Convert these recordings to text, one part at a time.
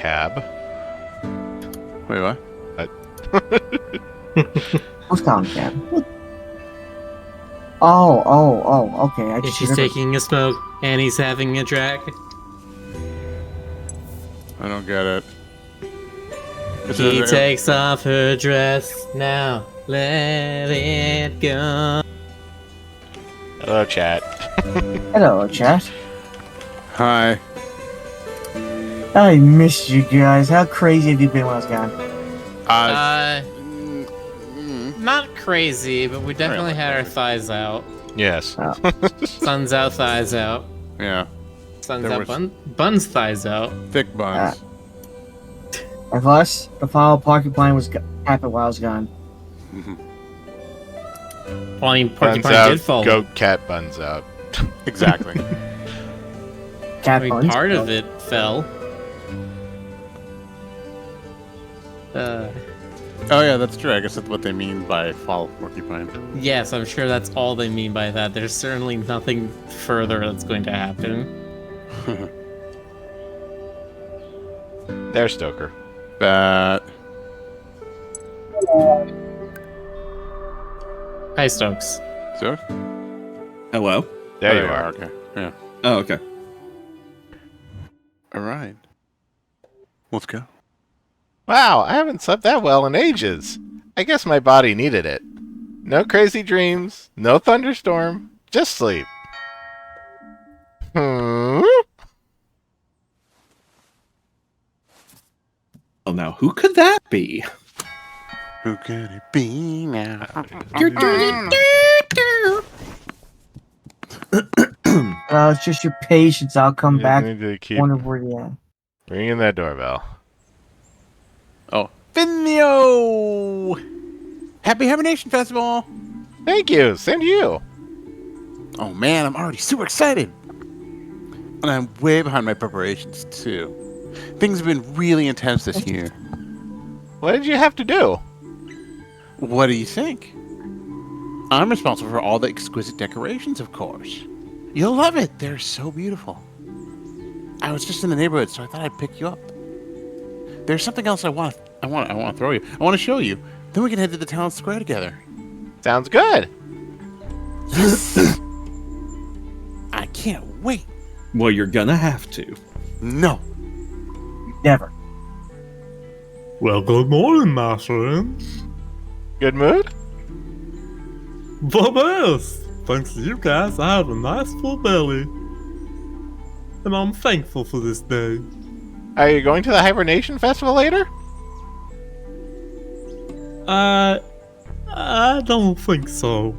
cab. Wait, what? Who's calling cab? Oh, okay. I just She's remembered. taking a smoke, and he's having a drag. I don't get it. She takes off her dress now. Let it go. Hello, chat. Hello, chat. Hi. I missed you guys. How crazy have you been when I was gone? Not crazy, but we definitely had our thighs out. Yes. Sun's out, thighs out. Yeah. Sun's There out, was- buns, thighs out. Thick buns. Of us, the Fall of Porcupine happened while I was gone. Well, I mean, Buns Porcupine out, did fall. goat cat buns out. Exactly. Cat I mean, buns. part of it fell. Oh yeah, that's true. I guess that's what they mean by Fall of Porcupine. Yes, I'm sure that's all they mean by that. There's certainly nothing further that's going to happen. There's Stoker. That. Hi, Stokes. So? Hello? There you are. Okay. Yeah. Oh, okay. All right. Let's go. Wow, I haven't slept that well in ages. I guess my body needed it. No crazy dreams, no thunderstorm, just sleep. Oh, now who could that be? Who could it be now? It's just your patience. I'll come You back. need to keep Wonder where you at. ringing that doorbell. Oh, Finio! Happy Hibernation Festival! Thank you. Same to you. Oh man, I'm already super excited. And I'm way behind my preparations too. Things have been really intense this year. What did you have to do? What do you think? I'm responsible for all the exquisite decorations, of course. You'll love it. They're so beautiful. I was just in the neighborhood, so I thought I'd pick you up. There's something else I want to throw you. I want to show you. Then we can head to the town square together. Sounds good. Yes! I can't wait. Well, you're gonna have to. No. Never. Well, good morning, my friends. Good mood? The best! Thanks to you guys, I have a nice full belly. And I'm thankful for this day. Are you going to the Hibernation Festival later? I don't think so.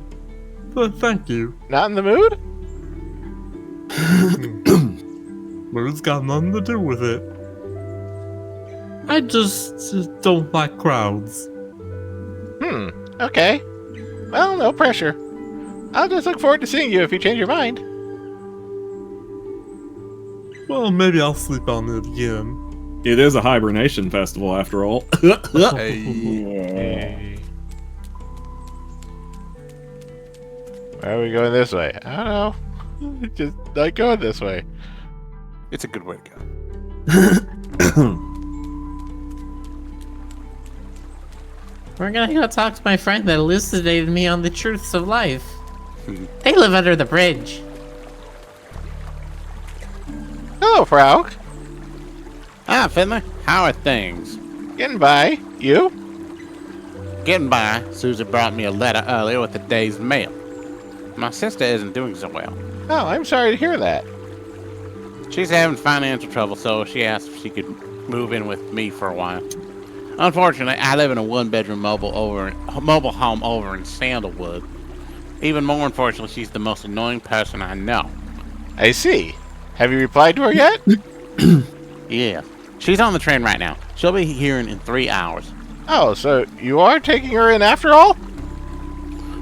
But thank you. Not in the mood? Mood's got nothing to do with it. I just don't like crowds. Okay. Well, no pressure. I'll just look forward to seeing you if you change your mind. Well, maybe I'll sleep on it again. It is a hibernation festival, after all. Hey. Yeah. Where are we going this way? I don't know. Just not going this way. It's a good way to go. We're gonna go talk to my friend that elucidated me on the truths of life. They live under the bridge. Hello, Frauk. Ah, Finley, how are things? Getting by. You? Getting by. Susie brought me a letter earlier with the day's mail. My sister isn't doing so well. Oh, I'm sorry to hear that. She's having financial trouble, so she asked if she could move in with me for a while. Unfortunately, I live in a one-bedroom mobile home over in Sandalwood. Even more unfortunately, she's the most annoying person I know. I see. Have you replied to her yet? Yeah. She's on the train right now. She'll be here in 3 hours. Oh, so you are taking her in after all?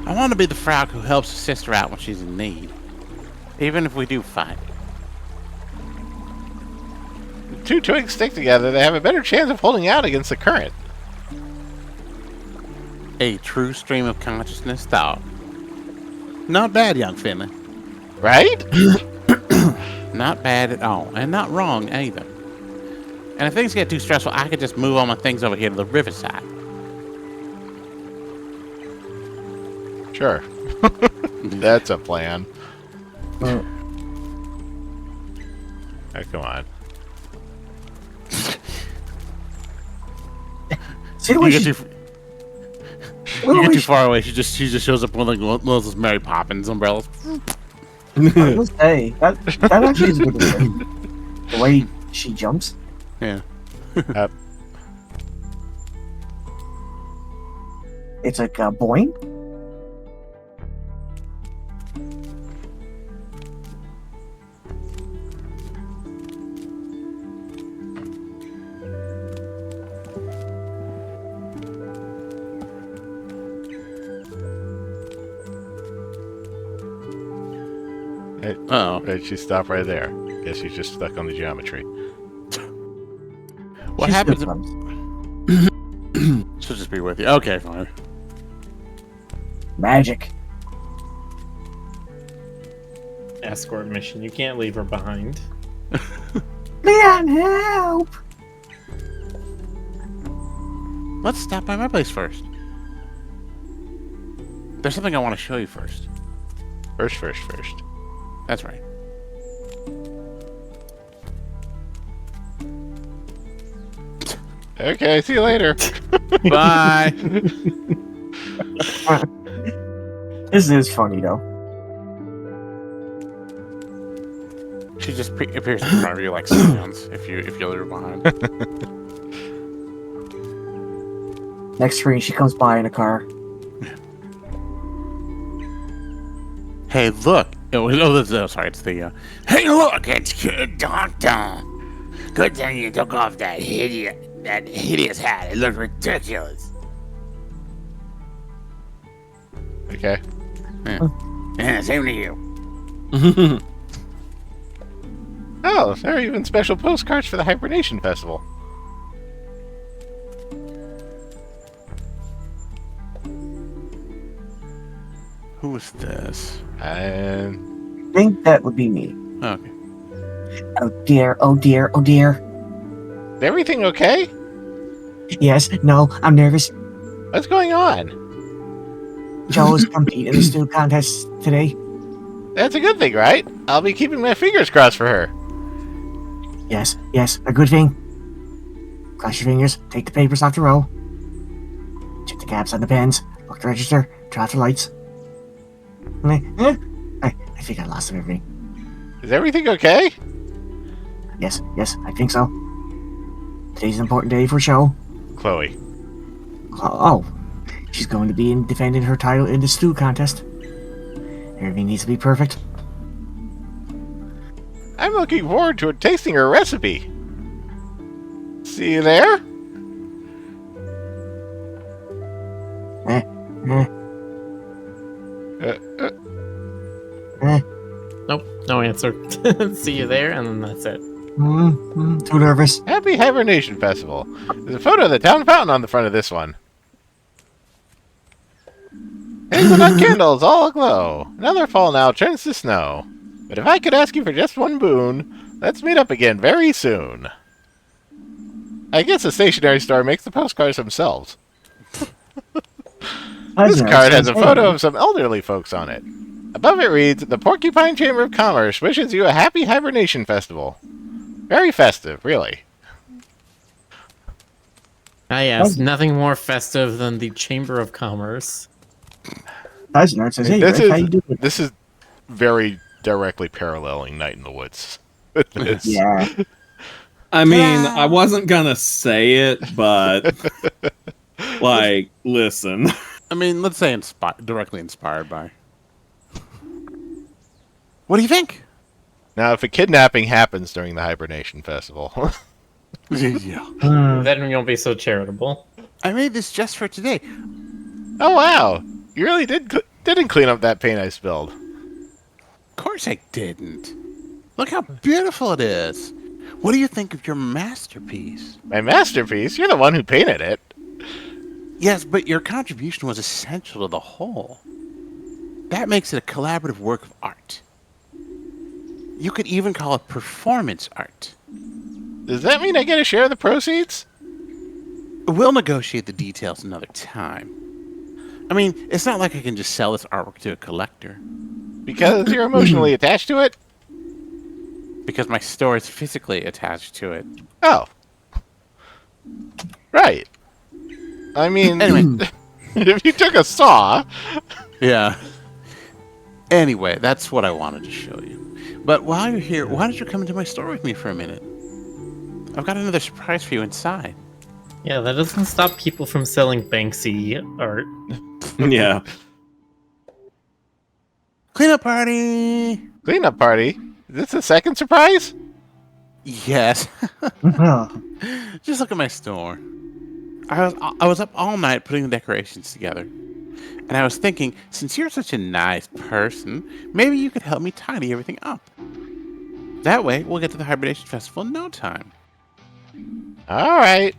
I want to be the Frau who helps her sister out when she's in need. Even if we do fight. Two twigs stick together, they have a better chance of holding out against the current. A true stream of consciousness thought. Not bad, young Finley. Right? Not bad at all, and not wrong either. And if things get too stressful, I could just move all my things over here to the riverside. Sure. That's a plan. Mm. Oh, come on. See the You way get she, too, the you way get too she- far away. She just shows up with like one of those Mary Poppins umbrellas. I was gonna say, that actually is a good thing. The way she jumps. Yeah. It's like a boing. Oh. Right, she stopped right there. Guess she's just stuck on the geometry. What She's happens? good ones. She'll just be with you. Okay, fine. Magic. Escort mission. You can't leave her behind. Leon, help! Let's stop by my place first. There's something I want to show you first. First. That's right. Okay, see you later. Bye. This is funny though. She just appears in front of you like sounds if you leave her behind. Next screen, she comes by in a car. Hey, look. Sorry, it's the. Hey, look, it's Kid Doctor. Good thing you took off that hideous hat. It looked ridiculous. Okay. Yeah, same to you. Oh, there are even special postcards for the Hibernation Festival. Who is this? And I think that would be me. Okay. Oh dear, oh dear, oh dear. is everything okay? Yes, no, I'm nervous. What's going on? Joe's competing in the stew contest today. That's a good thing, right? I'll be keeping my fingers crossed for her. Yes, a good thing. Cross your fingers, take the papers off the row. Check the caps on the pens, lock the register, turn off the lights. I think I lost everything. Is everything okay? Yes, I think so. Today's an important day for show. Chloe. Oh, she's going to be defending her title in the stew contest. Everything needs to be perfect. I'm looking forward to tasting her recipe. See you there? Nope, no answer. See you there, and then that's it. Too nervous. Happy Hibernation Festival. There's a photo of the town fountain on the front of this one. Hazelnut candles all aglow. Another fall now turns to snow. But if I could ask you for just one boon, let's meet up again very soon. I guess the stationery store makes the postcards themselves. This card has a photo of some elderly folks on it. Above it reads, "The Porcupine Chamber of Commerce wishes you a happy Hibernation Festival." Very festive, really. Ah, yes, nothing more festive than the Chamber of Commerce. Eisner says, hey, This Rick, how you doing? This is very directly paralleling Night in the Woods. with this. Yeah. I mean, I wasn't gonna say it, but like, listen. I mean, let's say directly inspired by. What do you think? Now, if a kidnapping happens during the Hibernation Festival, Yeah. Then we won't be so charitable. I made this just for today. oh wow, you really didn't clean up that paint I spilled. Of course I didn't. Look how beautiful it is. What do you think of your masterpiece? My masterpiece? You're the one who painted it. Yes, but your contribution was essential to the whole. That makes it a collaborative work of art. You could even call it performance art. Does that mean I get a share of the proceeds? We'll negotiate the details another time. I mean, it's not like I can just sell this artwork to a collector. Because you're emotionally attached to it? Because my store is physically attached to it. Oh. Right. I mean, Anyway. if you took a saw... Yeah. Anyway, that's what I wanted to show you. But while you're here, why don't you come into my store with me for a minute? I've got another surprise for you inside. Yeah, that doesn't stop people from selling Banksy art. Yeah. Cleanup party! Cleanup party? Is this the second surprise? Yes. Just look at my store. I was up all night putting the decorations together. And I was thinking, since you're such a nice person, maybe you could help me tidy everything up. That way, we'll get to the Hibernation Festival in no time. All right.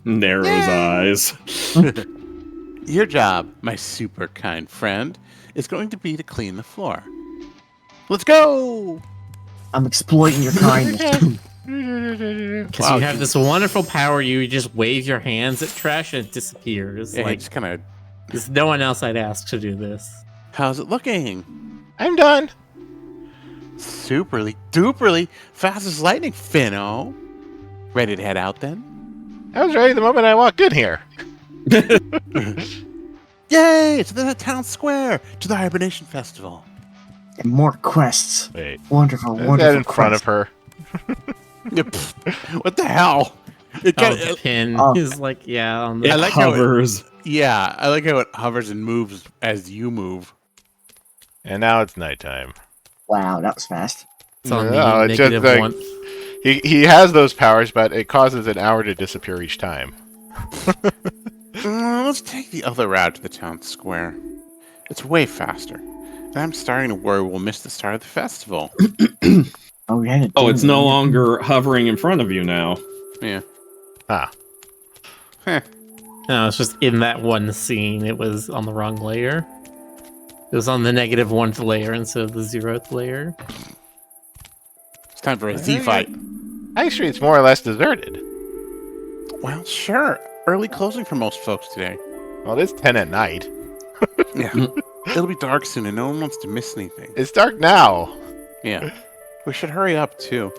Narrows eyes. Your job, my super kind friend, is going to be to clean the floor. Let's go! I'm exploiting your kindness. Because Wow, you have this wonderful power, you just wave your hands at trash and it disappears. Yeah, Like, just kind of. there's no one else I'd ask to do this. How's it looking? I'm done. Superly, duperly, fast as lightning, Finno. Ready to head out then? I was ready the moment I walked in here. Yay! To the town square, to the Hibernation Festival. And more quests. Wait. Wonderful, Is wonderful. that in front of quests. her? What the hell? It Oh, kinda- the pin Oh. is like, yeah, on It the... I like how it- hovers. yeah, I like how it hovers and moves as you move. And now it's nighttime. Wow, that was fast. It's on No, the it's just negative like- one. He has those powers, but it causes an hour to disappear each time. Let's take the other route to the town square. It's way faster. And I'm starting to worry we'll miss the start of the festival. Oh, we had it. Oh, it's no longer hovering in front of you now. Yeah. Ah. Heh. No, it's just in that one scene, it was on the wrong layer. It was on the negative 1th layer instead of the 0th layer. It's time for a Z fight. High Street's more or less deserted. Well, sure. Early closing for most folks today. Well, it's 10 at night. Yeah. It'll be dark soon and no one wants to miss anything. It's dark now. Yeah. We should hurry up, too.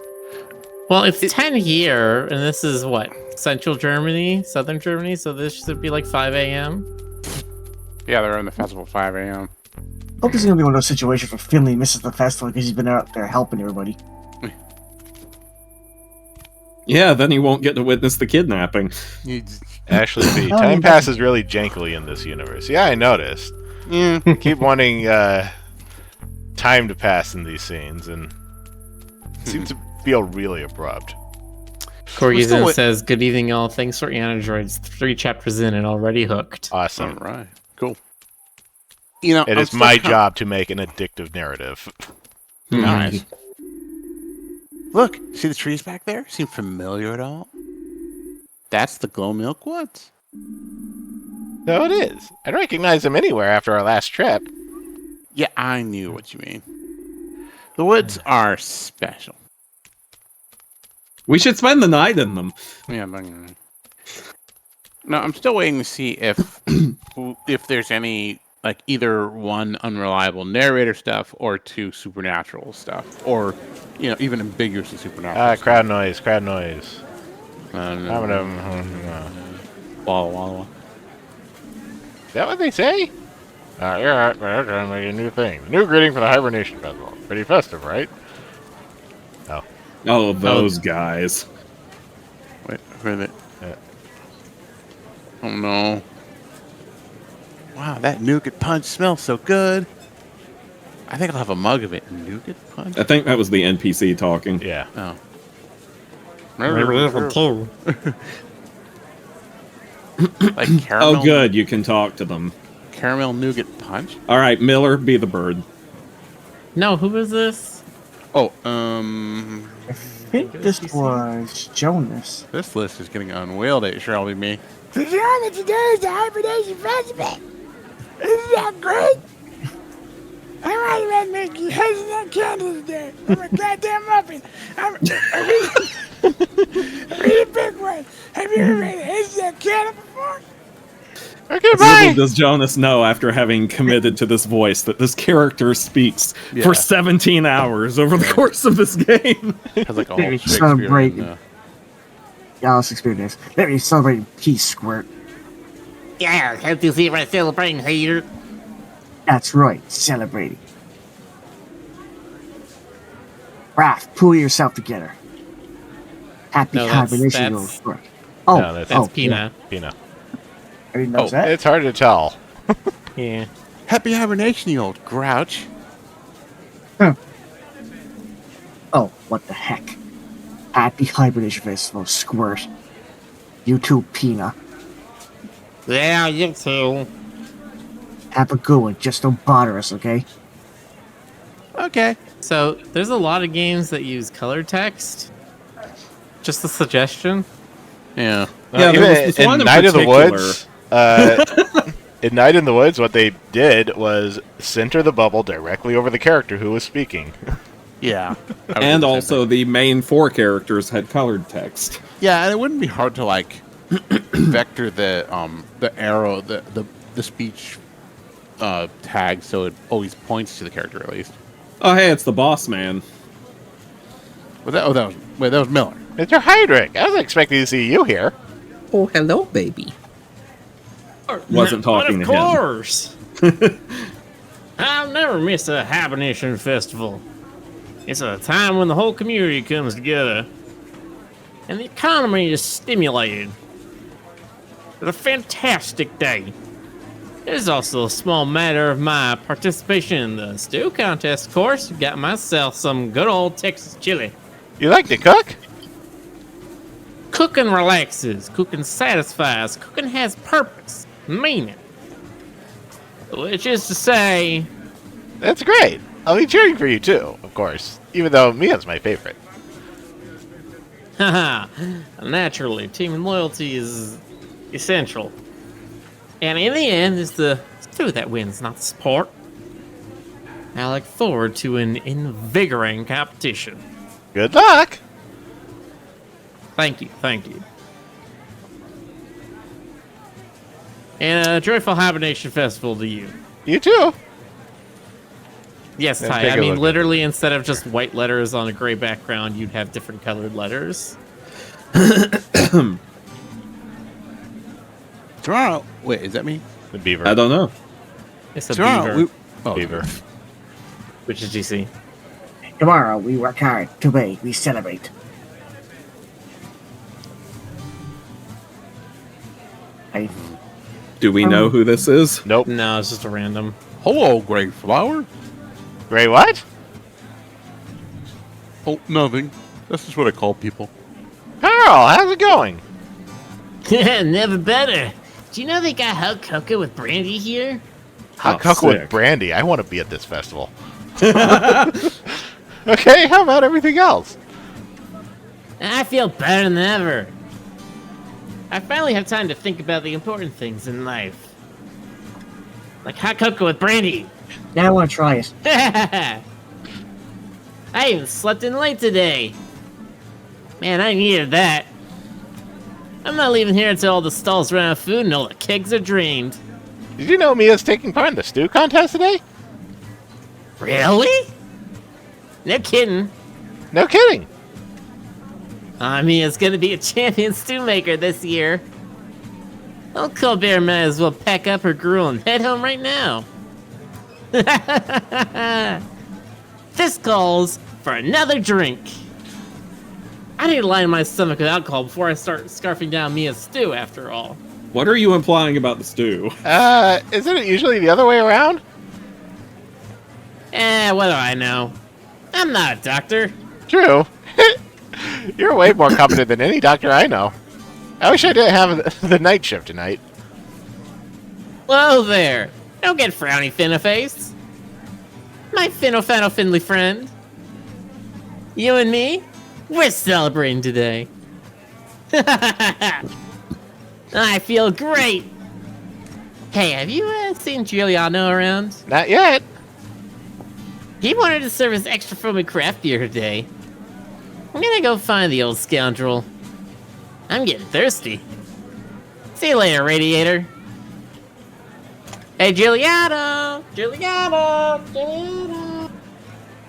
Well, it's 10 here, and this is what? Central Germany? Southern Germany? So this should be like 5 a.m.? Yeah, they're in the festival at 5 a.m. Hope this is gonna be one of those situations where Finley misses the festival because he's been out there helping everybody. Yeah, then he won't get to witness the kidnapping. Actually, the Oh, time yeah. passes really jankily in this universe. Yeah, I noticed. Yeah. Keep wanting time to pass in these scenes, and it seems to feel really abrupt. Corgizon says, "Good evening, all. Thanks for Androids. 3 chapters in and already hooked." Awesome. All right. Cool. You know, It I'm is still my con- job to make an addictive narrative. Nice. Look, see the trees back there? Seem familiar at all? That's the Glow Milk Woods. So it is. I'd recognize them anywhere after our last trip. Yeah, I knew what you mean. The woods are special. We should spend the night in them. Yeah, but no, I'm still waiting to see if there's any like either one unreliable narrator stuff or 2 supernatural stuff, or even ambiguously supernatural. Crowd noise, crowd noise. Walla walla. Is that what they say? Yeah, we're trying to make a new thing. New greeting for the Hibernation Festival. Pretty festive, right? Oh, those guys. Wait, who are they? Yeah. Oh no! Wow, that nougat punch smells so good. I think I'll have a mug of it. Nougat punch. I think that was the NPC talking. Yeah. Oh. Too. Like caramel. Oh, good. You can talk to them. Caramel nougat punch. All right, Miller, be the bird. No, who is this? Oh, I think this was Jonas. this list is getting unwieldy. It sure will be me. Did you know that today is the Hibernation Festival? Isn't that great? I might have make you hazelnut candy today. I'm a goddamn muffin. Read a big one. Have you ever read Is That Cat before? Okay, Little bye. does Jonas know, after having committed to this voice, that this character speaks Yeah. for 17 hours over the course of this game. Has like a Maybe whole celebrate. Shakespearean. Yeah, let's experience this. Let me celebrate peace, Squirt. Yeah, have to see if I'm celebrating here. That's right, celebrating. Raph, pull yourself together. Happy No, that's- hibernation, that's- little Squirt. Oh, No, that's- That's oh, Pina. Pina. I didn't know that. It's hard to tell. Yeah. Happy hibernation, you old grouch. Oh, what the heck. Happy hibernation festival, Squirt. You too, Pina. Yeah, you too. Have a good one. Just don't bother us, okay? Okay. So, there's a lot of games that use color text. Just a suggestion. Yeah. Yeah, there was this in one in Night of the particular. Woods, in Night in the Woods, what they did was center the bubble directly over the character who was speaking. Yeah. I would do And the same also, thing. the main 4 characters had colored text. Yeah, and it wouldn't be hard to like vector the arrow, the speech tag, so it always points to the character at least. Oh, hey, it's the boss man. That was Miller. Mr. Heydrich, I was expecting to see you here. Oh, hello, baby. Wasn't talking to But him. of course. I'll never miss a hibernation festival. It's a time when the whole community comes together and the economy is stimulated. It's a fantastic day. It is also a small matter of my participation in the stew contest, of course. Got myself some good old Texas chili. You like to cook? Cooking relaxes, cooking satisfies, cooking has purpose, meaning. Which is to say, That's great. I'll be cheering for you too, of course. Even though Mia's my favorite. haha, naturally, team loyalty is essential. And in the end, it's the stew that wins, not the sport. I look forward to an invigorating competition. Good luck. Thank you, thank you. And a joyful hibernation festival to you. You too. Yes, Yeah, Ty. take I a mean, look. literally, instead of just white letters on a gray background, you'd have different colored letters. Toronto. Wait, is that me? The beaver. I don't know. It's a Toronto. beaver. Beaver. Which is GC. Tomorrow we work hard. Today we celebrate. I Do we know who this is? Nope. No, it's just a random. Hello, Grey Flower. Gray what? Oh, nothing. That's just what I call people. Carl, how's it going? Never better. Do you know they got hot cocoa with brandy here? Hot Oh, cocoa with sick. brandy. I want to be at this festival. Okay, how about everything else? I feel better than ever. I finally have time to think about the important things in life. Like hot cocoa with brandy. now I want to try it. I even slept in late today. Man, I needed that. I'm not leaving here until all the stalls run out of food and all the kegs are drained. Did you know Mia's taking part in the stew contest today? Really? No kidding. No kidding. I mean, it's gonna be a champion stew maker this year. Old Colbert might as well pack up her gruel and head home right now. This calls for another drink. I need to line my stomach with alcohol before I start scarfing down Mia's stew, after all. What are you implying about the stew? Isn't it usually the other way around? What do I know? I'm not a doctor. True. You're way more competent than any doctor I know. I wish I didn't have the night shift tonight. Whoa there! Don't get frowny, Finna-face. My Finno-Fano-Finley friend. You and me, we're celebrating today. I feel great. Hey, have you seen Giuliano around? Not yet. He wanted to serve his extra foamy craft beer today. I'm gonna go find the old scoundrel. I'm getting thirsty. See you later, Radiator. Hey, Giuliano! Giuliano!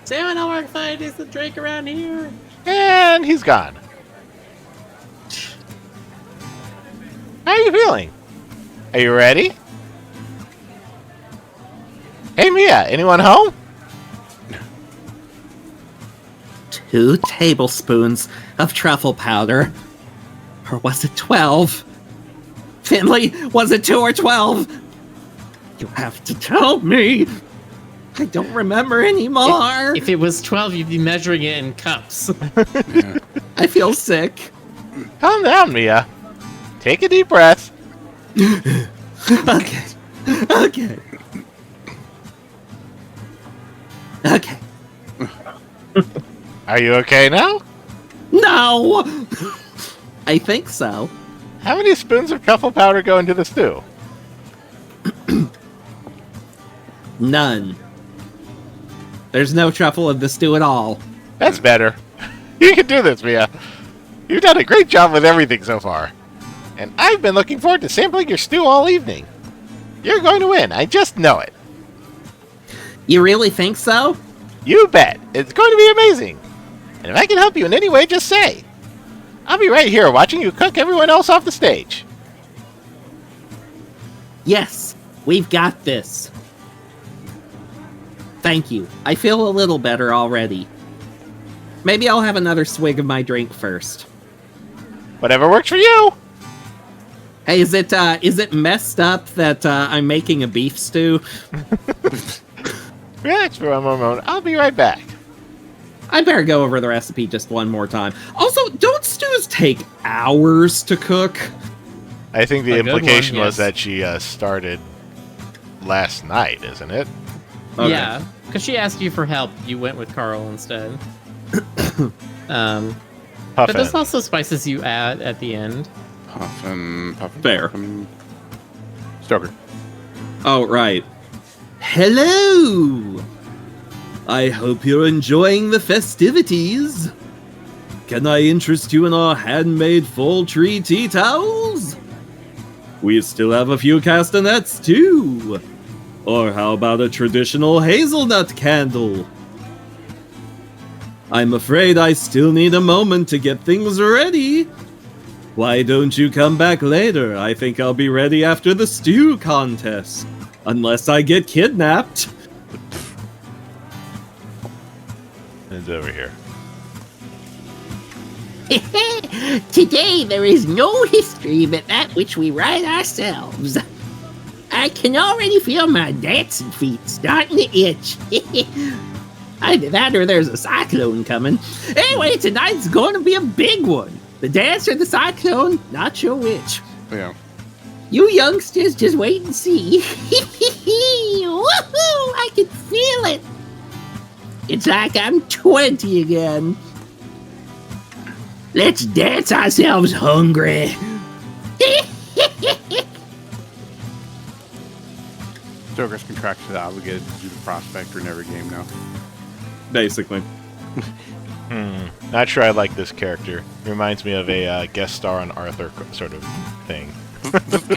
Does anyone know where I can find a decent drink around here? And he's gone. How are you feeling? Are you ready? Hey, Mia, anyone home? 2 tablespoons of truffle powder. Or was it 12? Finley, was it 2 or 12? You have to tell me. I don't remember anymore. If it was 12, you'd be measuring it in cups. I feel sick. Calm down, Mia. Take a deep breath. Okay. Are you okay now? No! I think so. How many spoons of truffle powder go into the stew? None. There's no truffle in the stew at all. That's better. You can do this, Mia. You've done a great job with everything so far. And I've been looking forward to sampling your stew all evening. You're going to win. I just know it. You really think so? You bet. It's going to be amazing. And if I can help you in any way, just say. I'll be right here watching you cook everyone else off the stage. Yes, we've got this. Thank you. I feel a little better already. Maybe I'll have another swig of my drink first. Whatever works for you. Hey, is it messed up that I'm making a beef stew? Relax for one moment. I'll be right back. I better go over the recipe just one more time. Also, don't stews take hours to cook? I think the A good implication one, was yes. that she started last night, isn't it? Okay. Yeah, because she asked you for help. You went with Carl instead. But Puffin. there's also spices you add at the end. Puffin. Fair. Puffin. Stoker. Oh, right. Hello! I hope you're enjoying the festivities. Can I interest you in our handmade fall tree tea towels? We still have a few castanets too. Or how about a traditional hazelnut candle? I'm afraid I still need a moment to get things ready. Why don't you come back later? I think I'll be ready after the stew contest. Unless I get kidnapped. It's over here. Today there is no history but that which we write ourselves. I can already feel my dancing feet starting to itch. Either that or there's a cyclone coming. Anyway, tonight's going to be a big one. The dance or the cyclone, not sure which. Yeah. You youngsters just wait and see. Woohoo! I can feel it. It's like I'm 20 again. Let's dance ourselves hungry. Stoker's contractually obligated to do the prospector in every game now. Basically. Not sure I like this character. Reminds me of a guest star on Arthur sort of thing.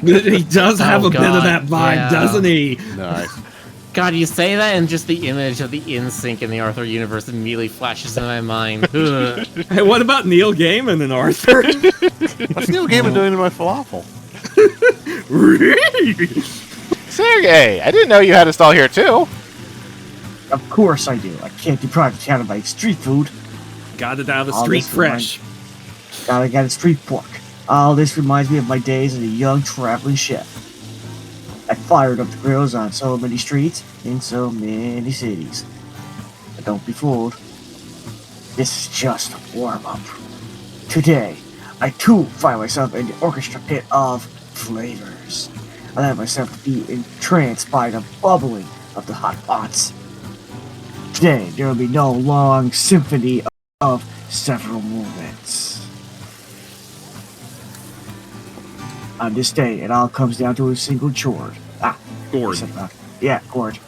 He does have a bit of God, that vibe, yeah. doesn't he? Nice. God, you say that, and just the image of the InSync in the Arthur universe immediately flashes in my mind. Ugh. Hey, what about Neil Gaiman and Arthur? What's Neil Gaiman doing to my falafel? Sergey, I didn't know you had a stall here too. Of course I do. I can't deprive the town of my street food. Got it out of the All street this fresh. Gotta get a street pork. All this reminds me of my days as a young traveling chef. I fired up the grills on so many streets in so many cities. But don't be fooled. This is just a warm-up. Today, I too find myself in the orchestra pit of flavors. I let myself be entranced by the bubbling of the hot pots. Today, there will be no long symphony of several movements. On this day, it all comes down to a single chord. Gourd. Yeah, chord.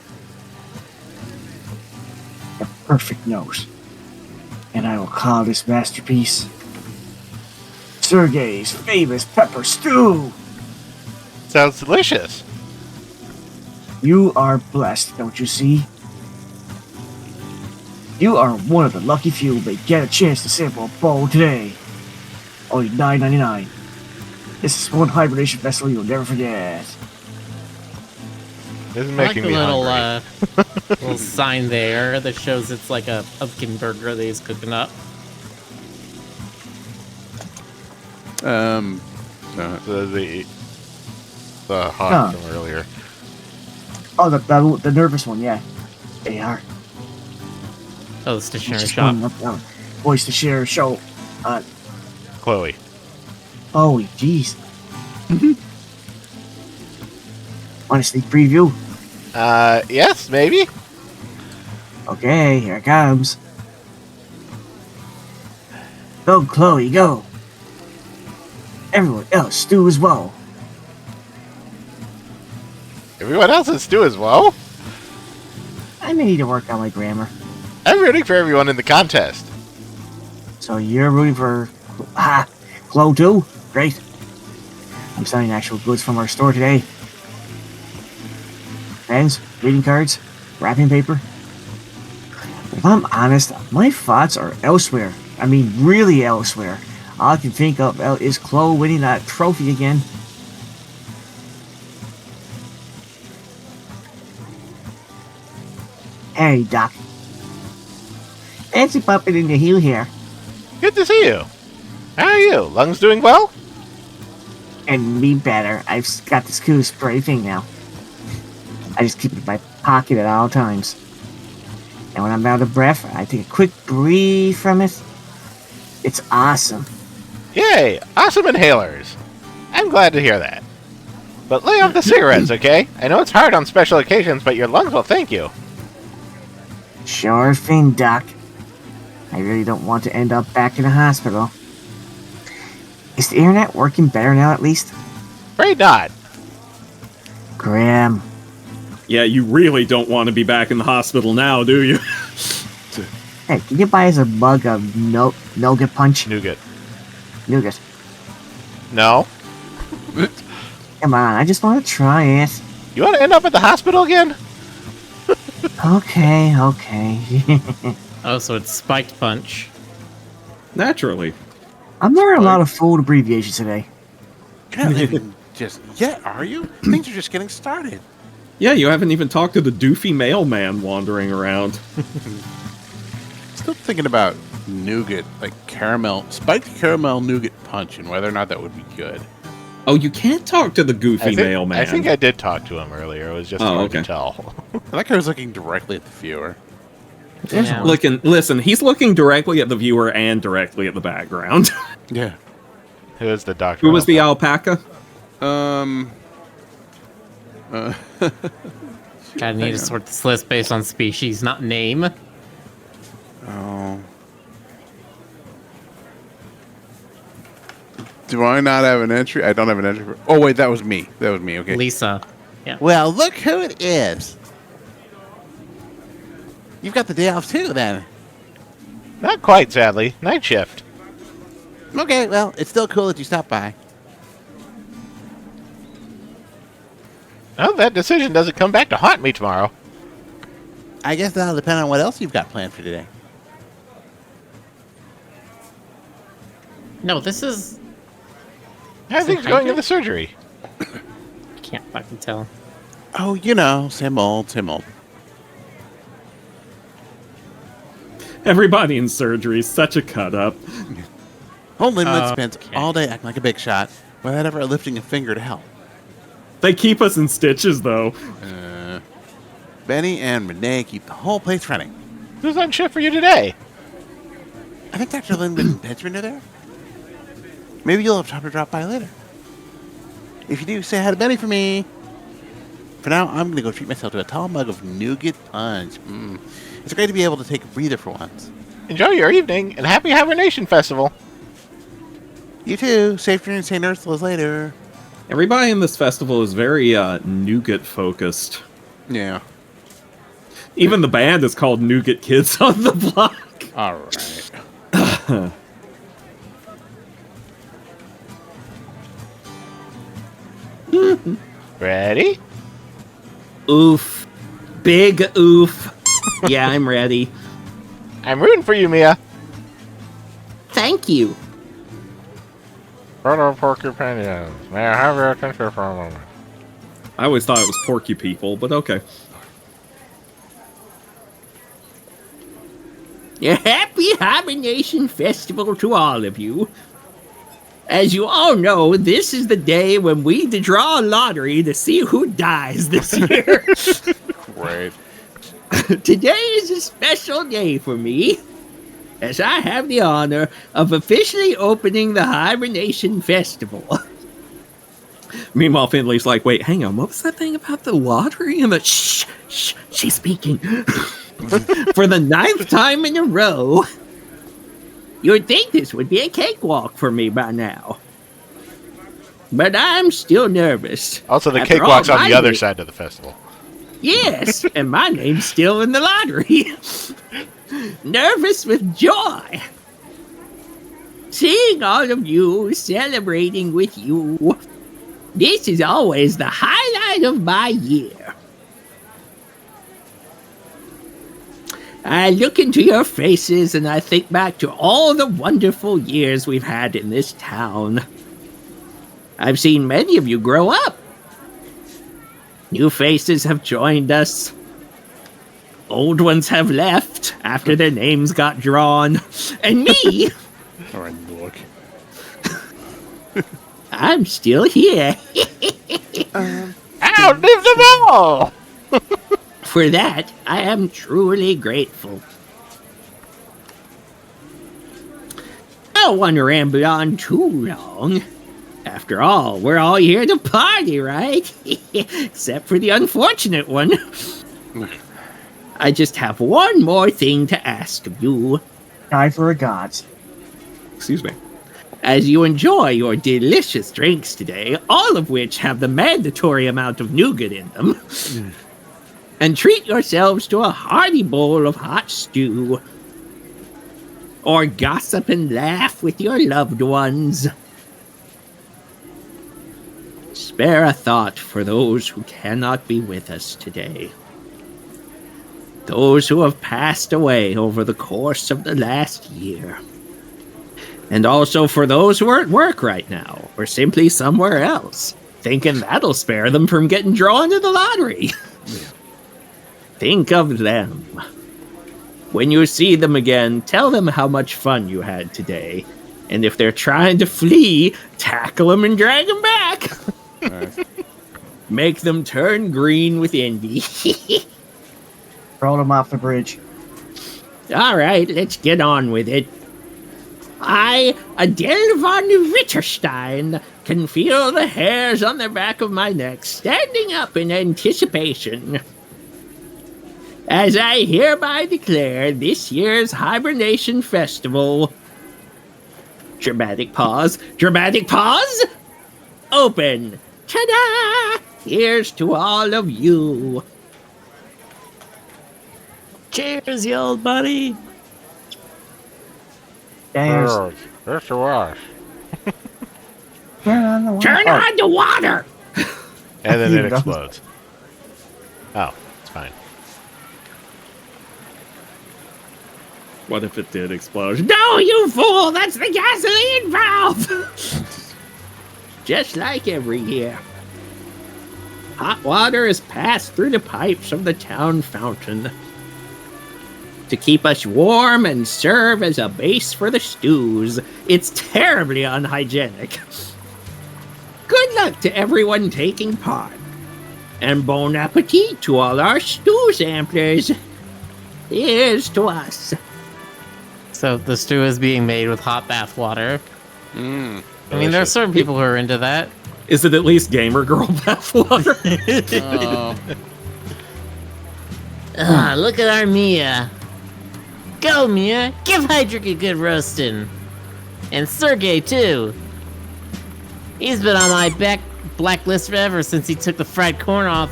A perfect note. And And I will call this masterpiece Sergei's famous pepper stew. Sounds delicious. You are blessed, don't you see? You are one of the lucky few who may get a chance to sample a bowl today. Only $9.99. This is one hibernation festival you'll never forget. This is I like making the me little hungry. little sign there that shows it's like a pumpkin burger that he's cooking up. No. The hot Huh. from earlier. Oh, the nervous one, yeah. They are. Oh, the stationery Just shop. one up, voice to share show. Chloe. Holy jeez. Want a sneak preview? Yes, maybe? Okay, here it comes. Go, Chloe, go. Everyone else, do as well. Everyone else is stew as well? I may need to work on my grammar. I'm rooting for everyone in the contest. So you're rooting for Chloe too? Great. I'm selling actual goods from our store today. Pens, greeting cards, wrapping paper. If I'm honest, my thoughts are elsewhere. I mean, really elsewhere. All I can think of is Chloe winning that trophy again. Hey, Doc. Fancy bumping into you here. Good to see you. How are you? Lungs doing well? And me better. I've got this cool spray thing now. I just keep it in my pocket at all times. And when I'm out of breath, I take a quick breathe from it. It's awesome. Yay! Awesome inhalers. I'm glad to hear that. But lay off the cigarettes, okay? I know it's hard on special occasions, but your lungs will thank you. Sure thing, Doc. I really don't want to end up back in the hospital. Is the internet working better now, at least? Afraid not. Grim. Yeah, you really don't want to be back in the hospital now, do you? Hey, can you buy us a mug of Nougat Punch? Nougat. Nougat. No? Come on, I just want to try it. You want to end up at the hospital again? Okay. Oh, so it's spiked punch. Naturally. I'm learning a lot of food abbreviations today. You're not even just yet, are you? Things are just getting started. Yeah, you haven't even talked to the doofy mailman wandering around. Still thinking about nougat, like caramel, spiked caramel nougat punch, and whether or not that would be good. Oh, you can't talk to the goofy mailman. I think I did talk to him earlier. It was just hard to tell. I like I was looking directly at the viewer. Yeah. Listen, he's looking directly at the viewer and directly at the background. Yeah. Who is the doctor? Who was the alpaca? Gotta need to sort this list based on species, not name. Oh. Do I not have an entry? I don't have an entry. Oh, wait, that was me. That was me, okay. Lisa. Yeah. Well, look who it is. You've got the day off, too, then. Not quite, sadly. Night shift. Okay, well, it's still cool that you stopped by. Oh, that decision doesn't come back to haunt me tomorrow. I guess that'll depend on what else you've got planned for today. No, this is... I think he's going to the surgery. I can't fucking tell. Oh, you know, same old, same old. Everybody in surgery is such a cut up. Old Linwood spends Okay. all day acting like a big shot without ever lifting a finger to help. They keep us in stitches, though. Benny and Renee keep the whole place running. Who's on shift for you today? I think Dr. Linwood and Benjamin are there. Maybe you'll have time to drop by later. If you do, say hi to Benny for me. For now, I'm going to go treat myself to a tall mug of nougat punch. It's great to be able to take a breather for once. Enjoy your evening and happy Hibernation Festival. You too. Safe journey to St. Ursula's later. Everybody in this festival is very nougat focused. Yeah. Even the band is called Nougat Kids on the Block. All right. Ready? Oof. Big oof. Yeah, I'm ready. I'm rooting for you, Mia. Thank you. Fall of Porcupine. May I have your attention for a moment? I always thought it was Porky People, but okay. A happy hibernation festival to all of you. As you all know, this is the day when we draw a lottery to see who dies this year. Great. Today is a special day for me, as I have the honor of officially opening the Hibernation Festival. Meanwhile, Finley's like, wait, hang on, what was that thing about the lottery? And the Shh, she's speaking. For the 9th time in a row. You would think this would be a cakewalk for me by now. But I'm still nervous. Also, the After cakewalk's all, on the my other name- side of the festival. Yes, and my name's still in the lottery. Nervous with joy. Seeing all of you, celebrating with you. This is always the highlight of my year. I look into your faces and I think back to all the wonderful years we've had in this town. I've seen many of you grow up. New faces have joined us. Old ones have left after their names got drawn. And me, All right, look. I'm still here. Outlive them all! For that, I am truly grateful. I don't want to ramble on too long. After all, we're all here to party, right? Except for the unfortunate one. I just have one more thing to ask of you. Die for a gods. excuse me. As you enjoy your delicious drinks today, all of which have the mandatory amount of nougat in them, and treat yourselves to a hearty bowl of hot stew, or gossip and laugh with your loved ones. Spare a thought for those who cannot be with us today. Those who have passed away over the course of the last year. And also for those who are at work right now, or simply somewhere else, thinking that'll spare them from getting drawn to the lottery. Think of them. When you see them again, tell them how much fun you had today. And if they're trying to flee, tackle them and drag them back. Make them turn green with envy. Throw them off the bridge. All right, let's get on with it. I, Adele von Ritterstein, can feel the hairs on the back of my neck standing up in anticipation. As I hereby declare this year's Hibernation Festival... Dramatic pause. Dramatic pause! Open! Ta-da! Here's to all of you. Cheers, you old buddy. Dang, There's the wash. turn on the water. Turn on the water! And then You it know. explodes. Oh, it's fine. What if it did explode? No, you fool! That's the gasoline valve! Just like every year. Hot water is passed through the pipes of the town fountain to keep us warm and serve as a base for the stews. It's terribly unhygienic. Good luck to everyone taking part. And bon appetit to all our stew samplers. Here's to us. So the stew is being made with hot bath water. I mean, there are delicious. certain people who are into that. Is it at least gamer girl bathwater? Oh. Look at our Mia. Go, Mia. Give Hydric a good roasting. And Sergey, too. He's been on my blacklist ever since he took the fried corn off.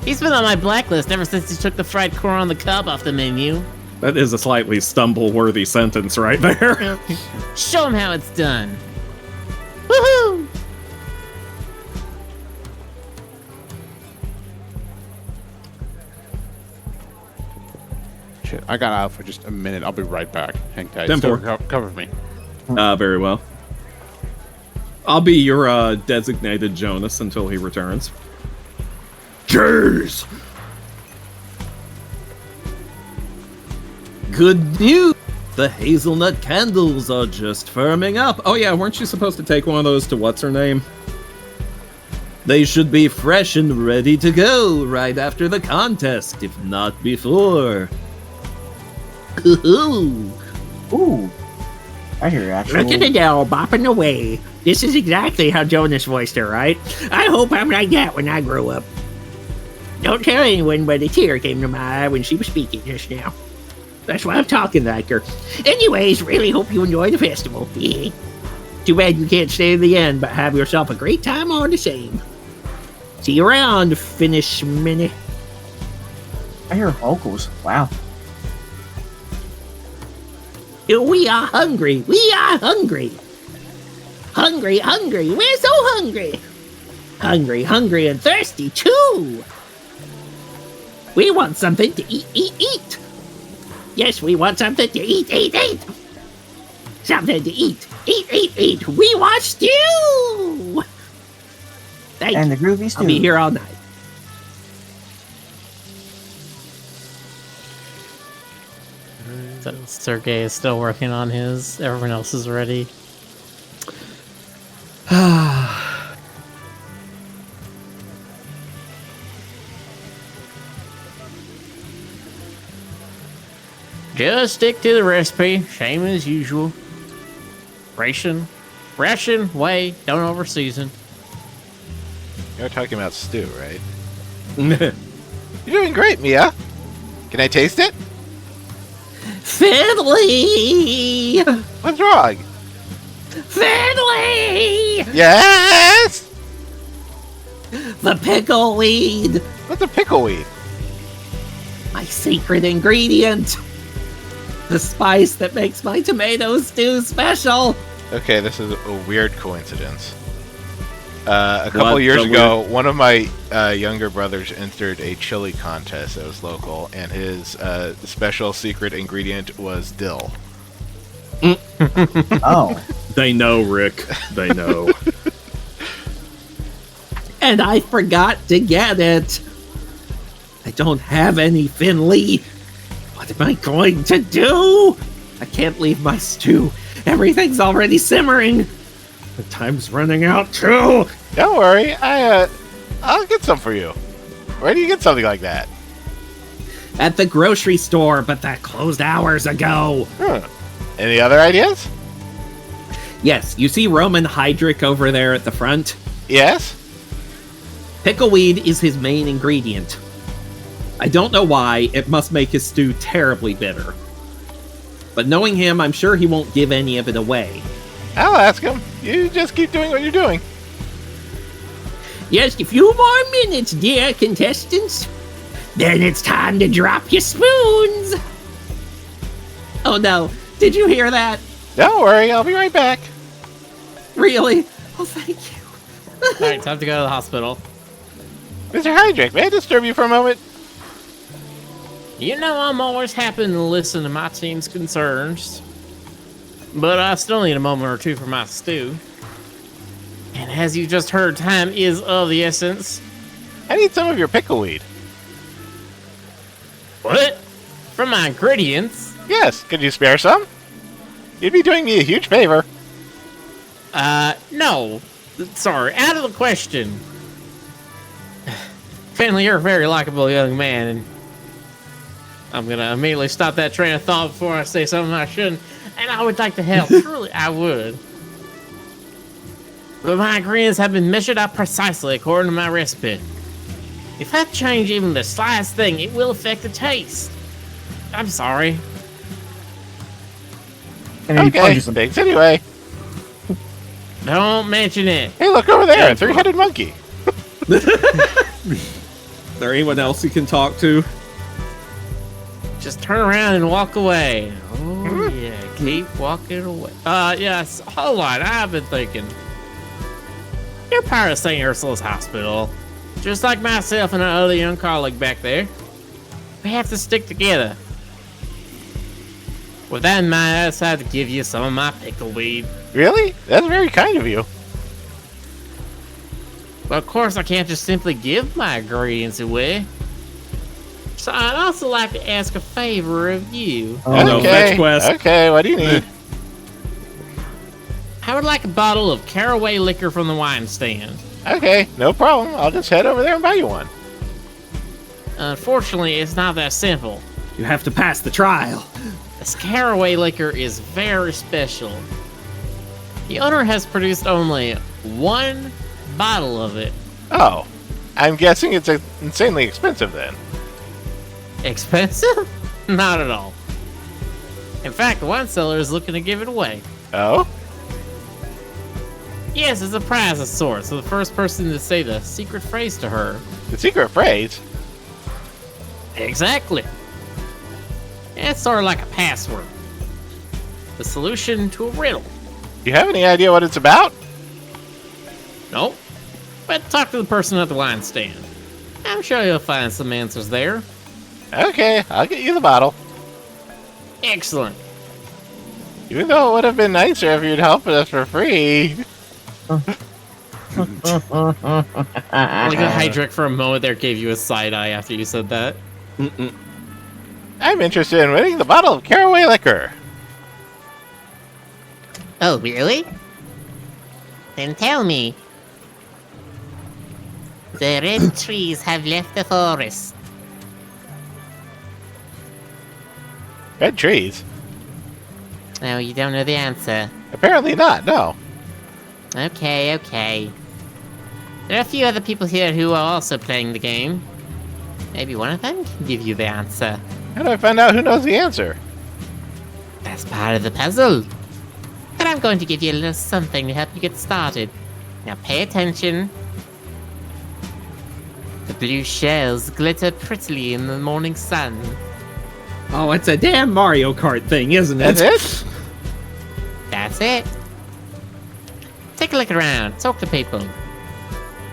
He's been on my blacklist ever since he took the fried corn on the cob off the menu. That is a slightly stumble-worthy sentence right there. Show him how it's done. Woohoo! Shit, I got out for just a minute. I'll be right back. Hang tight. 10-4. Cover me. Very well. I'll be your designated Jonas until he returns. Cheers! Good news! The hazelnut candles are just firming up. Oh yeah, weren't you supposed to take one of those to what's-her-name? They should be fresh and ready to go right after the contest, if not before. Ooh. Ooh. I hear actual... Look at Adele bopping away. This is exactly how Jonas voiced her, right? I hope I'm like that when I grow up. Don't tell anyone, but a tear came to my eye when she was speaking just now. That's why I'm talking like her. Anyways, really hope you enjoy the festival. Too bad you can't stay to the end, but have yourself a great time all the same. See you around, Finnish Minnie. I hear vocals. Wow. We are hungry. We are hungry. Hungry, hungry. We're so hungry. Hungry, hungry, and thirsty, too. We want something to eat, eat, eat. Yes, we want something to eat, eat, eat. Something to eat, eat, eat, eat. We want stew. Thank And you. the groovy stew. I'll be here all night. So Sergey is still working on his. Everyone else is ready. Just stick to the recipe, same as usual. Ration, way, don't over season. You're talking about stew, right? You're doing great, Mia. Can I taste it? Fiddly! What's wrong? Fiddly! Yes! The pickleweed! What's a pickleweed? My secret ingredient! The spice that makes my tomato stew special! Okay, this is a weird coincidence. A couple What? years So ago, one of my younger brothers entered a chili contest that was local, and his special secret ingredient was dill. Oh. They know, Rick. They know. And I forgot to get it! I don't have any, Finley! What am I going to do? I can't leave my stew. Everything's already simmering. The time's running out too. Don't worry, I'll get some for you. Where do you get something like that? At the grocery store, but that closed hours ago. Any other ideas? Yes, you see Roman Hydric over there at the front? Yes? Pickleweed is his main ingredient. I don't know why, it must make his stew terribly bitter. But knowing him, I'm sure he won't give any of it away. I'll ask him. You just keep doing what you're doing. Just a few more minutes, dear contestants. Then it's time to drop your spoons. Oh no, did you hear that? Don't worry, I'll be right back. Really? Oh, thank you. Alright, time to go to the hospital. Mr. Hydric, may I disturb you for a moment? You know I'm always happy to listen to my team's concerns. But I still need a moment or two for my stew. And as you just heard, time is of the essence. I need some of your pickleweed. What? From my ingredients? Yes, could you spare some? You'd be doing me a huge favor. No. Sorry, out of the question. Finley, you're a very likable young man, and I'm gonna immediately stop that train of thought before I say something I shouldn't. And I would like to help. Truly, I would. But my ingredients have been measured out precisely according to my recipe. If I change even the slightest thing, it will affect the taste. I'm sorry. And then he Okay, plunges them. thanks anyway. Don't mention it. Hey, look over there, a three-headed monkey. Is there anyone else you can talk to? Just turn around and walk away. Oh, yeah. Keep walking away. Yes. Hold on. I've been thinking. You're part of St. Ursula's Hospital. Just like myself and our other young colleague back there. We have to stick together. With that in mind, I decided to give you some of my pickleweed. Really? That's very kind of you. But of course, I can't just simply give my ingredients away. So I'd also like to ask a favor of you. Oh no, fetch quest. Okay, what do you need? I would like a bottle of caraway liquor from the wine stand. Okay, no problem. I'll just head over there and buy you one. Unfortunately, it's not that simple. You have to pass the trial. This caraway liquor is very special. The owner has produced only one bottle of it. Oh, I'm guessing it's insanely expensive then. Expensive? Not at all. In fact, the wine seller is looking to give it away. Oh? Yes, it's a prize of sorts, so the first person to say the secret phrase to her. The secret phrase? Exactly. It's sort of like a password. The solution to a riddle. Do you have any idea what it's about? Nope. But talk to the person at the wine stand. I'm sure you'll find some answers there. Okay, I'll get you the bottle. Excellent. Even though it would have been nicer if you'd helped us for free. Like the Hydric for a moment there gave you a side eye after you said that. I'm interested in winning the bottle of caraway liquor. Oh, really? Then tell me. The red trees have left the forest. Red trees? No, you don't know the answer. Apparently not, no. Okay, okay. There are a few other people here who are also playing the game. Maybe one of them can give you the answer. How do I find out who knows the answer? That's part of the puzzle. But I'm going to give you a little something to help you get started. Now pay attention. The blue shells glitter prettily in the morning sun. Oh, it's a damn Mario Kart thing, isn't it? That's it? That's it. Take a look around, talk to people.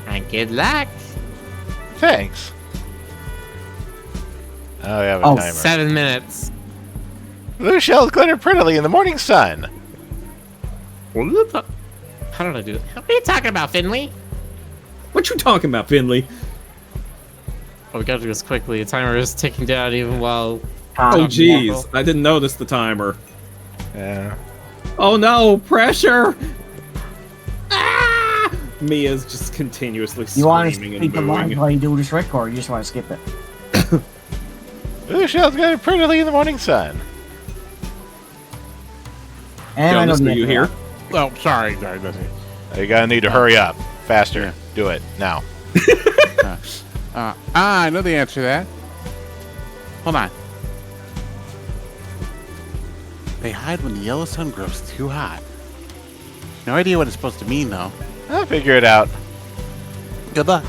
And good luck. Thanks. Oh, we have a Oh, timer. 7 minutes. Blue shells glitter prettily in the morning sun. How did I do that? What are you talking about, Finley? What you talking about, Finley? Oh, we gotta do this quickly. The timer is ticking down even while... Oh, jeez. I didn't notice the timer. Yeah. Oh, no. Pressure. Ah! Mia's just continuously You want to screaming speak and alive booing. while you do this, Rick, or you just want to skip it? Blue shells glitter prettily in the morning sun. And I know Jonas, the are you answer. here? Oh, sorry. You're gonna need to hurry up. Faster. Do it. Now. I know the answer to that. Hold on. They hide when the yellow sun grows too hot. No idea what it's supposed to mean, though. I'll figure it out. Good luck.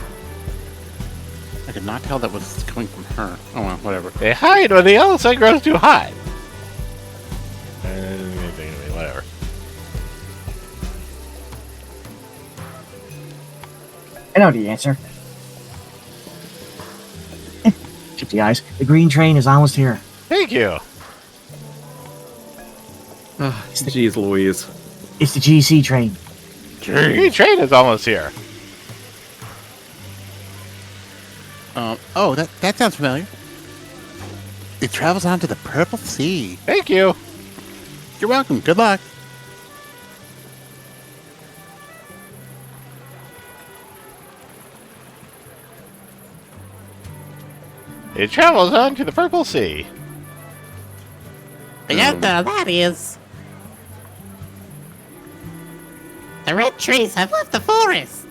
I could not tell that was coming from her. Oh, well, whatever. They hide when the yellow sun grows too hot. Whatever. I know the answer. Keep the eyes. The green train is almost here. Thank you. Oh, jeez Louise. It's the GC train. The green train is almost here. Oh, that sounds familiar. It travels on to the Purple Sea. Thank you. You're welcome. Good luck. It travels on to the Purple Sea. The answer that is... The red trees have left the forest.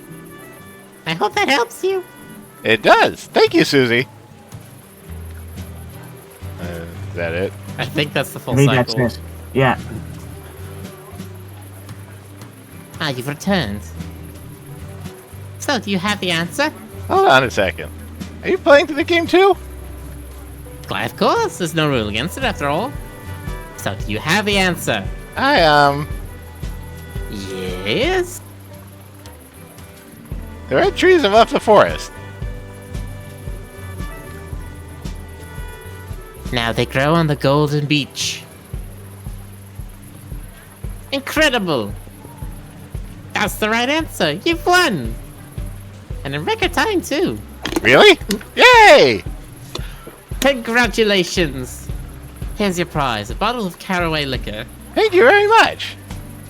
I hope that helps you. It does. Thank you, Susie. Is that it? I think that's the full Maybe that's cycle. it. Yeah. Ah, you've returned. So, do you have the answer? Hold on a second. Are you playing through the game too? Why, of course. There's no rule against it, after all. So, do you have the answer? Yes? The red trees have left the forest. Now they grow on the golden beach. Incredible! That's the right answer. You've won! And in record time, too. Really? Yay! Congratulations! Here's your prize, a bottle of caraway liquor. Thank you very much.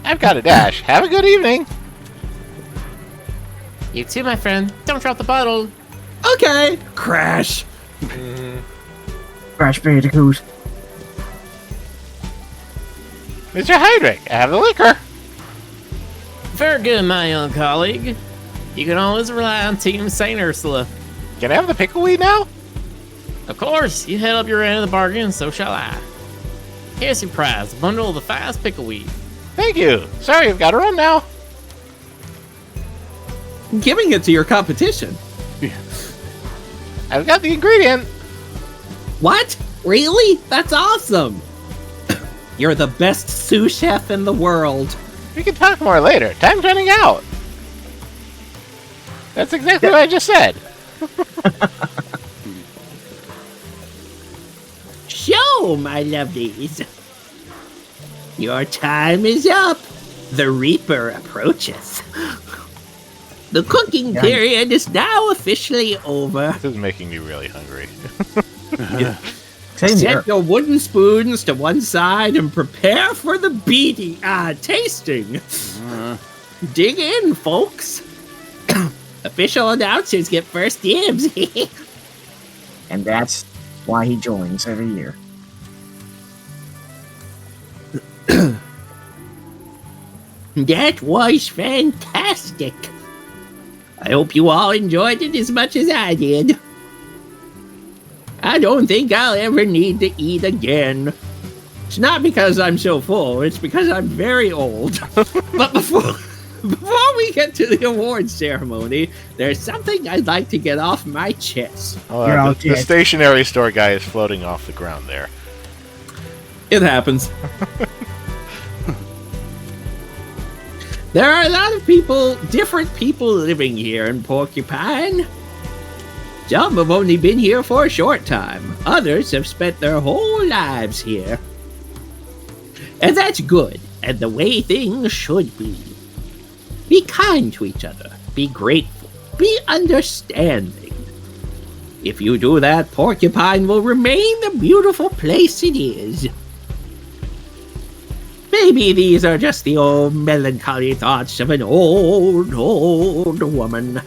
I've got a dash. Have a good evening. You too, my friend. Don't drop the bottle. Okay. Crash. Crash Bandicoot. Mr. Hydrick, I have the liquor. Very good, my young colleague. You can always rely on Team St. Ursula. Can I have the pickleweed now? Of course, you held up your end of the bargain, so shall I. Here's your prize, a bundle of the finest pickleweed. Thank you. Sorry, I've got to run now. Giving it to your competition. I've got the ingredient. What? Really? That's awesome. You're the best sous chef in the world. We can talk more later. Time's running out. That's exactly what I just said. So, my lovelies, your time is up. The Reaper approaches. The cooking period is now officially over. This is making me really hungry. Same here. Set your wooden spoons to one side and prepare for the tasting. Dig in, folks. Official announcers get first dibs. And that's why he joins every year. That was fantastic. I hope you all enjoyed it as much as I did. I don't think I'll ever need to eat again. It's not because I'm so full, it's because I'm very old. But before we get to the awards ceremony, there's something I'd like to get off my chest. Oh, the stationery store guy is floating off the ground there. It happens. There are a lot of different people living here in Porcupine. Some have only been here for a short time. Others have spent their whole lives here. And that's good, and the way things should be. Be kind to each other. Be grateful. Be understanding. If you do that, Porcupine will remain the beautiful place it is. Maybe these are just the old melancholy thoughts of an old woman.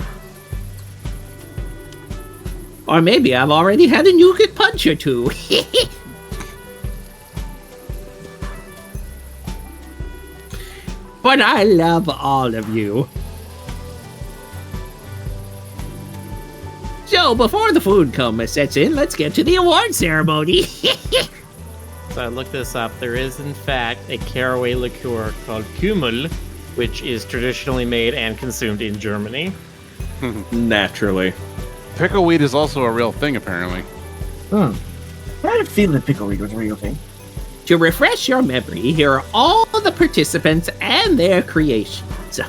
Or maybe I've already had a nougat punch or two. But I love all of you. So, before the food coma sets in, let's get to the award ceremony. So I looked this up. There is, in fact, a caraway liqueur called Kümmel, which is traditionally made and consumed in Germany. Naturally. Pickleweed is also a real thing, apparently. I had a feeling that pickleweed was a real thing. To refresh your memory, here are all the participants and their creations.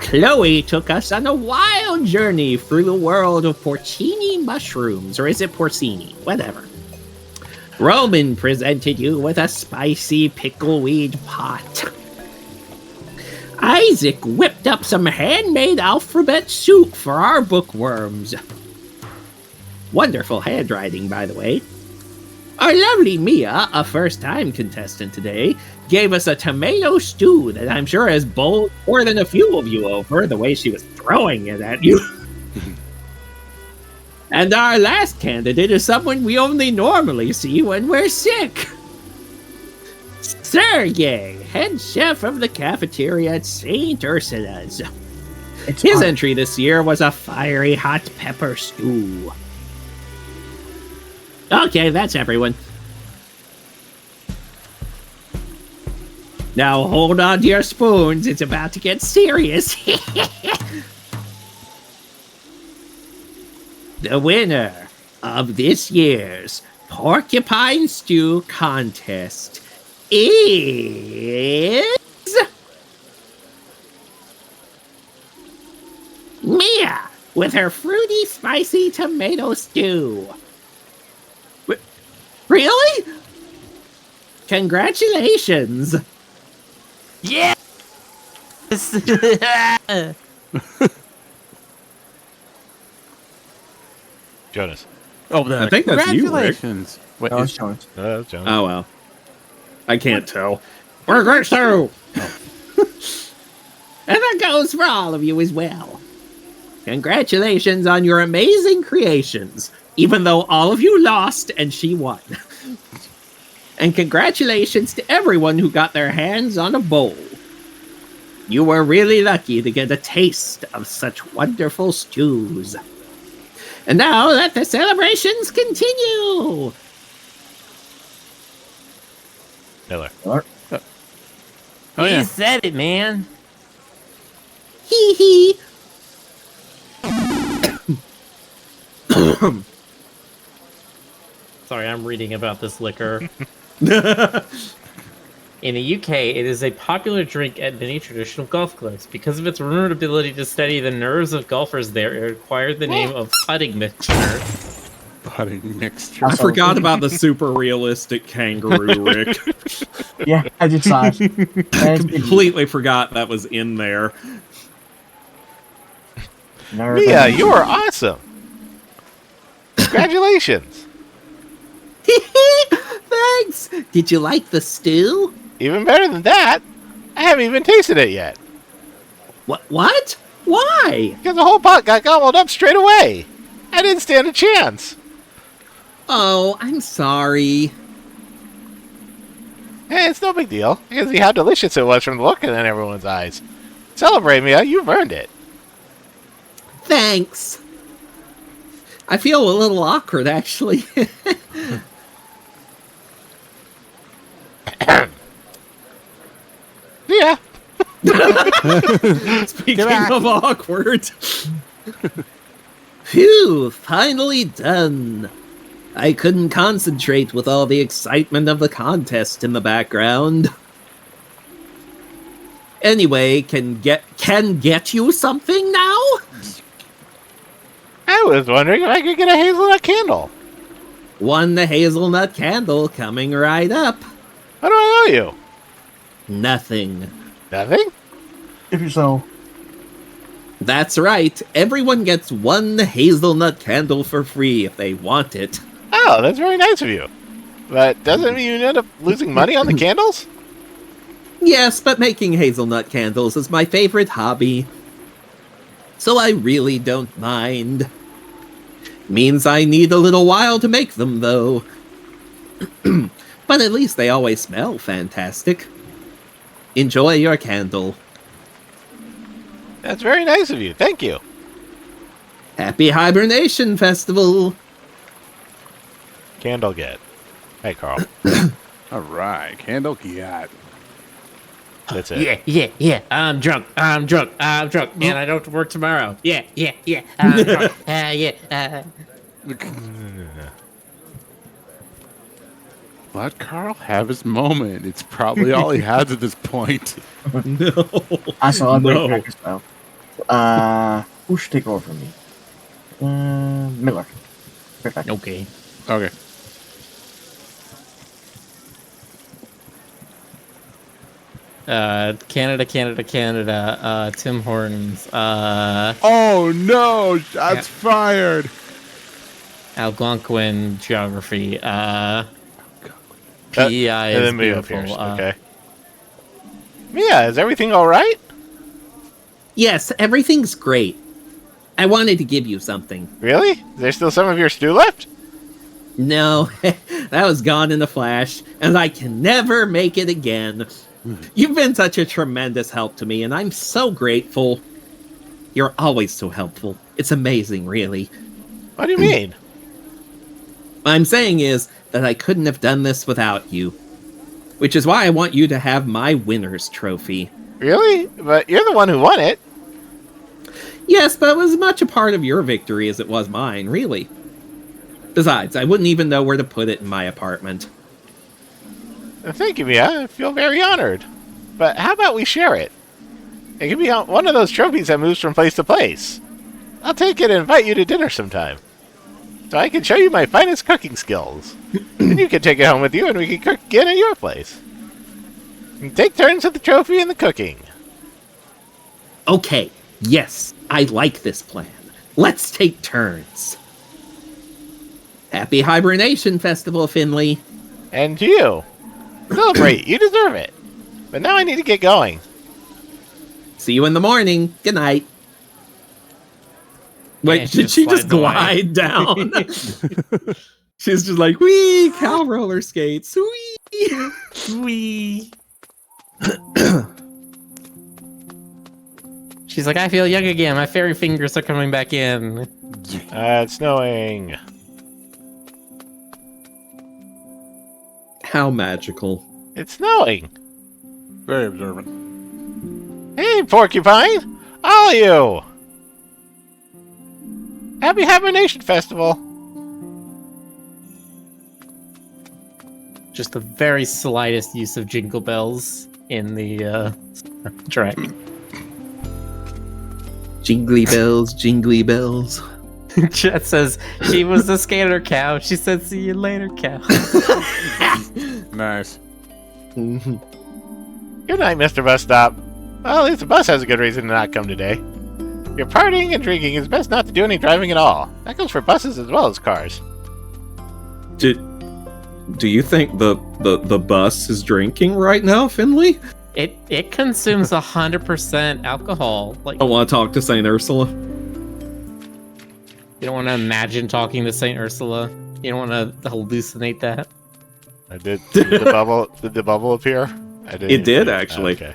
Chloe took us on a wild journey through the world of porcini mushrooms, or is it porcini? Whatever. Roman presented you with a spicy pickleweed pot. Isaac whipped up some handmade alphabet soup for our bookworms. Wonderful handwriting, by the way. Our lovely Mia, a first-time contestant today, gave us a tomato stew that I'm sure has bowled more than a few of you over, the way she was throwing it at you. And our last candidate is someone we only normally see when we're sick. Sergey, head chef of the cafeteria at St. Ursula's. His entry this year was a fiery hot pepper stew. Okay, that's everyone. Now hold on to your spoons, it's about to get serious. The winner of this year's Porcupine Stew contest is Mia with her fruity, spicy tomato stew. Really? Congratulations. Yeah. Jonas. Oh, I think that's you, Rick. congratulations. Wait, No, it's Jones. that's Jonas. Oh well. I can't tell. We're great too. And that goes for all of you as well. Congratulations on your amazing creations, even though all of you lost and she won. And congratulations to everyone who got their hands on a bowl. You were really lucky to get a taste of such wonderful stews. And now let the celebrations continue. Miller. You said it, man. Hee hee. Sorry, I'm reading about this liquor. In the UK, it is a popular drink at many traditional golf clubs. Because of its rumored ability to steady the nerves of golfers there, it acquired the name of putting mixture. Putting mixture. I forgot about the super realistic kangaroo, Rick. Yeah, I just saw it. Completely forgot that was in there. Mia, you are awesome. Congratulations. Thanks. Did you like the stew? Even better than that, I haven't even tasted it yet. What? Why? Because the whole pot got gobbled up straight away. I didn't stand a chance. Oh, I'm sorry. Hey, it's no big deal. I can see how delicious it was from the look in everyone's eyes. Celebrate, Mia. You've earned it. Thanks. I feel a little awkward, actually. Yeah. Speaking of awkward. Phew, finally done. I couldn't concentrate with all the excitement of the contest in the background. Anyway, can get you something now? I was wondering if I could get a hazelnut candle. One hazelnut candle coming right up. What do I owe you? Nothing. Nothing? If you're so. That's right. Everyone gets one hazelnut candle for free if they want it. Oh, that's very nice of you. But doesn't mean you end up losing money on the candles? Yes, but making hazelnut candles is my favorite hobby. So I really don't mind. Means I need a little while to make them, though. But at least they always smell fantastic. Enjoy your candle. That's very nice of you. Thank you. Happy Hibernation Festival! Candle get. Hey, Carl. All right, candle get. That's it. Yeah. I'm drunk. And I don't have to work tomorrow. Yeah. I'm drunk. Let Carl have his moment. It's probably all he has at this point. No. I saw a No. break as well. Who should take over from me? Miller. Perfect. Okay. Okay. Canada. Tim Hortons. Oh no! Shots fired. Algonquin geography. That- PEI and is then Mia beautiful. appears. Okay. Mia, is everything all right? Yes, everything's great. I wanted to give you something. Really? Is there still some of your stew left? No, that was gone in a flash, and I can never make it again. You've been such a tremendous help to me, and I'm so grateful. You're always so helpful. It's amazing, really. What do you mean? What I'm saying is that I couldn't have done this without you. Which is why I want you to have my winner's trophy. Really? But you're the one who won it. Yes, but it was as much a part of your victory as it was mine, really. Besides, I wouldn't even know where to put it in my apartment. Thank you, Mia. I feel very honored. But how about we share it? It can be one of those trophies that moves from place to place. I'll take it and invite you to dinner sometime. So I can show you my finest cooking skills. And you can take it home with you and we can cook again at your place. And take turns with the trophy and the cooking. Okay, yes, I like this plan. Let's take turns. Happy Hibernation Festival, Finley. And to you. Celebrate, you deserve it. But now I need to get going. See you in the morning. Good night. Wait, Yeah, did she just slides away. glide down? She's just like, wee, cow roller skates. Wee. Wee. She's like, I feel young again. My fairy fingers are coming back in. It's snowing. How magical. It's snowing. Very observant. Hey, Porcupine! All of you! Happy Hibernation Festival! Just the very slightest use of jingle bells in the track. Jingly bells, jingly bells. Chet says, she was the skater cow. She said, see you later, cow. Nice. Mhm. Good night, Mr. Bus Stop. Well, at least the bus has a good reason to not come today. If you're partying and drinking, it's best not to do any driving at all. That goes for buses as well as cars. Do you think the bus is drinking right now, Finley? It consumes 100% alcohol. Like, I want to talk to Saint Ursula. you don't want to imagine talking to Saint Ursula. You don't want to hallucinate that. I did. Did the bubble appear? I didn't It did, see actually. Okay.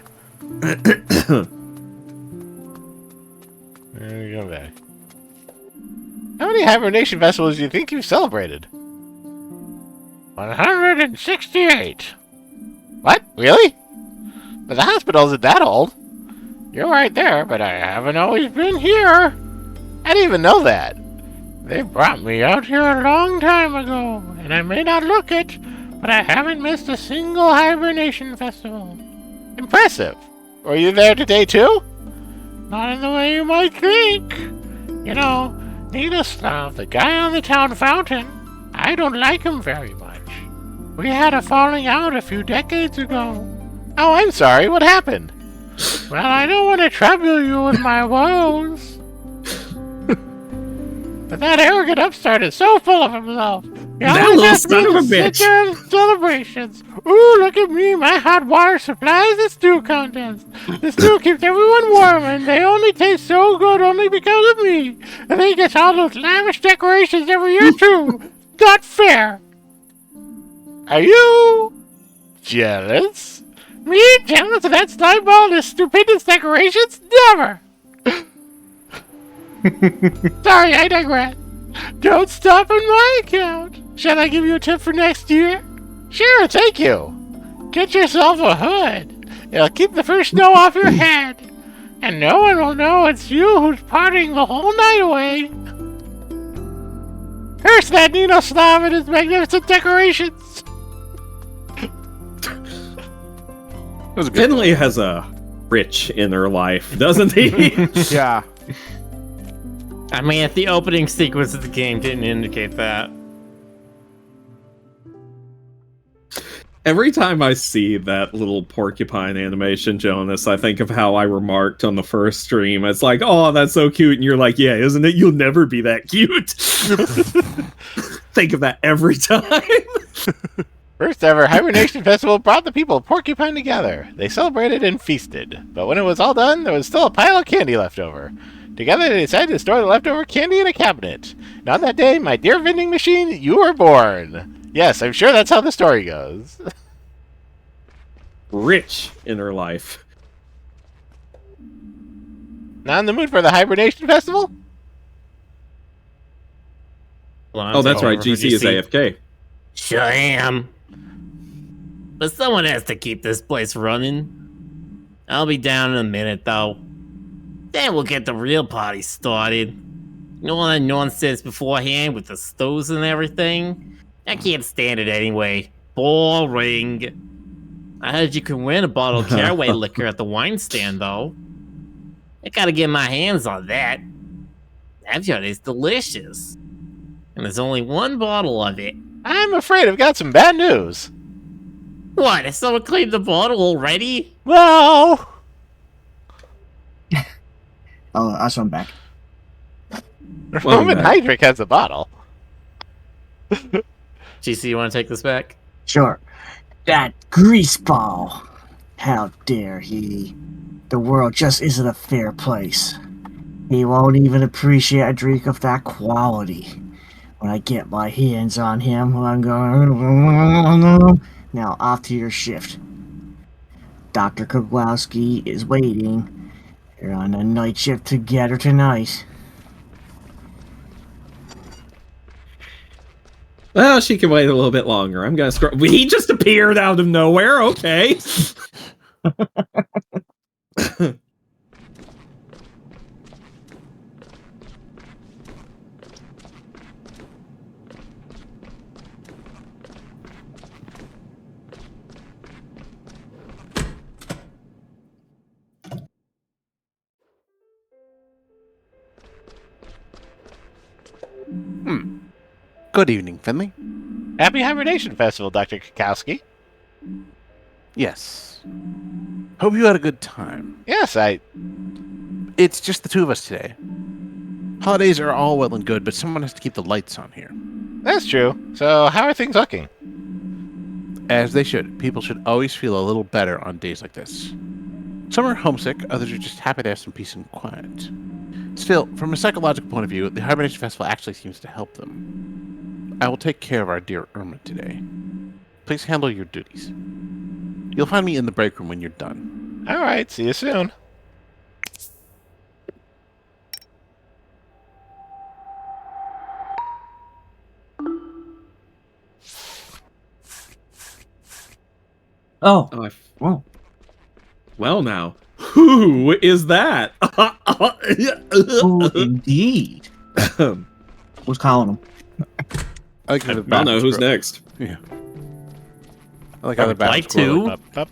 There you go, back. How many hibernation festivals do you think you've celebrated? 168. What? Really? But the hospital isn't that old. You're right there, but I haven't always been here. I didn't even know that. They brought me out here a long time ago, and I may not look it, but I haven't missed a single hibernation festival. Impressive. Were you there today too? Not in the way you might think. You know, Ninoslav, the guy on the town fountain, I don't like him very much. We had a falling out a few decades ago. Oh, I'm sorry. What happened? Well, I don't want to trouble you with my woes. But that arrogant upstart is so full of himself. That little son of a bitch. Celebrations. Ooh, look at me. My hot water supply is a stew contest. The stew keeps everyone warm, and they only taste so good only because of me. And they get all those lavish decorations every year, too. Not fair. Are you jealous? Me jealous of that slime ball and his stupendous decorations? Never! Sorry, I digress. Don't stop on my account. Shall I give you a tip for next year? Sure, thank you. Get yourself a hood. It'll keep the first snow off your head. And no one will know it's you who's partying the whole night away. Curse that Ninoslav and his magnificent decorations. Finley has a rich inner life, doesn't he? Yeah. I mean, if the opening sequence of the game didn't indicate that. Every time I see that little porcupine animation, Jonas, I think of how I remarked on the first stream. It's like, oh, that's so cute. And you're like, yeah, isn't it? You'll never be that cute. Think of that every time. First ever Hibernation Festival brought the people of Porcupine together. They celebrated and feasted. But when it was all done, there was still a pile of candy left over. Together, they decided to store the leftover candy in a cabinet. And on that day, my dear vending machine, you were born. Yes, I'm sure that's how the story goes. Rich inner life. Not in the mood for the Hibernation Festival? Oh, that's right. GC is AFK. Sure am. But someone has to keep this place running. I'll be down in a minute, though. Then we'll get the real party started. All that nonsense beforehand with the stoves and everything. I can't stand it anyway. Boring. I heard you can win a bottle of caraway liquor at the wine stand, though. I gotta get my hands on that. That shit is delicious. And there's only one bottle of it. I'm afraid I've got some bad news. What? Has someone claimed the bottle already? Well... I'll swim back. Roman Hydric has a bottle. GC, you want to take this back? Sure. That greaseball. How dare he? The world just isn't a fair place. He won't even appreciate a drink of that quality. When I get my hands on him, I'm going... Now, off to your shift. Dr. Kowalski is waiting. You're on a night shift together tonight. Well, she can wait a little bit longer. I'm gonna scroll. He just appeared out of nowhere. Okay. Good evening, Finley. Happy Hibernation Festival, Dr. Kukowski. Yes. Hope you had a good time. Yes, It's just the two of us today. Holidays are all well and good, but someone has to keep the lights on here. That's true. So, how are things looking? As they should. People should always feel a little better on days like this. Some are homesick, others are just happy to have some peace and quiet. Still, from a psychological point of view, the Hibernation Festival actually seems to help them. I will take care of our dear Irma today. Please handle your duties. You'll find me in the break room when you're done. Alright, see you soon. Oh, Well, well now. Who is that? oh, indeed. Who's calling him? I like how the I don't know backwards who's scroll- next. Yeah. I like how the would like backwards scroll, to.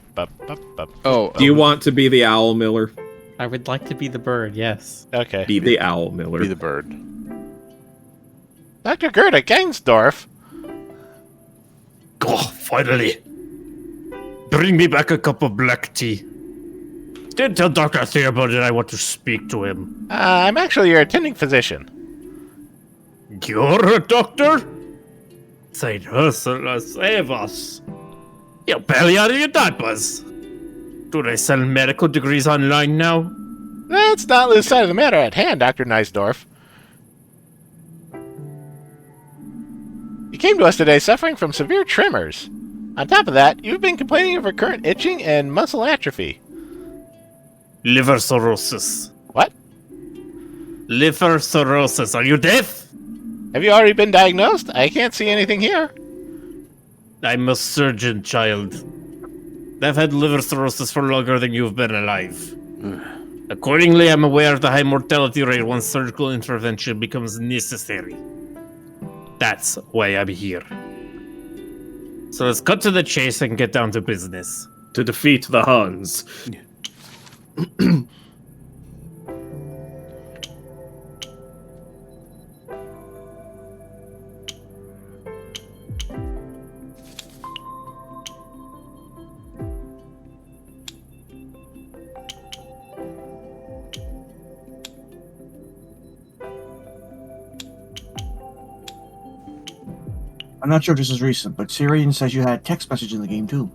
like, Oh, Do you want to be the owl, Miller? I would like to be the bird, yes. Okay. Be the owl, Miller. be the bird? Dr. Gerda Gainsdorf. Oh, finally. Bring me back a cup of black tea. Didn't tell Dr. Theobald that I want to speak to him. I'm actually your attending physician. You're a doctor? Saint Ursula, save us. You're barely out of your diapers. Do they sell medical degrees online now? Let's not lose sight of the matter at hand, Dr. Neisdorf. You came to us today suffering from severe tremors. On top of that, you've been complaining of recurrent itching and muscle atrophy. Liver cirrhosis. What? Liver cirrhosis. Are you deaf? Have you already been diagnosed? I can't see anything here. I'm a surgeon, child. I've had liver cirrhosis for longer than you've been alive. Accordingly, I'm aware of the high mortality rate once surgical intervention becomes necessary. That's why I'm here. So let's cut to the chase and get down to business. To defeat the Huns. I'm not sure if this is recent, but Syrian says you had text message in the game too.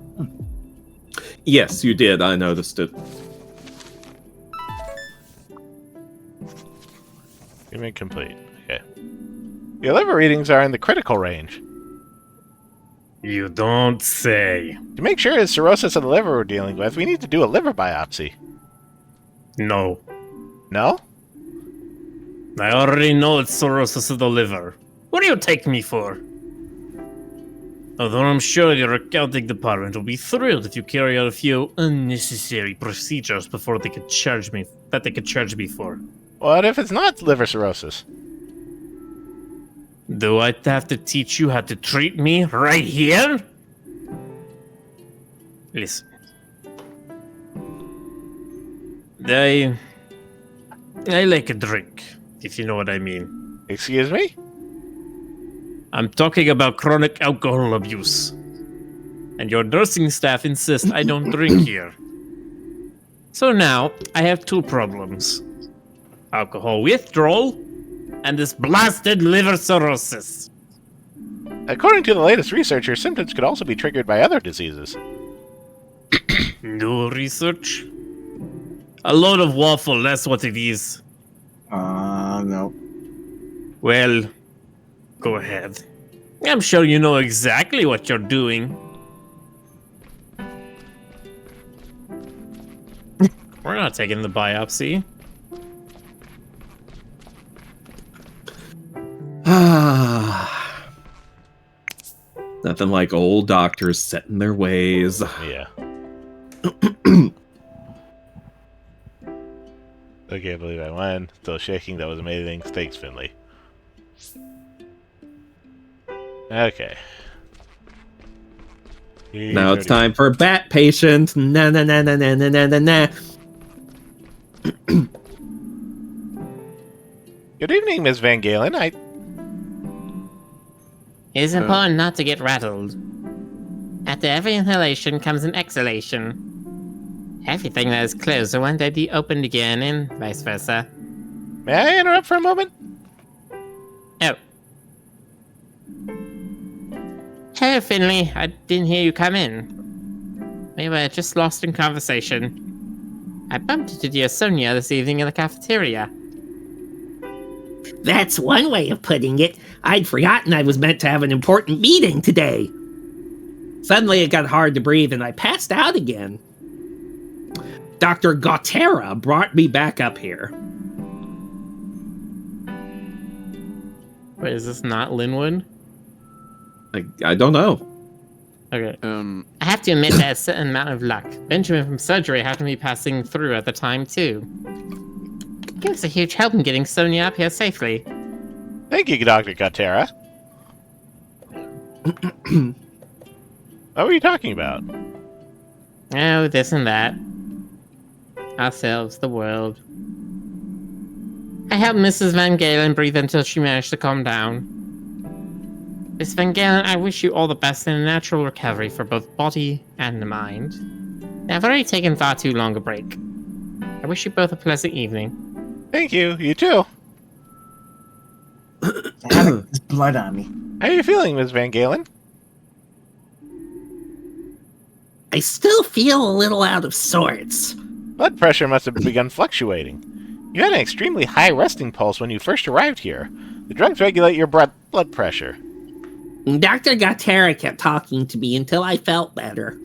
Yes, you did. I noticed it. Image complete. Okay. Your liver readings are in the critical range. You don't say. To make sure it's cirrhosis of the liver we're dealing with, we need to do a liver biopsy. No. No? I already know it's cirrhosis of the liver. What do you take me for? Although I'm sure your accounting department will be thrilled if you carry out a few unnecessary procedures before they could charge me for. What if it's not liver cirrhosis? Do I have to teach you how to treat me right here? Listen. I like a drink, if you know what I mean. Excuse me? I'm talking about chronic alcohol abuse. And your nursing staff insist I don't drink here. So now, I have two problems. Alcohol withdrawal, and this blasted liver cirrhosis. According to the latest research, your symptoms could also be triggered by other diseases. New research? A load of waffle, that's what it is. No. Well, go ahead. I'm sure you know exactly what you're doing. We're not taking the biopsy. Nothing like old doctors set in their ways. Yeah. I can't believe I won. Still shaking. That was amazing. Thanks, Finley. Okay. Now it's time for bat patient. Na na na na na na na na na. Good evening, Miss Van Galen. It is important not to get rattled. After every inhalation comes an exhalation. Everything that is closed will one day be opened again, and vice versa. May I interrupt for a moment? Oh. Hello, Finley. I didn't hear you come in. We were just lost in conversation. I bumped into dear Sonia this evening in the cafeteria. That's one way of putting it. I'd forgotten I was meant to have an important meeting today. Suddenly it got hard to breathe and I passed out again. Dr. Gautera brought me back up here. Wait, is this not Linwood? I don't know. Okay. I have to admit that a certain amount of luck. Benjamin from surgery happened to be passing through at the time, too. Give us a huge help in getting Sonia up here safely. Thank you, Dr. Gautera. What were you talking about? Oh, this and that. Ourselves, the world. I helped Mrs. Van Galen breathe until she managed to calm down. Miss Van Galen, I wish you all the best in a natural recovery for both body and mind. Now, I've already taken far too long a break. I wish you both a pleasant evening. Thank you. You too. There's blood on me. How are you feeling, Miss Van Galen? I still feel a little out of sorts. Blood pressure must have begun fluctuating. You had an extremely high resting pulse when you first arrived here. The drugs regulate your blood pressure. Dr. Gautera kept talking to me until I felt better.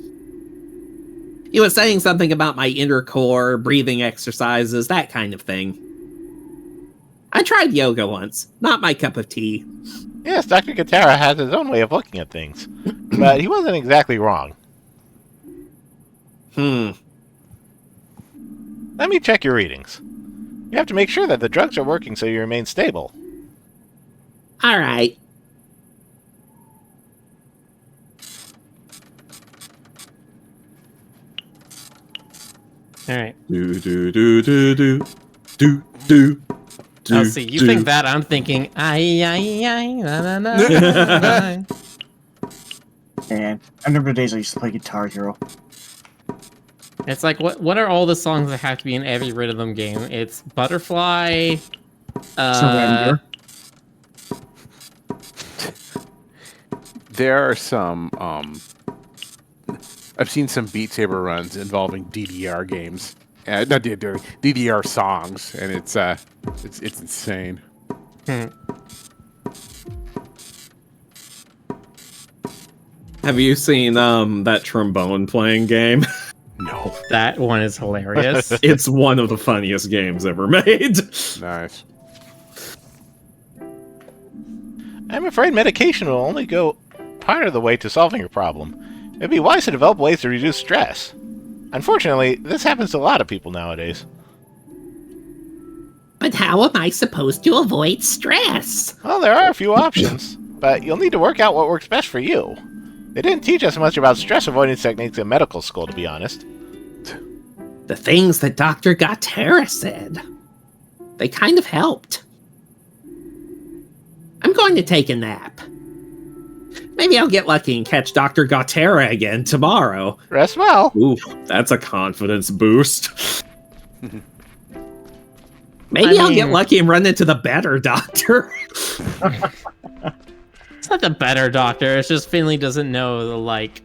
He was saying something about my inner core, breathing exercises, that kind of thing. I tried yoga once. Not my cup of tea. Yes, Dr. Gautera has his own way of looking at things. But he wasn't exactly wrong. Let me check your readings. You have to make sure that the drugs are working so you remain stable. All right. All right. Do do do do do do do. Oh, see, you think that, I'm thinking, ay, na, na, na. And I remember the days I used to play Guitar Hero. It's like, what are all the songs that have to be in every rhythm game? It's Butterfly, Surrender. There are some, I've seen some Beat Saber runs involving DDR games. Not DDR, DDR songs, and it's insane. Have you seen that trombone playing game? No. That one is hilarious. It's one of the funniest games ever made. Nice. I'm afraid medication will only go part of the way to solving your problem. It'd be wise to develop ways to reduce stress. Unfortunately, this happens to a lot of people nowadays. I But how am I supposed to avoid stress? Well, there are a few options, but you'll need to work out what works best for you. They didn't teach us much about stress avoidance techniques in medical school, to be honest. The things that Dr. Gattera said. They kind of helped. I'm going to take a nap. Maybe I'll get lucky and catch Dr. Gattera again tomorrow. Rest well. Ooh, that's a confidence boost. Maybe I'll get lucky and run into the better doctor. It's not the better doctor. It's just Finley doesn't know the, like,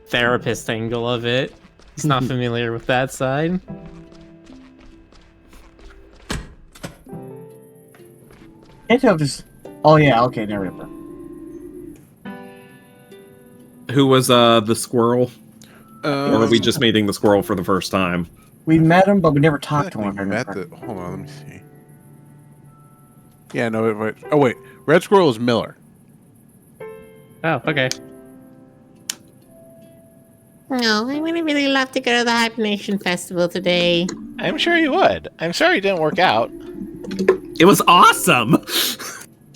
therapist angle of it. He's not familiar with that side. Can't tell if this. Oh yeah, okay, there we go. Who was the squirrel? Or are we just meeting the squirrel for the first time? We met him, but we never talked to We him. met the. Hold on, let me see. Yeah, no, wait. Oh wait, Red Squirrel is Miller. Oh, okay. No, I would really love to go to the Hibernation Festival today. I'm sure you would. I'm sorry it didn't work out. It was awesome.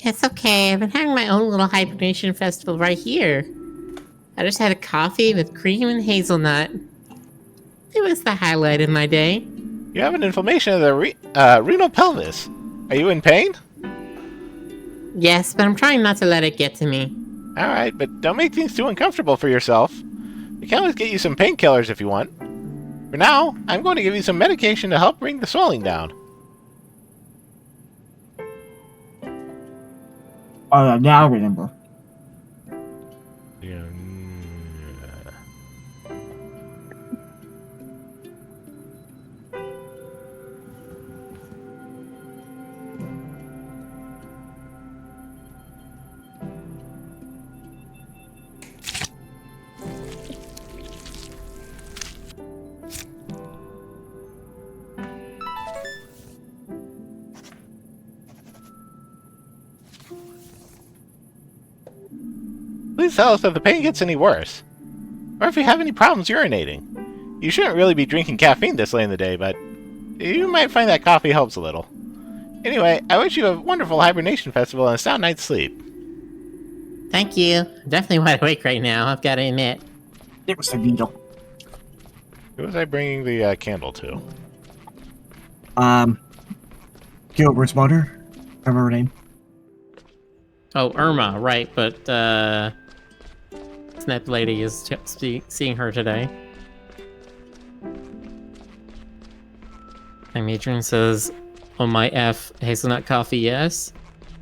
It's okay. I've been having my own little Hibernation Festival right here. I just had a coffee with cream and hazelnut. It was the highlight of my day. You have an inflammation of the renal pelvis. Are you in pain? Yes, but I'm trying not to let it get to me. Alright, but don't make things too uncomfortable for yourself. We can always get you some painkillers if you want. For now, I'm going to give you some medication to help bring the swelling down. Oh, now I remember. Please tell us if the pain gets any worse. Or if you have any problems urinating. You shouldn't really be drinking caffeine this late in the day, but you might find that coffee helps a little. Anyway, I wish you a wonderful hibernation festival and a sound night's sleep. Thank you. I'm definitely wide awake right now, I've got to admit. It was the needle. Who was I bringing the candle to? Gilbert's mother. Remember her name? Oh, Irma, right, but, Snap Lady is seeing her today. And Adrian says, on my F, hazelnut coffee, yes.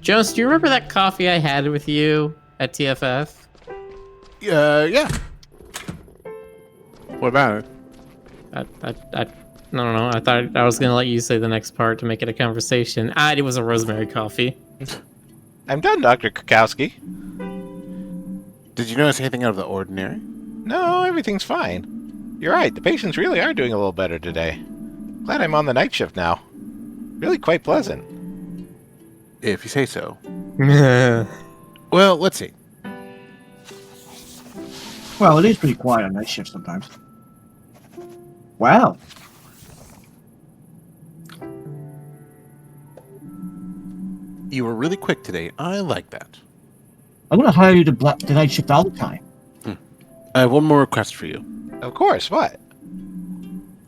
Jones, do you remember that coffee I had with you at TFF? Yeah. What about it? I don't know. I thought I was going to let you say the next part to make it a conversation. It was a rosemary coffee. I'm done, Dr. Krakowski. Did you notice anything out of the ordinary? No, everything's fine. You're right, the patients really are doing a little better today. Glad I'm on the night shift now. Really quite pleasant. If you say so. Well, let's see. Well, it is pretty quiet on night shift sometimes. Wow. You were really quick today. I like that. I'm going to hire you to the night shift all the time. I have one more request for you. Of course, what?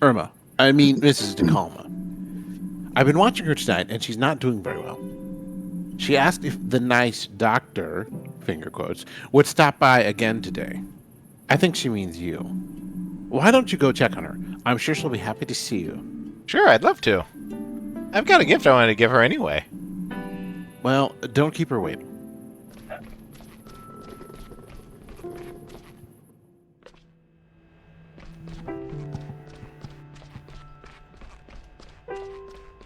Irma. I mean, Mrs. DeCalma. I've been watching her tonight, and she's not doing very well. She asked if the nice doctor, finger quotes, would stop by again today. I think she means you. Why don't you go check on her? I'm sure she'll be happy to see you. Sure, I'd love to. I've got a gift I wanted to give her anyway. Well, don't keep her waiting.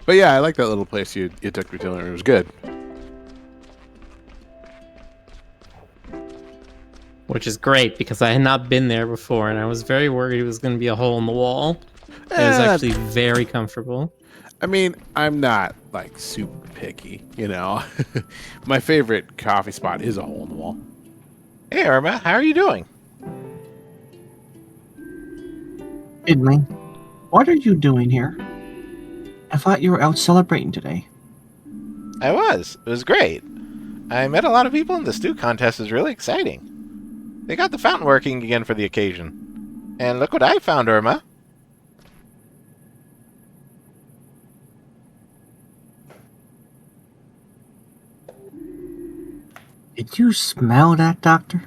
But yeah, I like that little place you took me to. It was good. Which is great, because I had not been there before, and I was very worried it was going to be a hole in the wall. It was actually very comfortable. I mean, I'm not, like, super picky, you know? My favorite coffee spot is a hole in the wall. Hey, Irma, how are you doing? Finley, what are you doing here? I thought you were out celebrating today. I was. It was great. I met a lot of people and the stew contest was really exciting. They got the fountain working again for the occasion. And look what I found, Irma. Did you smell that, Doctor?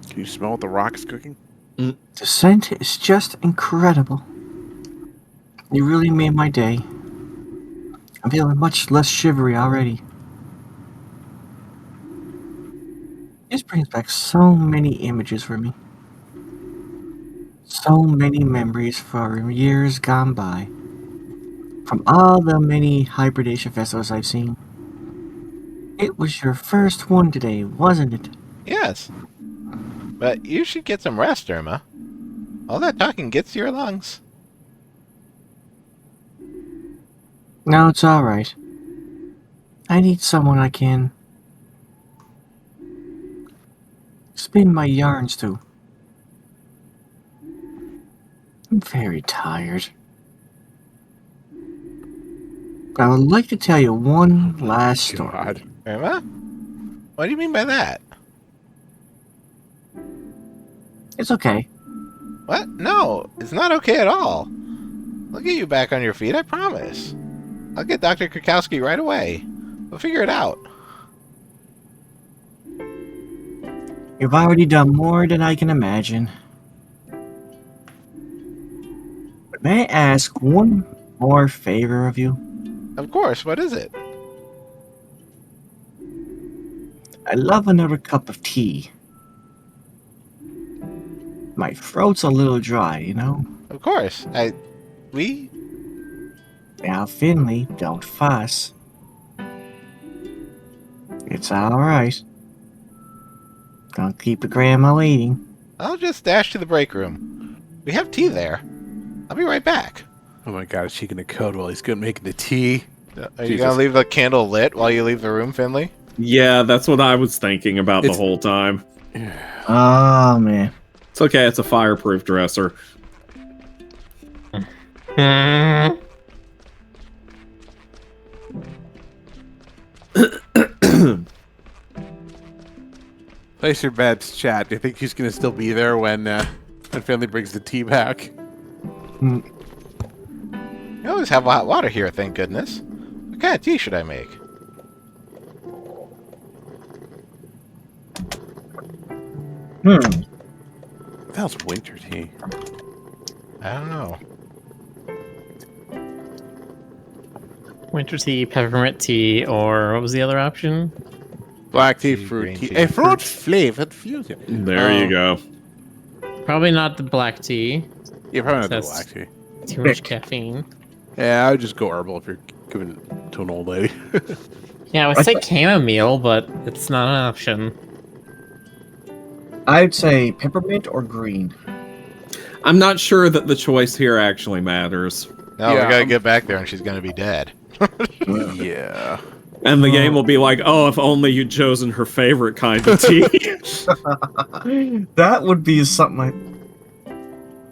Can you smell what the rock is cooking? The scent is just incredible. You really made my day. I'm feeling much less shivery already. This brings back so many images for me. So many memories from years gone by. From all the many hybridation festivals I've seen. It was your first one today, wasn't it? Yes. But you should get some rest, Irma. All that talking gets to your lungs. No, it's alright. I need someone I can spin my yarns to. I'm very tired. I would like to tell you one last story. God. Irma? What do you mean by that? It's okay. What? No, it's not okay at all. I'll get you back on your feet, I promise. I'll get Dr. Krakowski right away. We'll figure it out. You've already done more than I can imagine. But may I ask one more favor of you? Of course, what is it? I'd love another cup of tea. My throat's a little dry, you know? Of course. We? Now, Finley, don't fuss. It's alright. Don't keep the grandma waiting. I'll just dash to the break room. We have tea there. I'll be right back. Oh my God, is she gonna code while he's gonna make the tea? Are you gonna leave the candle lit while you leave the room, Finley? Yeah, that's what I was thinking about the whole time. Oh, man. It's okay, it's a fireproof dresser. Place your bets, chat. Do you think he's gonna still be there when Finley brings the tea back? You always have hot water here, thank goodness. What kind of tea should I make? That was winter tea. I don't know. Winter tea, peppermint tea, or what was the other option? Black tea, Tea, fruit green tea. tea. A fruit flavored fusion. There you go. Probably not the black tea. Yeah, probably not the That's- black tea. Too much caffeine. Yeah, I would just go herbal if you're giving it to an old lady. Yeah, I would say chamomile, but it's not an option. I'd say peppermint or green. I'm not sure that the choice here actually matters. No, we Yeah, gotta get back there and she's gonna be dead. Yeah. And the game will be like, oh, if only you'd chosen her favorite kind of tea. That would be something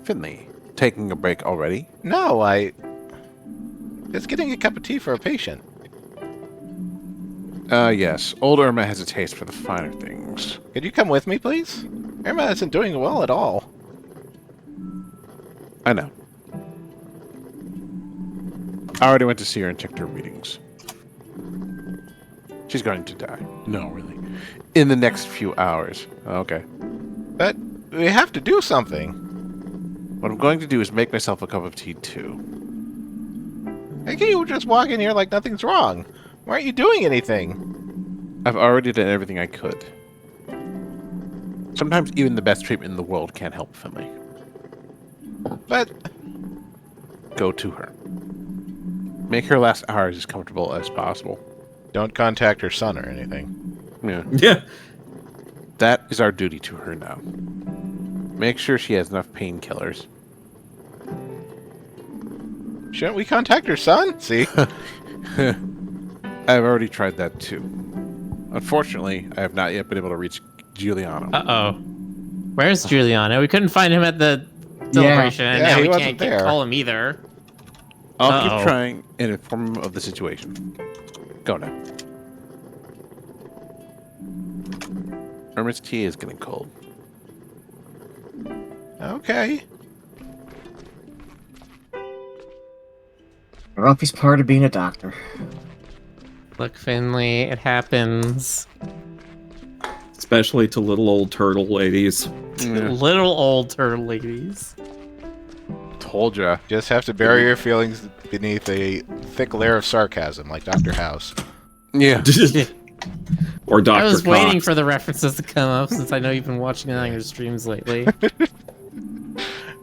Finley, taking a break already? No, It's getting a cup of tea for a patient. Yes. Old Irma has a taste for the finer things. Could you come with me, please? Irma isn't doing well at all. I know. I already went to see her and checked her readings. She's going to die. No, really. In the next few hours. Okay. But we have to do something. What I'm going to do is make myself a cup of tea, too. How can you just walk in here like nothing's wrong? Why aren't you doing anything? I've already done everything I could. Sometimes even the best treatment in the world can't help Finley. But Go to her. Make her last hours as comfortable as possible. don't contact her son or anything. Yeah. Yeah. That is our duty to her now. Make sure she has enough painkillers. Shouldn't we contact her son? See? I've already tried that too. Unfortunately, I have not yet been able to reach Giuliano. Uh-oh. Where's Giuliano? We couldn't find him at the celebration, and Yeah, now he we wasn't can't there. call him either. I'll Uh-oh. keep trying and inform him of the situation. Go now. Irma's tea is getting cold. Okay. Rough is part of being a doctor. Look, Finley, it happens. Especially to little old turtle ladies. Yeah. Little old turtle ladies. Told ya. Just have to bury your feelings beneath a thick layer of sarcasm, like Dr. House. Yeah. Or Dr. I was Cox. waiting for the references to come up since I know you've been watching it on your streams lately.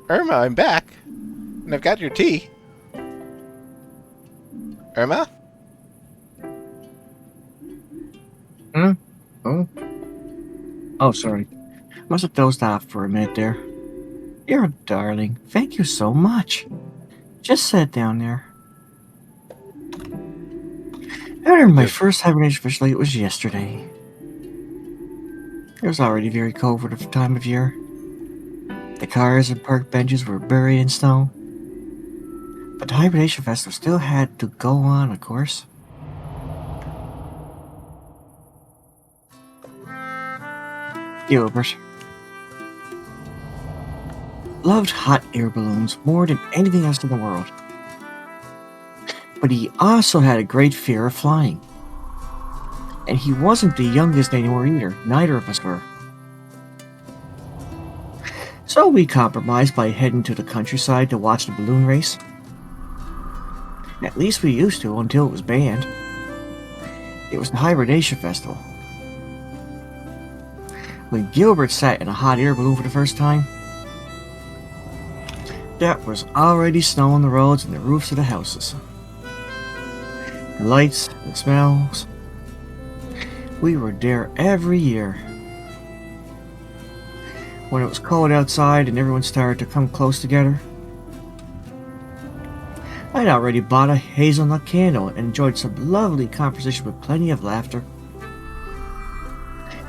Irma, I'm back. And I've got your tea. Irma? Oh? Oh, sorry. Must have dozed off for a minute there. You're a darling. Thank you so much. Just sit down there. I learned my first hibernation officially. It was yesterday. It was already very cold for the time of year. The cars and park benches were buried in snow. But the hibernation festival still had to go on, of course. Gilbert loved hot air balloons more than anything else in the world. But he also had a great fear of flying. And he wasn't the youngest anymore either. Neither of us were. So we compromised by heading to the countryside to watch the balloon race. At least we used to until it was banned. It was the Hibernation Festival. When Gilbert sat in a hot air balloon for the first time, that was already snow on the roads and the roofs of the houses. The lights, the smells. We were there every year. When it was cold outside and everyone started to come close together, I'd already bought a hazelnut candle and enjoyed some lovely conversation with plenty of laughter.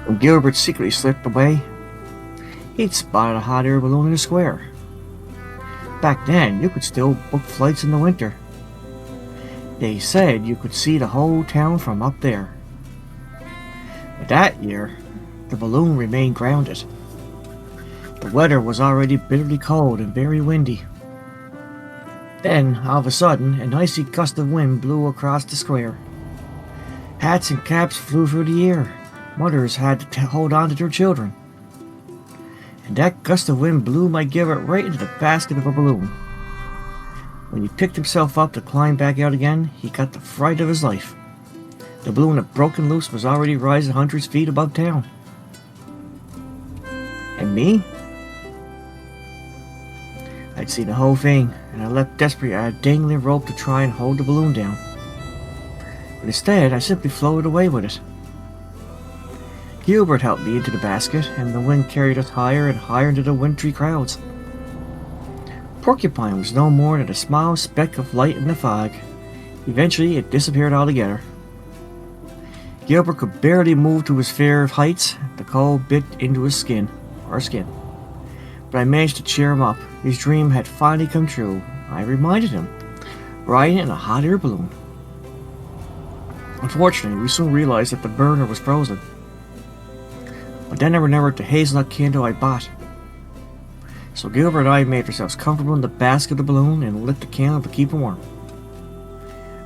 When Gilbert secretly slipped away, he'd spotted a hot air balloon in a square. Back then, you could still book flights in the winter. They said you could see the whole town from up there. But that year, the balloon remained grounded. The weather was already bitterly cold and very windy. Then, all of a sudden, an icy gust of wind blew across the square. Hats and caps flew through the air. Mothers had to hold on to their children. And that gust of wind blew my Gilbert right into the basket of a balloon. When he picked himself up to climb back out again, he got the fright of his life. The balloon had broken loose was already rising hundreds of feet above town. And me? I'd seen the whole thing, and I leapt desperately at a dangling rope to try and hold the balloon down. But instead, I simply floated away with it. Gilbert helped me into the basket, and the wind carried us higher and higher into the wintry clouds. Porcupine was no more than a small speck of light in the fog. Eventually, it disappeared altogether. Gilbert could barely move to his fear of heights. The cold bit into his skin. But I managed to cheer him up. His dream had finally come true. I reminded him, riding in a hot air balloon. Unfortunately, we soon realized that the burner was frozen. But then I remembered the hazelnut candle I bought. So Gilbert and I made ourselves comfortable in the basket of the balloon and lit the candle to keep him warm.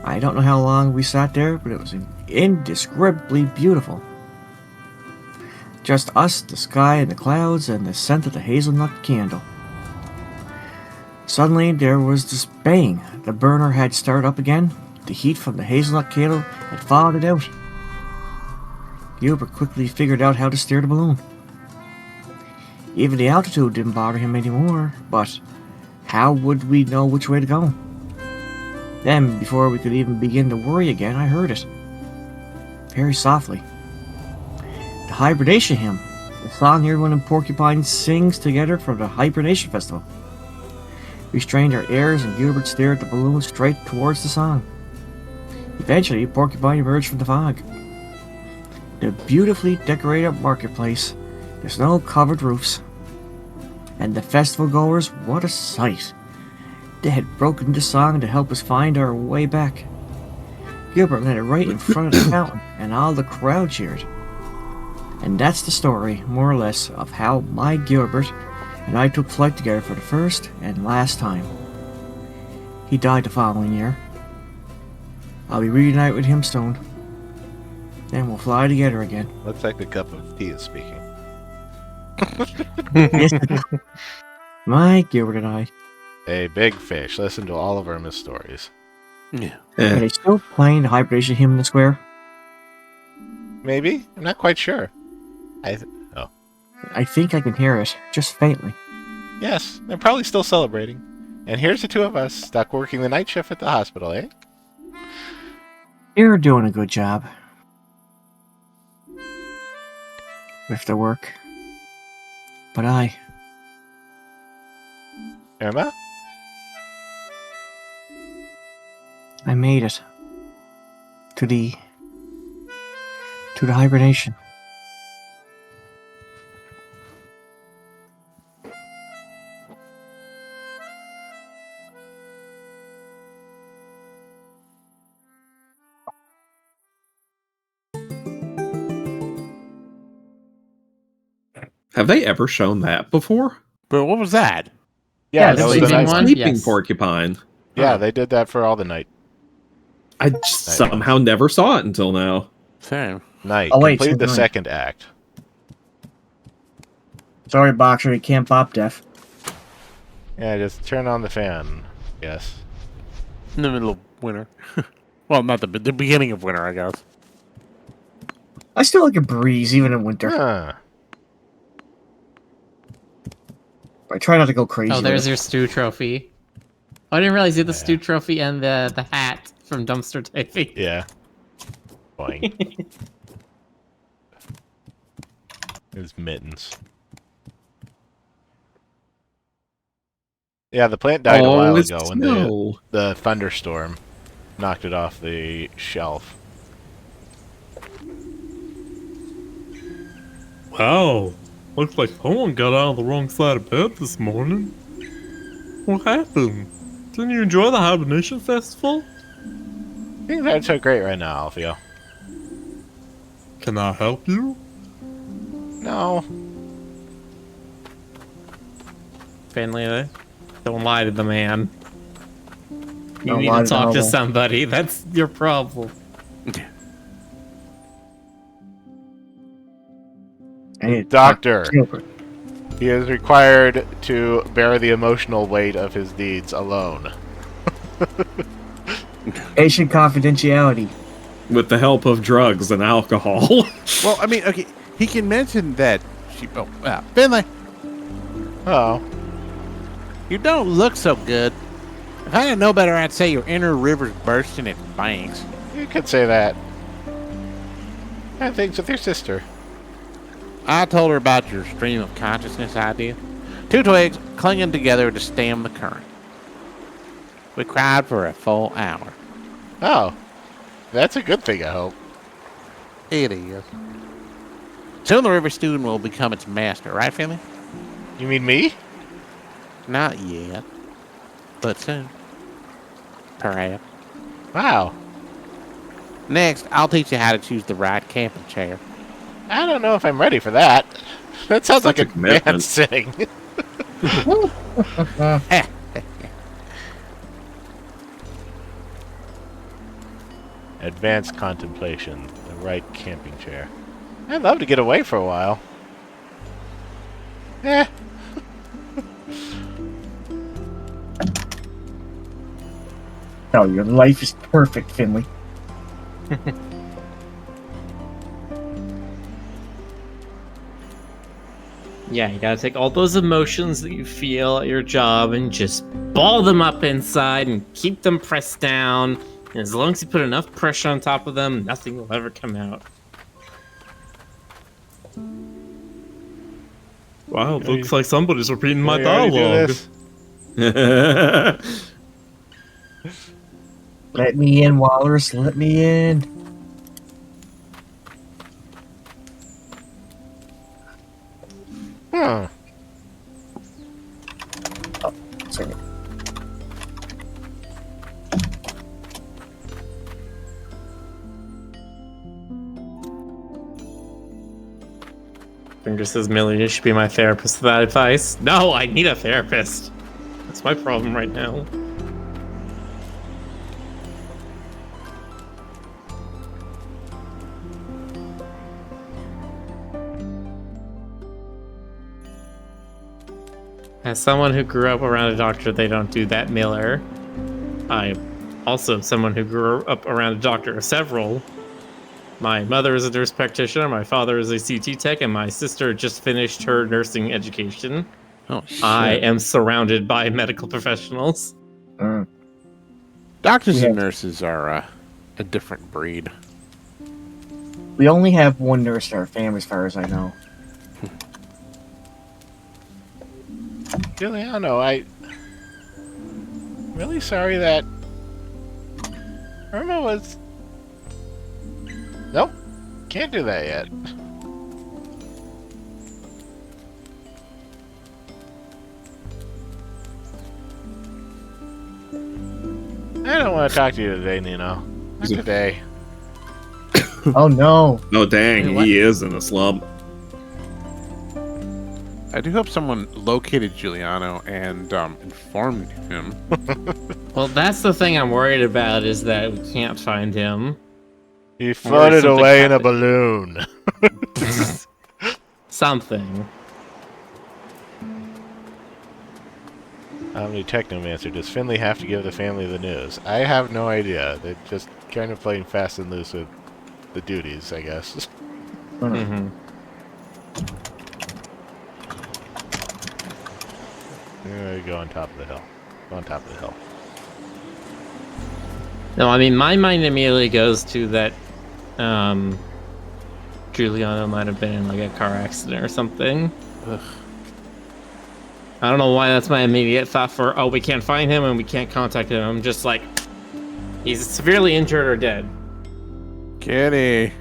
I don't know how long we sat there, but it was indescribably beautiful. Just us, the sky, and the clouds, and the scent of the hazelnut candle. Suddenly, there was this bang. The burner had started up again. The heat from the hazelnut candle had followed it out. Gilbert quickly figured out how to steer the balloon. Even the altitude didn't bother him anymore, but how would we know which way to go? Then, before we could even begin to worry again, I heard it. Very softly. The Hibernation Hymn, the song everyone in Porcupine sings together for the Hibernation Festival. We strained our ears and Gilbert stared at the balloon straight towards the song. Eventually, Porcupine emerged from the fog. The beautifully decorated marketplace, the snow-covered roofs, and the festival goers, what a sight! They had broken the song to help us find our way back. Gilbert led it right in front of the fountain, and all the crowd cheered. And that's the story, more or less, of how my Gilbert and I took flight together for the first and last time. He died the following year. I'll be reunited with him soon. Then we'll fly together again. Looks like the cup of tea is speaking. Yes, my Gilbert and I. A big fish. Listen to all of Irma's stories. Yeah. Are they still playing the hibernation hymn in the square? Maybe? I'm not quite sure. I think I can hear it, just faintly. Yes, they're probably still celebrating. And here's the two of us, stuck working the night shift at the hospital, eh? You're doing a good job. With the work. But I Irma? made it. To the hibernation. Have they ever shown that before? But what was that? Yeah, that the was the sleeping night one? one. Sleeping Yes. porcupine. Yeah, they did that for all the night. I just somehow never saw it until now. Same. Night. Oh, wait, Complete the so night. second act. Sorry, Boxer, you can't bop deaf. Yeah, just turn on the fan. Yes. In the middle of winter. Well, not the beginning of winter, I guess. I still like a breeze, even in winter. Huh. I try not to go crazy. Oh, there's with your stew trophy. Oh, I didn't realize you had the Yeah. stew trophy and the hat from Dumpster Diving. Yeah. Boing. His mittens. Yeah, the plant died a while it's ago when snow. the thunderstorm knocked it off the shelf. Wow. Looks like someone got out of the wrong side of bed this morning. What happened? Didn't you enjoy the Hibernation Festival? Things aren't so great right now, Alfio. Can I help you? No. Finley, don't lie to the man. You Don't need lie to to the talk to hobo. somebody. That's your problem. Hey, Doctor. Gilbert. He is required to bear the emotional weight of his deeds alone. Patient confidentiality. With the help of drugs and alcohol. Well, I mean, okay, he can mention that she. Oh, Finley, Oh. you don't look so good. If I didn't know better, I'd say your inner river's bursting at the banks. You could say that. How are things with your sister? I told her about your stream of consciousness idea. Two twigs clinging together to stem the current. We cried for a full hour. Oh. That's a good thing, I hope. It is. Soon the river student will become its master, right, Finley? You mean me? Not yet, but soon. Perhaps. Wow. Next, I'll teach you how to choose the right camping chair. I don't know if I'm ready for that. That sounds Such like a a commitment. advanced thing. Advanced contemplation. The right camping chair. I'd love to get away for a while. Eh. No, your life is perfect, Finley. Yeah, you gotta take all those emotions that you feel at your job and just ball them up inside and keep them pressed down. And as long as you put enough pressure on top of them, nothing will ever come out. Wow, looks like somebody's repeating my We already do dialogue. this. Let me in, Walrus. Let me in. Huh. Sorry. Finger says Millie should be my therapist for that advice. No, I need a therapist. That's my problem right now. As someone who grew up around a doctor, they don't do that, Miller. I also someone who grew up around a doctor, several. My mother is a nurse practitioner, my father is a CT tech, and my sister just finished her nursing education. Oh, shit. I am surrounded by medical professionals. Doctors and nurses are a different breed. We only have one nurse in our family, as far as I know. Giuliano, I'm really sorry that Irma was... Nope, can't do that yet. I don't want to talk to you today, Nino. Not today. Oh no. Oh, dang, he is in a slump. I do hope someone located Giuliano and informed him. Well, that's the thing I'm worried about, is that we can't find him. He floated something away in a happened. balloon. Something. Omni Technomancer, does Finley have to give the family the news? I have no idea. They're just kind of playing fast and loose with the duties, I guess. Mm-hmm. Go on top of the hill. Go on top of the hill. No, I mean, my mind immediately goes to that Giuliano might have been in like a car accident or something. Ugh. I don't know why that's my immediate thought for, oh, we can't find him and we can't contact him. I'm just like, he's severely injured or dead. Kitty.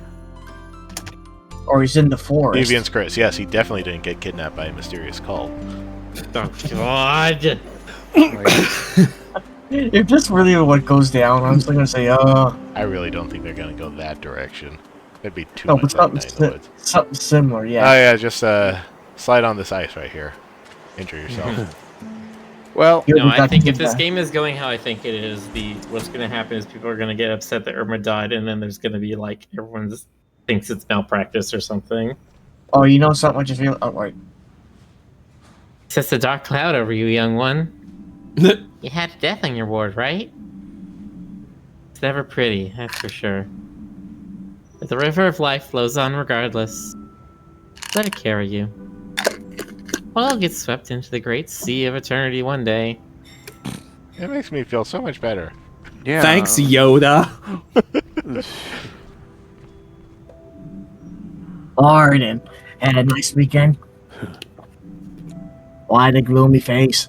Or he's in the forest. Deviant's Chris, yes, he definitely didn't get kidnapped by a mysterious cult. Oh, God. If this really what goes down, I'm just gonna say, I really don't think they're gonna go that direction. That'd be too no, much but like Night in the Woods. something similar, Oh yeah. yeah, just slide on this ice right here. Injure yourself. Well, Yeah, No, we I got think to if do this that. game is going how I think it is, what's going to happen is people are going to get upset that Irma died, and then there's going to be like everyone just thinks it's malpractice or something. Oh, you know something? I just feel. Oh, wait. Sets a dark cloud over you, young one. You had death on your ward, right? It's never pretty, that's for sure. But the river of life flows on regardless. Let it carry you. We'll all get swept into the great sea of eternity one day. It makes me feel so much better. yeah. Thanks, Yoda. Arden, had a nice weekend. Why the gloomy face?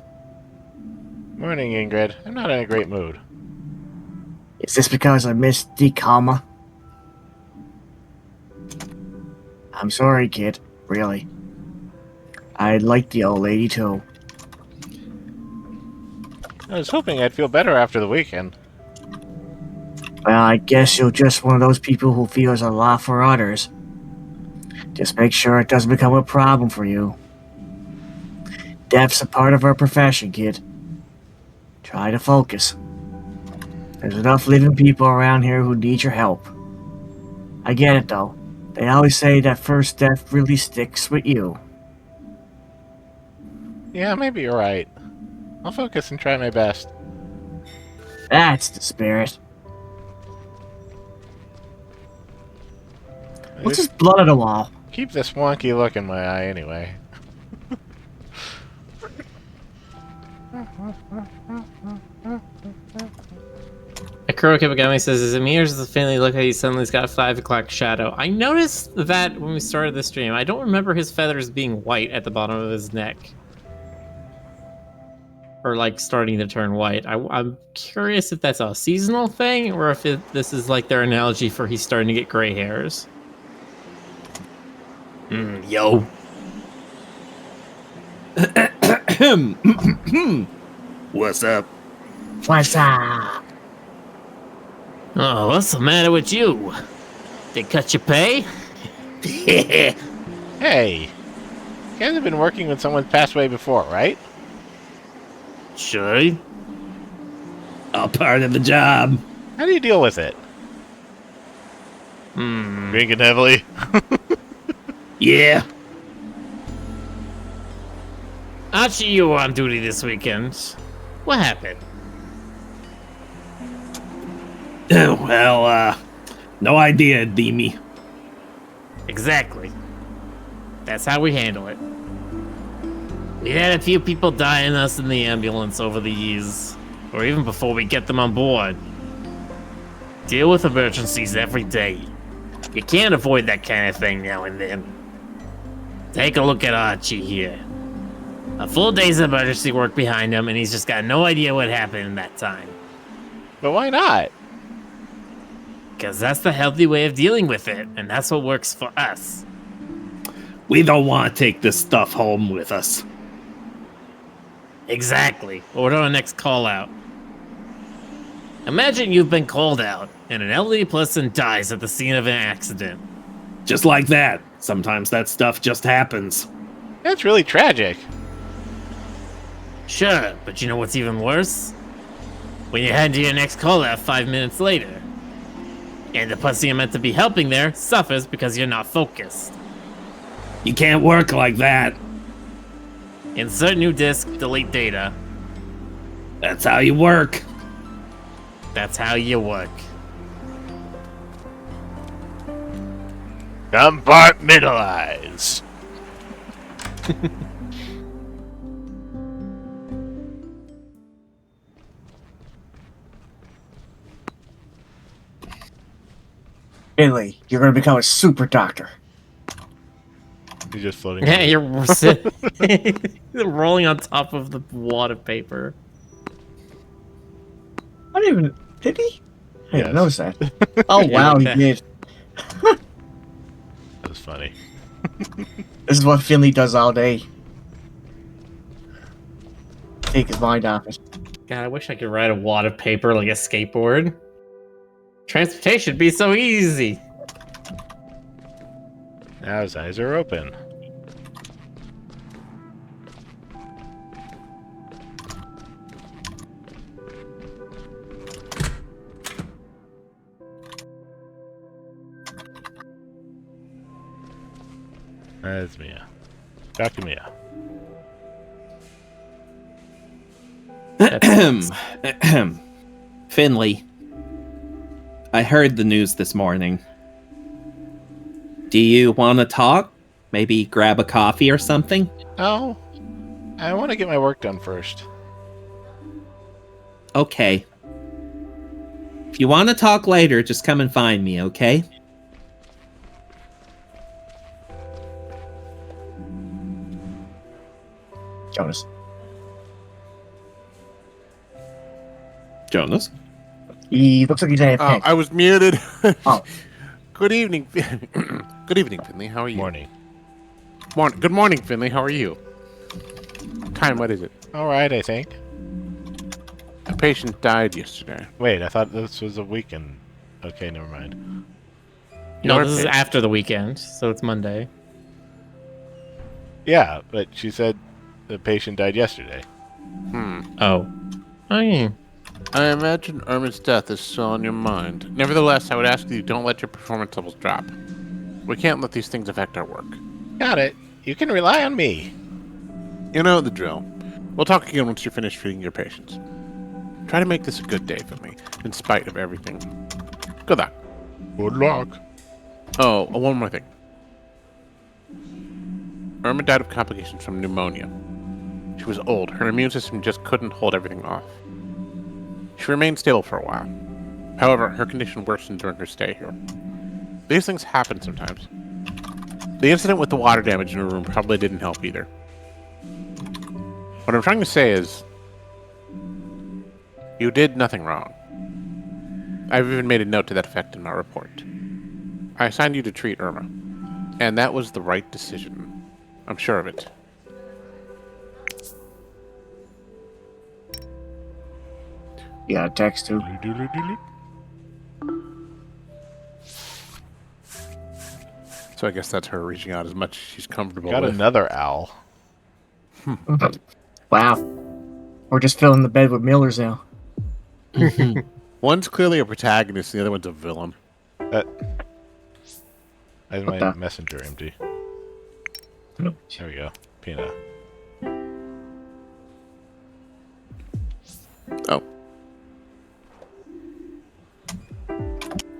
Morning, Ingrid. I'm not in a great mood. Is this because I missed the comma? I'm sorry, kid. Really. I like the old lady too. I was hoping I'd feel better after the weekend. Well, I guess you're just one of those people who feels a lot for others. Just make sure it doesn't become a problem for you. Death's a part of our profession, kid. Try to focus. There's enough living people around here who need your help. I get it, though. They always say that first death really sticks with you. Yeah, maybe you're right. I'll focus and try my best. That's the spirit. What's this blood on the wall? Keep this wonky look in my eye anyway. Akuro Kibagami says, as Amir does Finley look how he suddenly's got a 5 o'clock shadow. I noticed that when we started the stream. I don't remember his feathers being white at the bottom of his neck. Or like starting to turn white. I'm curious if that's a seasonal thing or if this is like their analogy for he's starting to get gray hairs. Yo. What's up? What's up? Oh, what's the matter with you? They cut your pay? Hey, You guys have been working when someone's passed away before, right? Sure. All part of the job. How do you deal with it? Drinking heavily? Yeah. Archie, you were on duty this weekend. What happened? Well, no idea, Demi. Exactly. That's how we handle it. We had a few people die on us in the ambulance over the years, or even before we get them on board. Deal with emergencies every day. You can't avoid that kind of thing now and then. Take a look at Archie here. A full day's emergency work behind him, and he's just got no idea what happened in that time. But why not? Because that's the healthy way of dealing with it, and that's what works for us. We don't want to take this stuff home with us. Exactly. Order our next call out. Imagine you've been called out, and an elderly person dies at the scene of an accident. Just like that. Sometimes that stuff just happens. That's really tragic. Sure, but you know what's even worse? When you head to your next call out 5 minutes later, and the person you're meant to be helping there suffers because you're not focused. You can't work like that. Insert new disk, delete data. That's how you work. That's how you work. Compartmentalize. Finley, you're gonna become a super doctor. He's just floating. Yeah, you're rolling on top of the water paper. I didn't even. Did he? I didn't Yes. notice that. Oh, wow, like he that. did. That was funny. This is what Finley does all day. Take his mind off it. God, I wish I could ride a wad of paper like a skateboard. Transportation would be so easy. Now his eyes are open. That's Mia. Dr. Mia. Finley, I heard the news this morning. Do you want to talk? Maybe grab a coffee or something? No. I want to get my work done first. Okay. If you want to talk later, just come and find me, okay? Jonas. Jonas? He looks like he's AFK. Uh, I was muted. Oh. Good evening. Good evening, Finley. How are you? Morning. Good morning, Finley. How are you? Time, what is it? Alright, I think. A patient died yesterday. Wait, I thought this was a weekend. Okay, never mind. No, Your this is patient. after the weekend, so it's Monday. Yeah, but she said the patient died yesterday. Oh. Oh, yeah. I imagine Irma's death is still on your mind. Nevertheless, I would ask that you don't let your performance levels drop. We can't let these things affect our work. Got it. You can rely on me. You know the drill. We'll talk again once you're finished feeding your patients. Try to make this a good day for me, in spite of everything. Good luck. Good luck. Oh, one more thing. Irma died of complications from pneumonia. She was old. Her immune system just couldn't hold everything off. She remained stable for a while. However, her condition worsened during her stay here. These things happen sometimes. The incident with the water damage in her room probably didn't help either. What I'm trying to say is, you did nothing wrong. I've even made a note to that effect in my report. I assigned you to treat Irma, and that was the right decision. I'm sure of it. You got a text too. So I guess that's her reaching out as much as she's comfortable Got with. another owl. Wow. We're just filling the bed with Millers now. One's clearly a protagonist, the other one's a villain. I have What my the? messenger empty. There we go. Pina. Oh.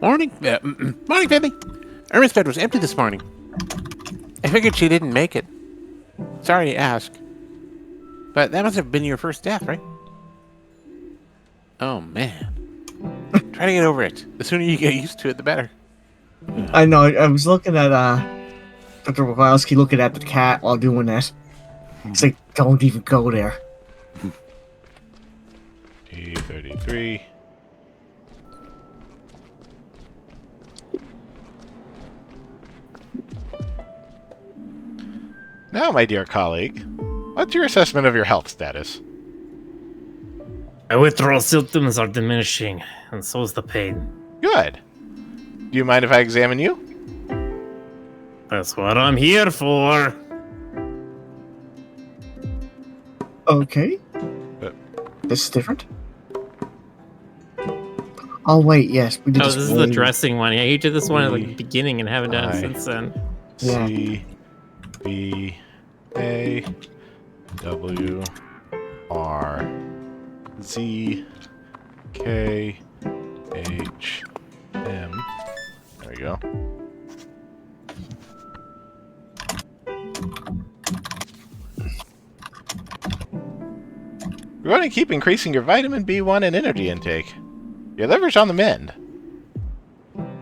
Morning. Morning, Finley. Irma's bed was empty this morning. I figured she didn't make it. Sorry to ask. But that must have been your first death, right? Oh, man. Try to get over it. The sooner you get used to it, the better. I know. I was looking at Dr. Wawowski looking at the cat while doing that. It's like, don't even go there. T33. Now, my dear colleague, what's your assessment of your health status? My withdrawal symptoms are diminishing, and so is the pain. Good. Do you mind if I examine you? That's what I'm here for. Okay. Uh. This is different. Oh wait, yes, we did Oh, this. this is the way- dressing one. Yeah, you did this one at the beginning and haven't done it since then. Yeah. C B A W R Z K H M. There we go. You're going to keep increasing your vitamin B1 and energy intake. Your liver's on the mend.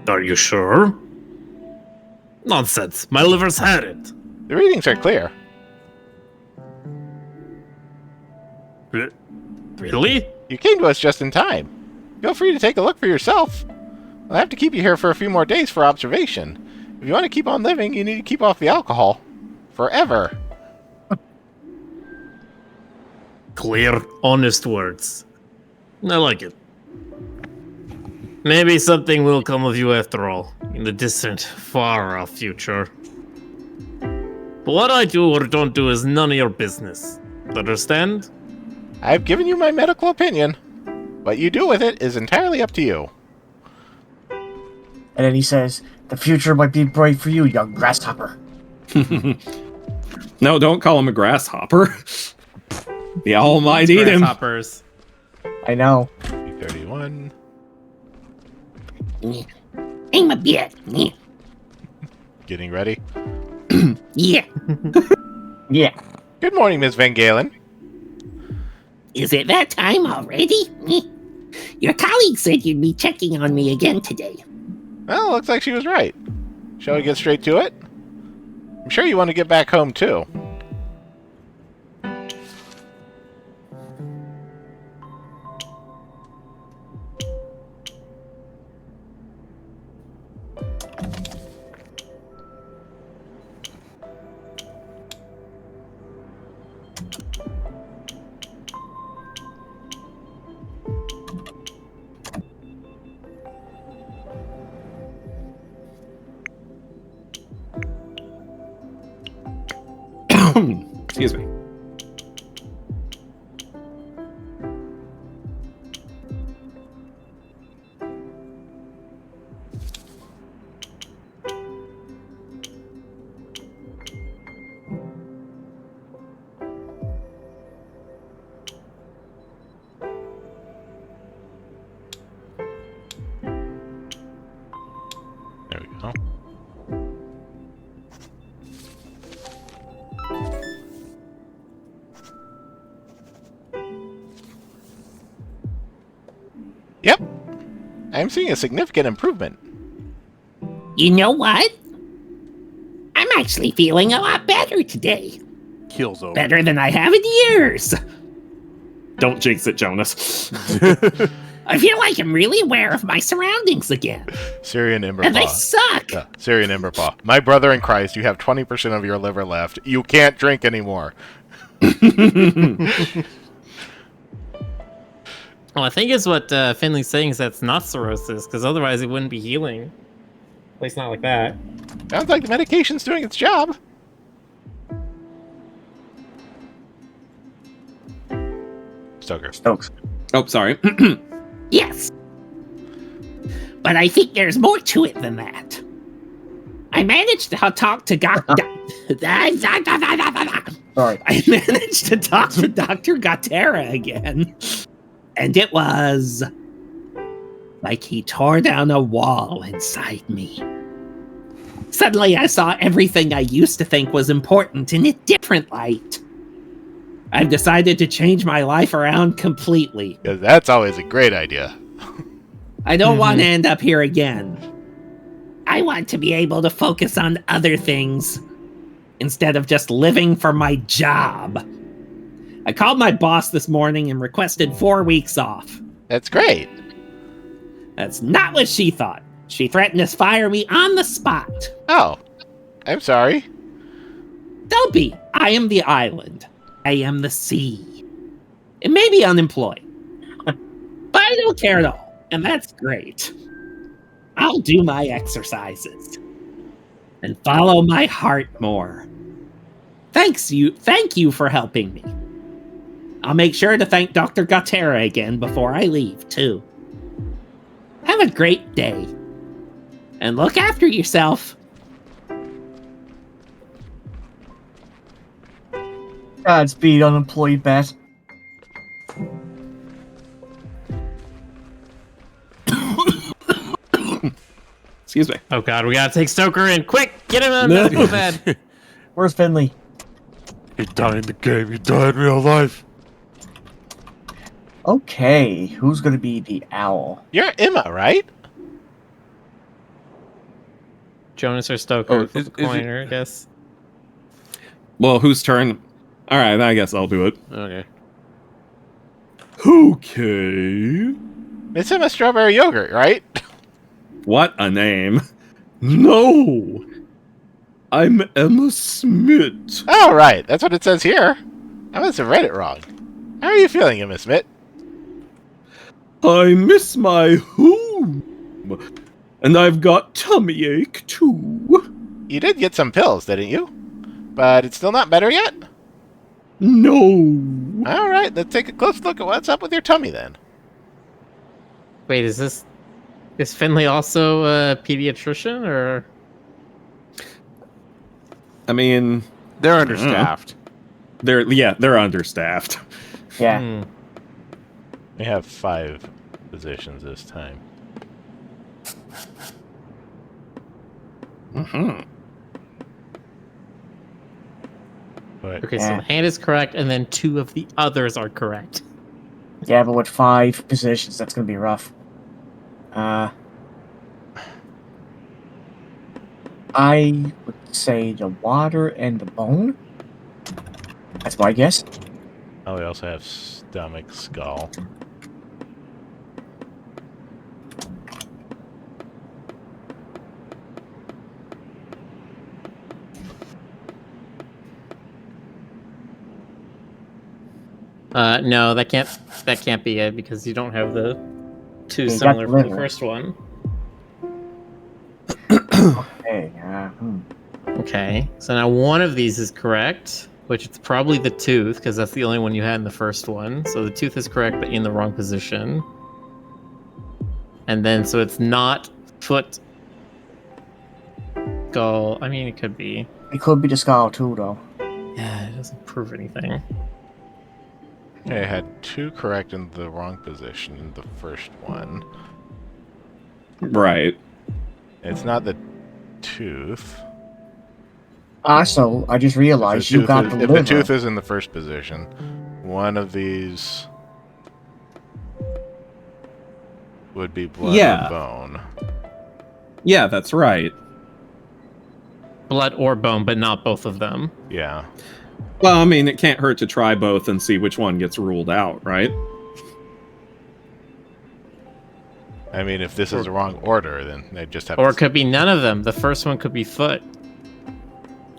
Are you sure? Nonsense. My liver's had it. The readings are clear. Really? You came to us just in time. Feel free to take a look for yourself. I'll have to keep you here for a few more days for observation. If you want to keep on living, you need to keep off the alcohol. Forever. Clear, honest words. I like it. Maybe something will come of you after all, in the distant, far-off future. But what I do or don't do is none of your business. Understand? I've given you my medical opinion. What you do with it is entirely up to you. And then he says, "The future might be bright for you, young grasshopper." No, don't call him a grasshopper. The owl might eat him. Grasshoppers. I know. 31. I'm a bit. Getting ready. Yeah. Yeah. Good morning, Ms. Van Galen. Is it that time already? Your colleague said you'd be checking on me again today. Well, looks like she was right. Shall we get straight to it? I'm sure you want to get back home, too. Excuse me. There we go. Yep. I'm seeing a significant improvement. You know what? I'm actually feeling a lot better today. Keel's over. Better than I have in years. Don't jinx it, Jonas. I feel like I'm really aware of my surroundings again. Syrian And they Emberpaw. suck. Yeah, Syrian Emberpaw. My brother in Christ, you have 20% of your liver left. You can't drink anymore. Well, I think it's what Finley's saying is that's not cirrhosis, because otherwise it wouldn't be healing. At least not like that. Sounds like the medication's doing its job. Stoker. Stokes. Oh, sorry. Yes. But I think there's more to it than that. I managed to talk to Sorry. I managed to talk to Dr. Gatera again. And it was like he tore down a wall inside me. Suddenly I saw everything I used to think was important in a different light. I've decided to change my life around completely. Because that's always a great idea. I don't want to end up here again. I want to be able to focus on other things instead of just living for my job. I called my boss this morning and requested 4 weeks off. That's great. That's not what she thought. She threatened to fire me on the spot. Oh, I'm sorry. Don't be. I am the island. I am the sea. It may be unemployed, but I don't care at all, and that's great. I'll do my exercises and follow my heart more. Thank you for helping me. I'll make sure to thank Dr. Gatera again before I leave, too. Have a great day. And look after yourself. Godspeed, unemployed bat. Excuse me. Oh god, we gotta take Stoker in. Quick! Get him out of the medical bed! Where's Finley? He died in the game. He died in real life. Okay, who's gonna be the owl? You're Emma, right? Jonas or Stoker? Oh, Flip a coin, I guess. Well, whose turn? All right, I guess I'll do it. Okay. Okay. It's Emma Strawberry Yogurt, right? What a name. No. I'm Emma Smith. Oh, right. That's what it says here. I must have read it wrong. How are you feeling, Emma Smith? I miss my home. And I've got tummy ache, too. You did get some pills, didn't you? But it's still not better yet? No. All right, let's take a close look at what's up with your tummy, then. Wait, is Finley also a pediatrician, or? I mean, They're understaffed. they're understaffed. Yeah. We have 5 positions this time. But Okay, so the hand is correct, and then 2 of the others are correct. Yeah, but with 5 positions, that's gonna be rough. I would say the water and the bone. That's my guess. oh, we also have stomach, skull. No, that can't be it because you don't have the 2 You got similar the from the liver. first one. Hey, Okay, so now one of these is correct, which it's probably the tooth because that's the only one you had in the first one. So the tooth is correct, but in the wrong position. And then so it's not foot, skull. I mean, it could be. it could be the skull too, though. Yeah, it doesn't prove anything. I had 2 correct in the wrong position in the first one. Right. It's not the tooth. Also, I just If realized you got the if liver. the tooth is in the first position, one of these would be blood Yeah. or bone. Yeah, that's right. Blood or bone, but not both of them. Yeah. Well, I mean, it can't hurt to try both and see which one gets ruled out, right? I mean, if this is the wrong order, then they just have Or it to... could be none of them. The first one could be foot.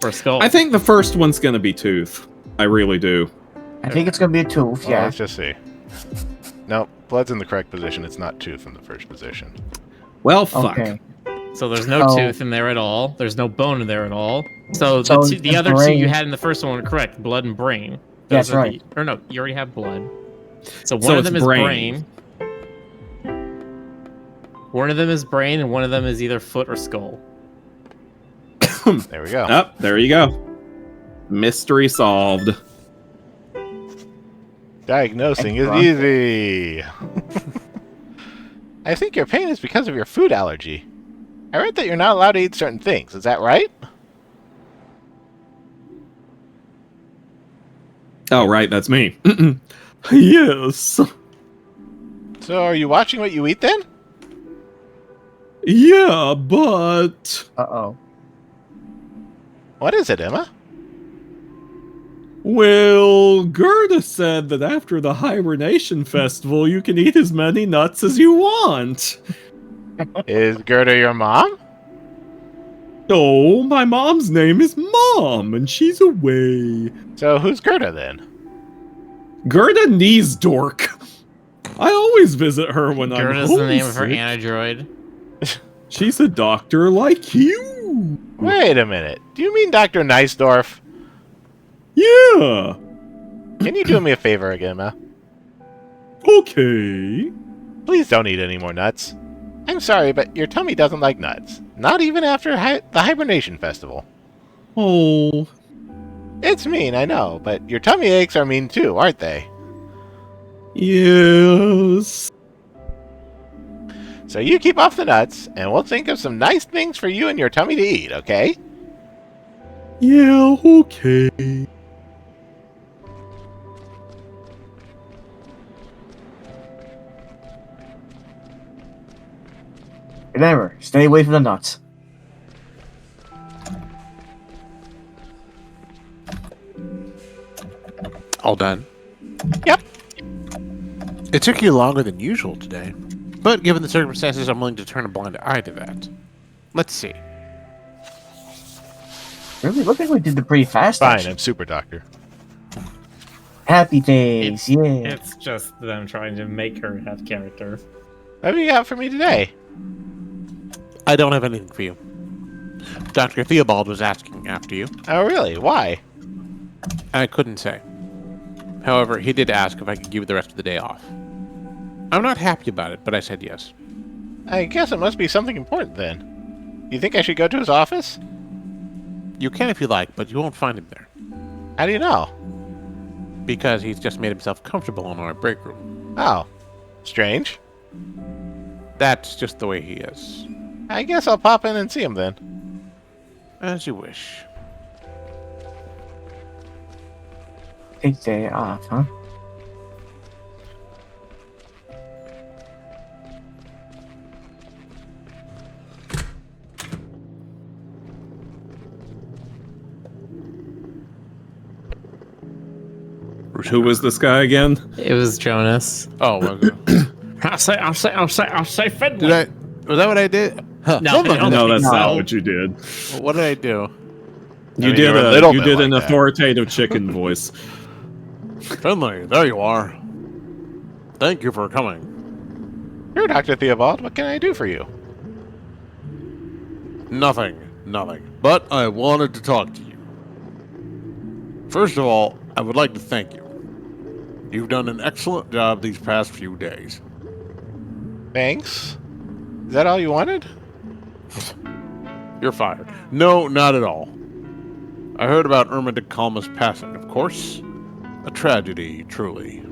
Or skull. I think the first one's gonna be tooth. I really do. I think it's gonna be a tooth, Well, yeah. let's just see. Nope, blood's in the correct position. It's not tooth in the first position. Well, fuck. Okay. So there's no Oh. tooth in there at all. There's no bone in there at all. So So the the other two brain- you had in the first one were correct. Blood and brain. That's are right. Or no, you already have blood. So So one of it's them is brain. brain. One of them is brain, and one of them is either foot or skull. There we go. Oh, there you go. Mystery solved. Diagnosing is Thanks, easy. I think your pain is because of your food allergy. I read that you're not allowed to eat certain things. Is that right? Oh, right, that's me. Yes. So are you watching what you eat then? Yeah, but... Uh-oh. What is it, Emma? Well, Gerda said that after the hibernation festival, you can eat as many nuts as you want. Is Gerda your mom? Oh, my mom's name is Mom, and she's away. So who's Gerda then? Gerda Kneesdork. I always visit her when I'm Gerda's homesick. the name of her android. She's a doctor like you. Wait a minute. Do you mean Dr. Neisdorf? Yeah. Can you do me a favor again, Emma? Okay. Please don't eat any more nuts. I'm sorry, but your tummy doesn't like nuts. Not even after the hibernation festival. Oh. It's mean, I know, but your tummy aches are mean too, aren't they? Yes. So you keep off the nuts, and we'll think of some nice things for you and your tummy to eat, okay? Yeah, okay. Remember, stay away from the nuts. All done. Yep. It took you longer than usual today, but given the circumstances, I'm willing to turn a blind eye to that. Let's see. Really, look like we did it pretty fast. Fine, actually. I'm super doctor. Happy face, yeah. It's just them trying to make her have character. What have you got for me today? I don't have anything for you. Dr. Theobald was asking after you. Oh, really? Why? I couldn't say. However, he did ask if I could give you the rest of the day off. I'm not happy about it, but I said yes. I guess it must be something important then. You think I should go to his office? You can if you like, but you won't find him there. How do you know? Because he's just made himself comfortable in our break room. Oh, strange. That's just the way he is. I guess I'll pop in and see him then. As you wish. Take day off, huh? Who was this guy again? It was Jonas. Oh, well, I'll say Finley. did I? Was that what I did? Huh. No, No, that's No. not what you did. What did I do? You mean, did you're a a little you bit did like an that. authoritative chicken voice. Finley, there you are. Thank you for coming. Sure, Dr. Theobald. What can I do for you? Nothing. But I wanted to talk to you. First of all, I would like to thank you. You've done an excellent job these past few days. Thanks. Is that all you wanted? You're fired. No, not at all. I heard about Irma de Calma's passing, of course. A tragedy, truly.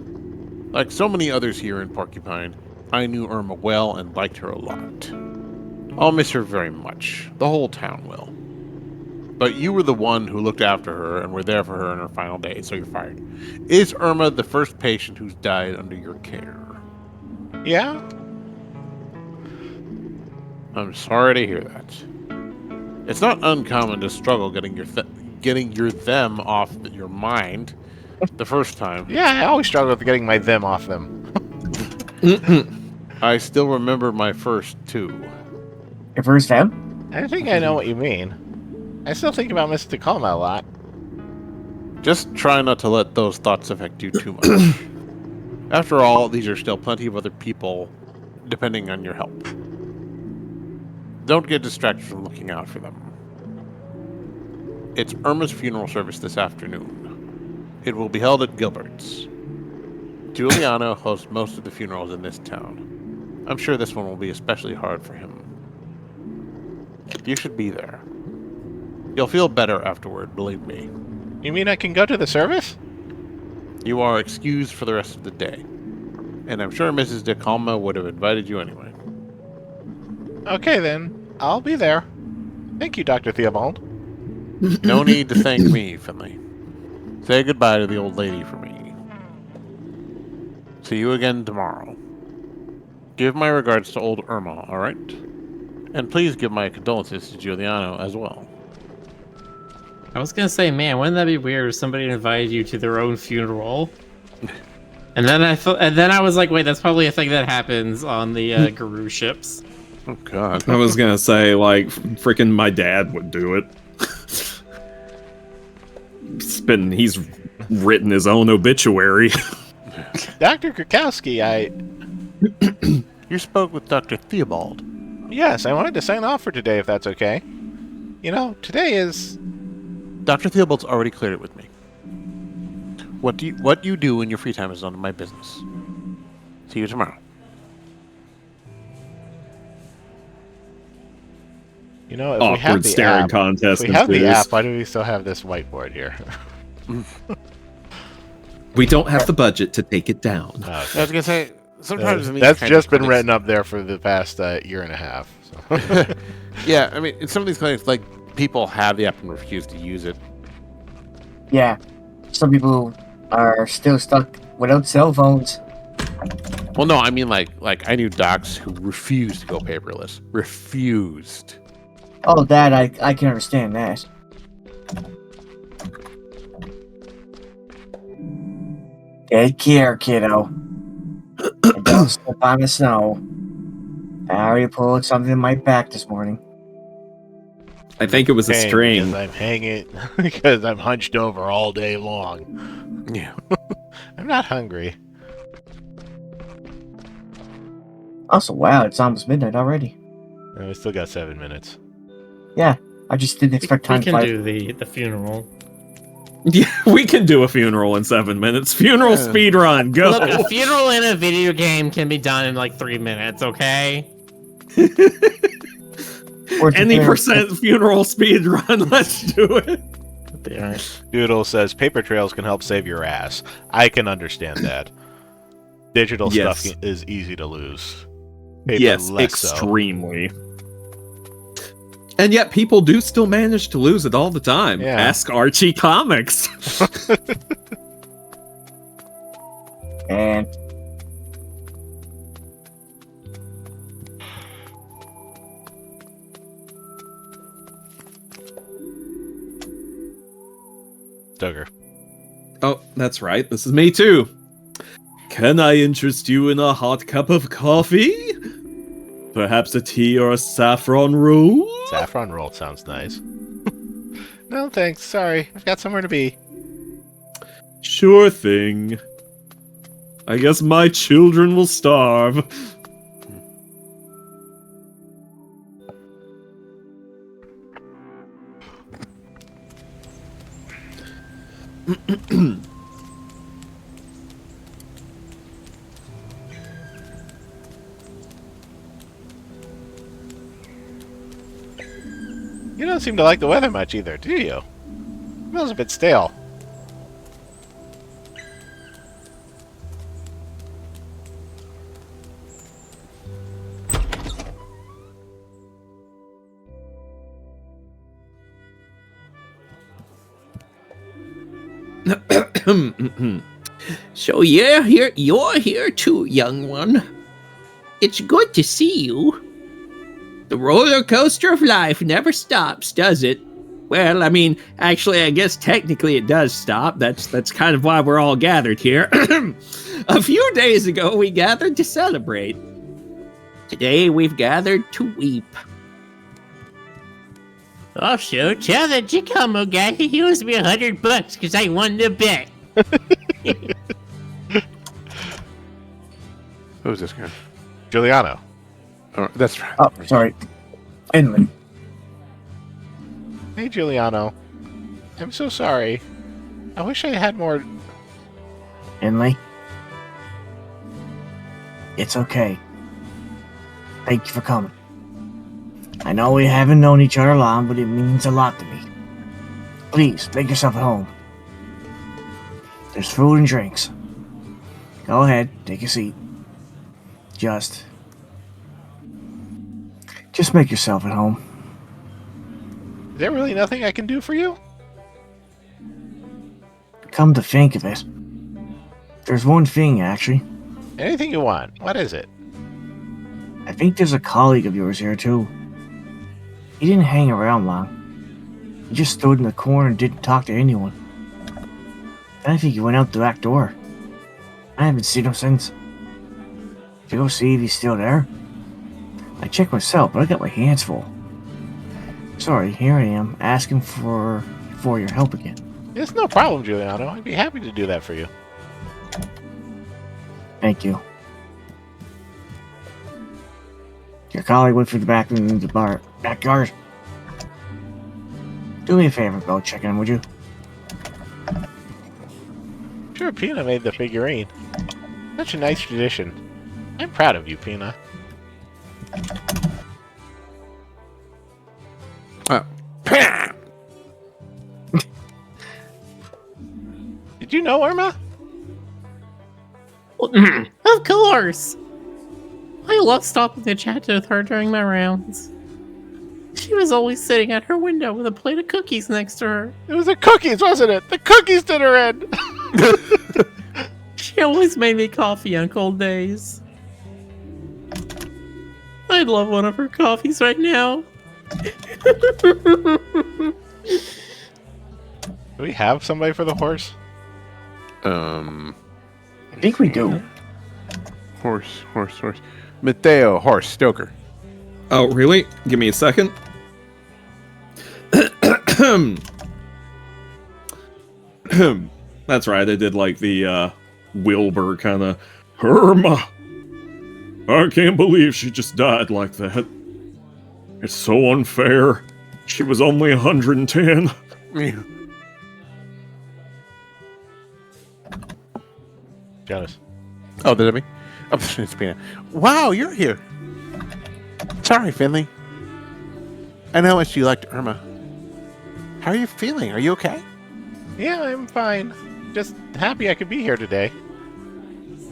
Like so many others here in Porcupine, I knew Irma well and liked her a lot. I'll miss her very much. The whole town will. But you were the one who looked after her and were there for her in her final days, so you're fired. Is Irma the first patient who's died under your care? Yeah? I'm sorry to hear that. It's not uncommon to struggle getting your them off your mind the first time. Yeah, I always struggle with getting my them off them. I still remember my first two. Your first fam? I think I know what you mean. I still think about Mr. Calma a lot. Just try not to let those thoughts affect you too much. After all, these are still plenty of other people depending on your help. don't get distracted from looking out for them. It's Irma's funeral service this afternoon. It will be held at Gilbert's. Giuliano hosts most of the funerals in this town. I'm sure this one will be especially hard for him. You should be there. You'll feel better afterward, believe me. You mean I can go to the service? You are excused for the rest of the day. And I'm sure Mrs. De Calma would have invited you anyway. Okay then, I'll be there. Thank you, Dr. Theobald. No need to thank me, Finley. Say goodbye to the old lady for me. See you again tomorrow. Give my regards to old Irma, alright? And please give my condolences to Giuliano as well. I was gonna say, man, wouldn't that be weird if somebody invited you to their own funeral? And then I was like, wait, that's probably a thing that happens on the Guru ships. Oh god. I was gonna say, like, freaking my dad would do it. He's written his own obituary. Dr. Krakowski, You spoke with Dr. Theobald. Yes, I wanted to sign off for today, if that's okay. You know, today is... Dr. Theobald's already cleared it with me. What you do in your free time is none of my business. See you tomorrow. You know, if we have Awkward the staring app, contest if we have the ensues. app, why do we still have this whiteboard here? We don't have the budget to take it down. I was gonna say, sometimes in these that's kinds just of been clinics- written up there for the past year and a half. So. Yeah, I mean, in some of these clinics, like, people have the app and refuse to use it. Yeah. Some people are still stuck without cell phones. Well, no, I mean, like I knew docs who refused to go paperless. Refused. Oh, that, I can understand that. Take care, kiddo. And don't slip on the snow. I already pulled something in my back this morning. I think it was a Pain strain. because I'm hanging because I'm hunched over all day long. Yeah. I'm not hungry. Also, wow, it's almost midnight already. And we still got 7 minutes. Yeah, I just didn't expect We time to can fly. do the funeral. Yeah, we can do a funeral in 7 minutes. Funeral speed run, go. Look, a funeral in a video game can be done in like 3 minutes, okay? Or Any prepare- percent funeral speed run, let's do it. Doodle says paper trails can help save your ass. I can understand that. Digital Yes. stuff is easy to lose. Paper Yes, less so. extremely. And yet people do still manage to lose it all the time. Yeah. Ask Archie Comics. And Duggar. Oh, that's right. This is me too. Can I interest you in a hot cup of coffee? Perhaps a tea or a saffron roll? Saffron roll sounds nice. No, thanks. Sorry. I've got somewhere to be. Sure thing. I guess my children will starve. You don't seem to like the weather much either, do you? It smells a bit stale. So you're here too, young one. It's good to see you. The roller coaster of life never stops, does it? Well, I mean, actually, I guess technically it does stop. That's kind of why we're all gathered here. A few days ago, we gathered to celebrate. Today, we've gathered to weep. Oh, shoot. Tell the Giacomo guy he owes me $100 because I won the bet. Who's this guy? Giuliano. Oh, that's right. oh, sorry. Finley. Hey, Giuliano. I'm so sorry. I wish I had more... Finley. It's okay. Thank you for coming. I know we haven't known each other long, but it means a lot to me. Please, make yourself at home. There's food and drinks. Go ahead, take a seat. Just make yourself at home. Is there really nothing I can do for you? Come to think of it, there's one thing, actually. Anything you want. What is it? I think there's a colleague of yours here, too. He didn't hang around long. He just stood in the corner and didn't talk to anyone. Then I think he went out the back door. I haven't seen him since. To go see if he's still there? I checked myself, but I got my hands full. Sorry, here I am, asking for your help again. It's no problem, Giuliano. I'd be happy to do that for you. Thank you. Your colleague went through the back into the backyard. Do me a favor, go check in, would you? Sure, Pina made the figurine. Such a nice tradition. I'm proud of you, Pina. Did you know Irma? Of course! I love stopping to chat with her during my rounds. She was always sitting at her window with a plate of cookies next to her. It was the cookies, wasn't it? The cookies did her in! She always made me coffee on cold days. I'd love one of her coffees right now. Do we have somebody for the horse? I think we do. Horse. Mateo, horse, Stoker. Oh, really? Give me a second. That's right, I did like the Wilbur kind of... Irma! I can't believe she just died like that. It's so unfair. She was only 110. Jonas. Oh, did it me? Oh, it's Pina. Wow, you're here. Sorry, Finley. I know how much you liked Irma. How are you feeling? Are you okay? Yeah, I'm fine. Just happy I could be here today.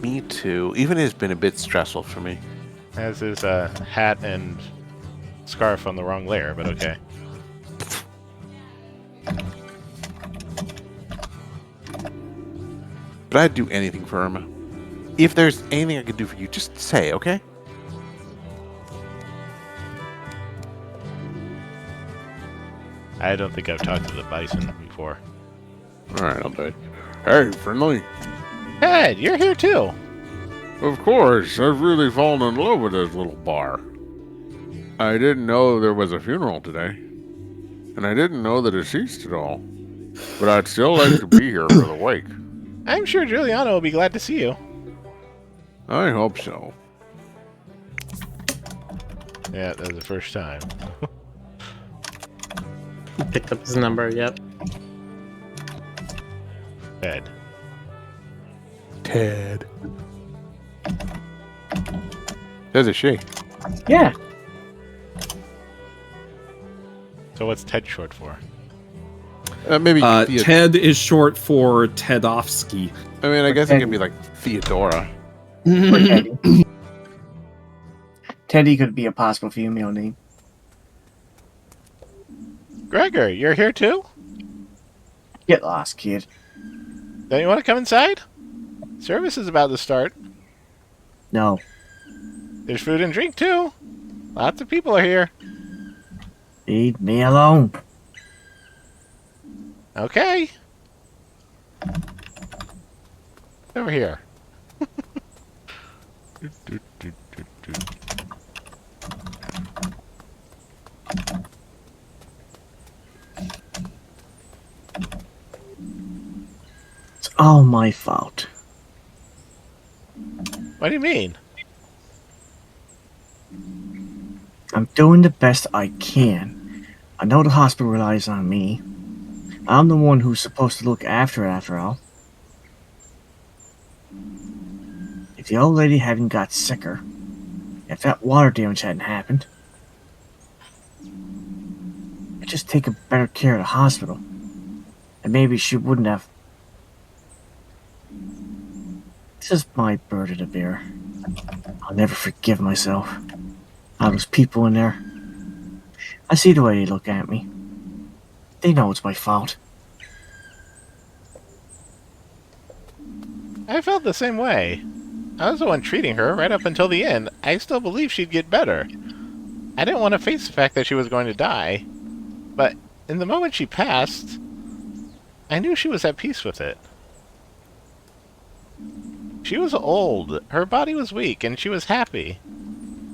Me too. Even it's been a bit stressful for me. As his hat and scarf on the wrong layer, but okay. But I'd do anything for Irma. If there's anything I could do for you, just say, okay? I don't think I've talked to the bison before. Alright, I'll do it. Hey, Finley. Ed, you're here too. Of course, I've really fallen in love with this little bar. I didn't know there was a funeral today. And I didn't know the deceased at all. But I'd still like to be here for the wake. I'm sure Giuliano will be glad to see you. I hope so. Yeah, that was the first time. Picked up his number, yep. Ed. Ted. There's a she. Yeah. So what's Ted short for? Maybe Ted is short for Tedovsky. I mean, I guess it could be like Theodora. Or Teddy. Teddy could be a possible female name. Gregor, you're here too? Get lost, kid. Don't you want to come inside? Service is about to start. No. There's food and drink too. Lots of people are here. Leave me alone. Okay. Over here. It's all my fault. What do you mean? I'm doing the best I can. I know the hospital relies on me. I'm the one who's supposed to look after it, after all. If the old lady hadn't got sicker, if that water damage hadn't happened, I'd just take a better care of the hospital. And maybe she wouldn't have. This is my burden to bear. I'll never forgive myself. All those people in there. I see the way they look at me. They know it's my fault. I felt the same way. I was the one treating her right up until the end. I still believed she'd get better. I didn't want to face the fact that she was going to die. But in the moment she passed, I knew she was at peace with it. She was old, her body was weak, and she was happy.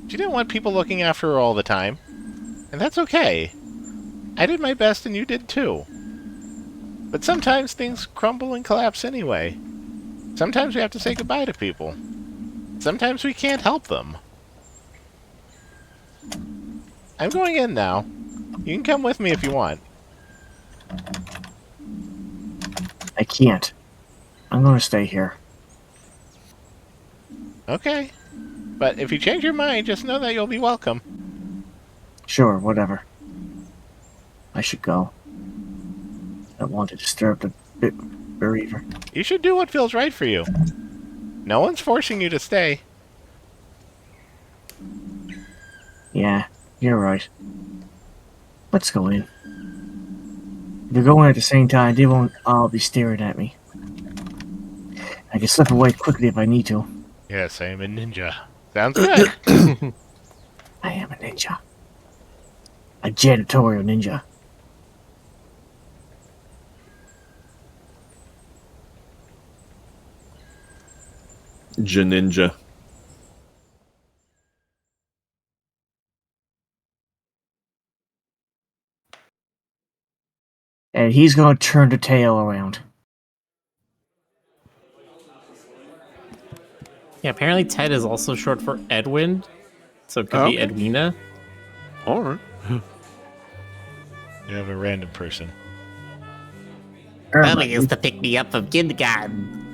She didn't want people looking after her all the time. And that's okay. I did my best and you did too. But sometimes things crumble and collapse anyway. Sometimes we have to say goodbye to people. Sometimes we can't help them. I'm going in now. You can come with me if you want. I can't. I'm gonna stay here. Okay. But if you change your mind, just know that you'll be welcome. Sure, whatever. I should go. I don't want to disturb the bereaver. You should do what feels right for you. No one's forcing you to stay. Yeah, you're right. Let's go in. If we go in at the same time, they won't all be staring at me. I can slip away quickly if I need to. Yes, I am a ninja. Sounds good. I am a ninja. A janitorial ninja. Janinja. And he's gonna turn the tail around. Yeah, apparently Ted is also short for Edwin, so it could be Okay. Edwina. Alright. You have a random person. Mama used to pick me up from kindergarten.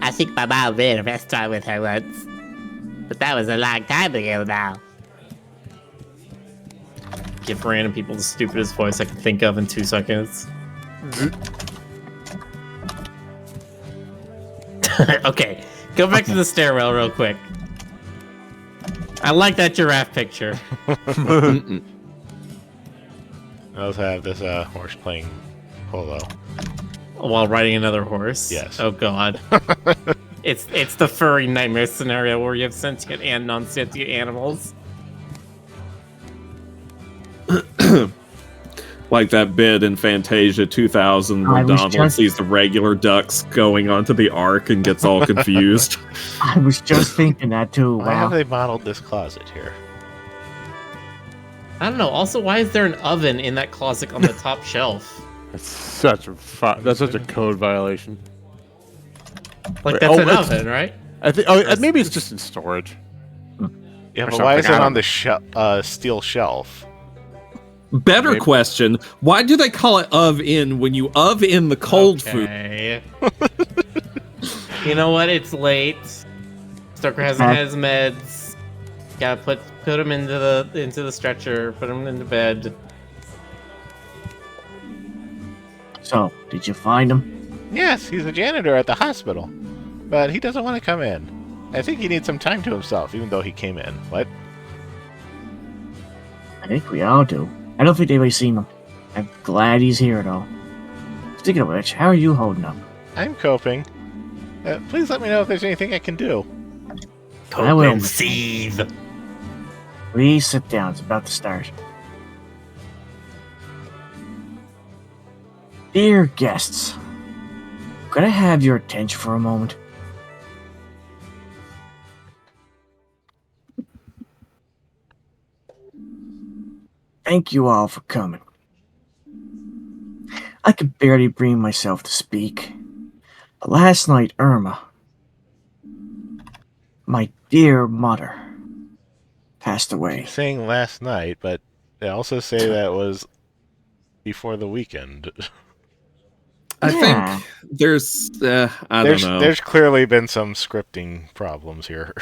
I think my mom ran a restaurant with her once. But that was a long time ago now. Give random people the stupidest voice I can think of in 2 seconds. Okay, go back to the stairwell real quick. I like that giraffe picture. I also have this horse playing polo. While riding another horse. Yes. Oh god. It's the furry nightmare scenario where you have sentient and non-sentient animals. Like that bit in Fantasia 2000 where I was Donald just- sees the regular ducks going onto the ark and gets all confused. I was just thinking that too. Why have Wow. they modeled this closet here? I don't know. Also, why is there an oven in that closet on the top shelf? That's such a code violation. Like, Wait, that's oh, an it's- oven, right? I think. Maybe it's just in storage. Yeah, Or but why is something, it I on don't the steel shelf? Better Maybe. question: why do they call it in when you in the cold food? Okay. You know what? It's late. Stoker hasn't had his meds. Gotta put him into the stretcher. Put him into bed. So, did you find him? Yes, he's a janitor at the hospital. But he doesn't want to come in. I think he needs some time to himself, even though he came in. What? I think we all do. I don't think anybody's seen him. I'm glad he's here, though. Speaking of which, how are you holding up? I'm coping. Please let me know if there's anything I can do. I will. Seethe. Please sit down. It's about to start. Dear guests, could I have your attention for a moment? Thank you all for coming. I could barely bring myself to speak. But last night, Irma, my dear mother, passed away. Saying last night, but they also say that was before the weekend. I Yeah. think there's, I don't know. There's clearly been some scripting problems here.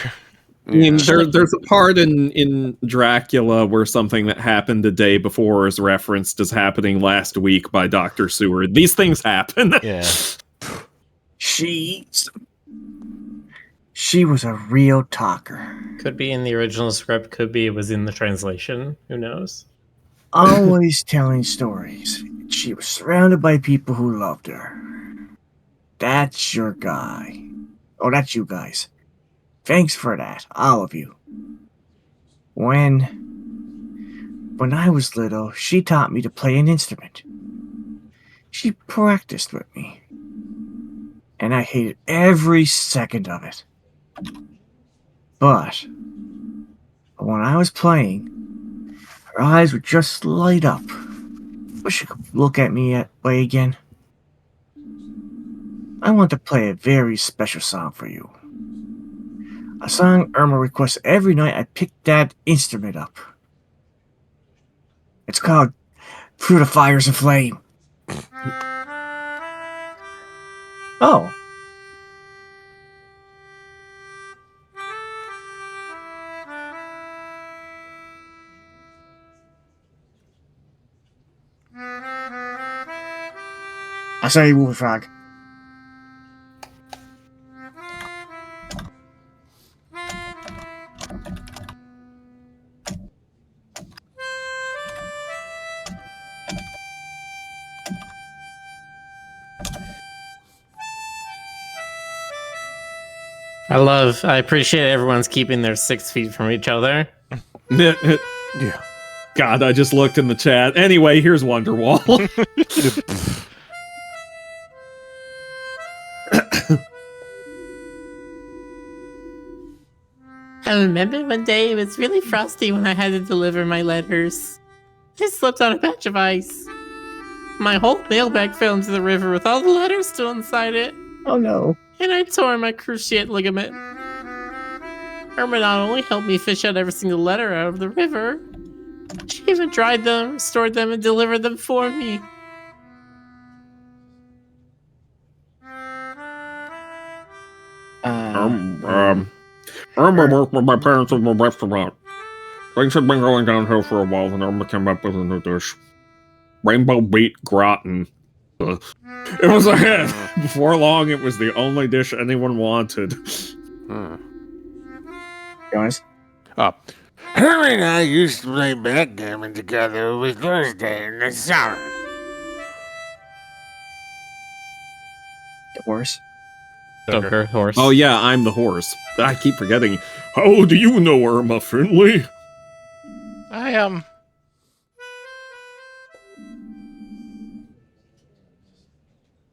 I mean, there's a part in Dracula where something that happened the day before is referenced as happening last week by Dr. Seward. These things happen. Yeah. She was a real talker. Could be in the original script, could be it was in the translation. Who knows? Always telling stories. She was surrounded by people who loved her. That's your guy. Oh, that's you guys. Thanks for that, all of you. When I was little, she taught me to play an instrument. She practiced with me. And I hated every second of it. But when I was playing, her eyes would just light up. Wish you could look at me that way again. I want to play a very special song for you. A song Irma requests every night I pick that instrument up. It's called Through the Fires of Flame. Oh. I say Wolf Frog. I appreciate everyone's keeping their 6 feet from each other. Yeah. God, I just looked in the chat. Anyway, here's Wonderwall. I remember one day it was really frosty when I had to deliver my letters. I slipped on a patch of ice. My whole mailbag fell into the river with all the letters still inside it. Oh no. And I tore my cruciate ligament. Irma not only helped me fish out every single letter out of the river, she even dried them, stored them, and delivered them for me. Irma worked with my parents in the restaurant. Things had been going downhill for a while when Irma came up with a new dish. Rainbow beet gratin. It was a hit. Before long, it was the only dish anyone wanted. Guys? Her and I used to play backgammon together every Thursday in the summer. The horse? Joker, horse. Oh yeah, I'm the horse. I keep forgetting. How do you know Irma Finley? I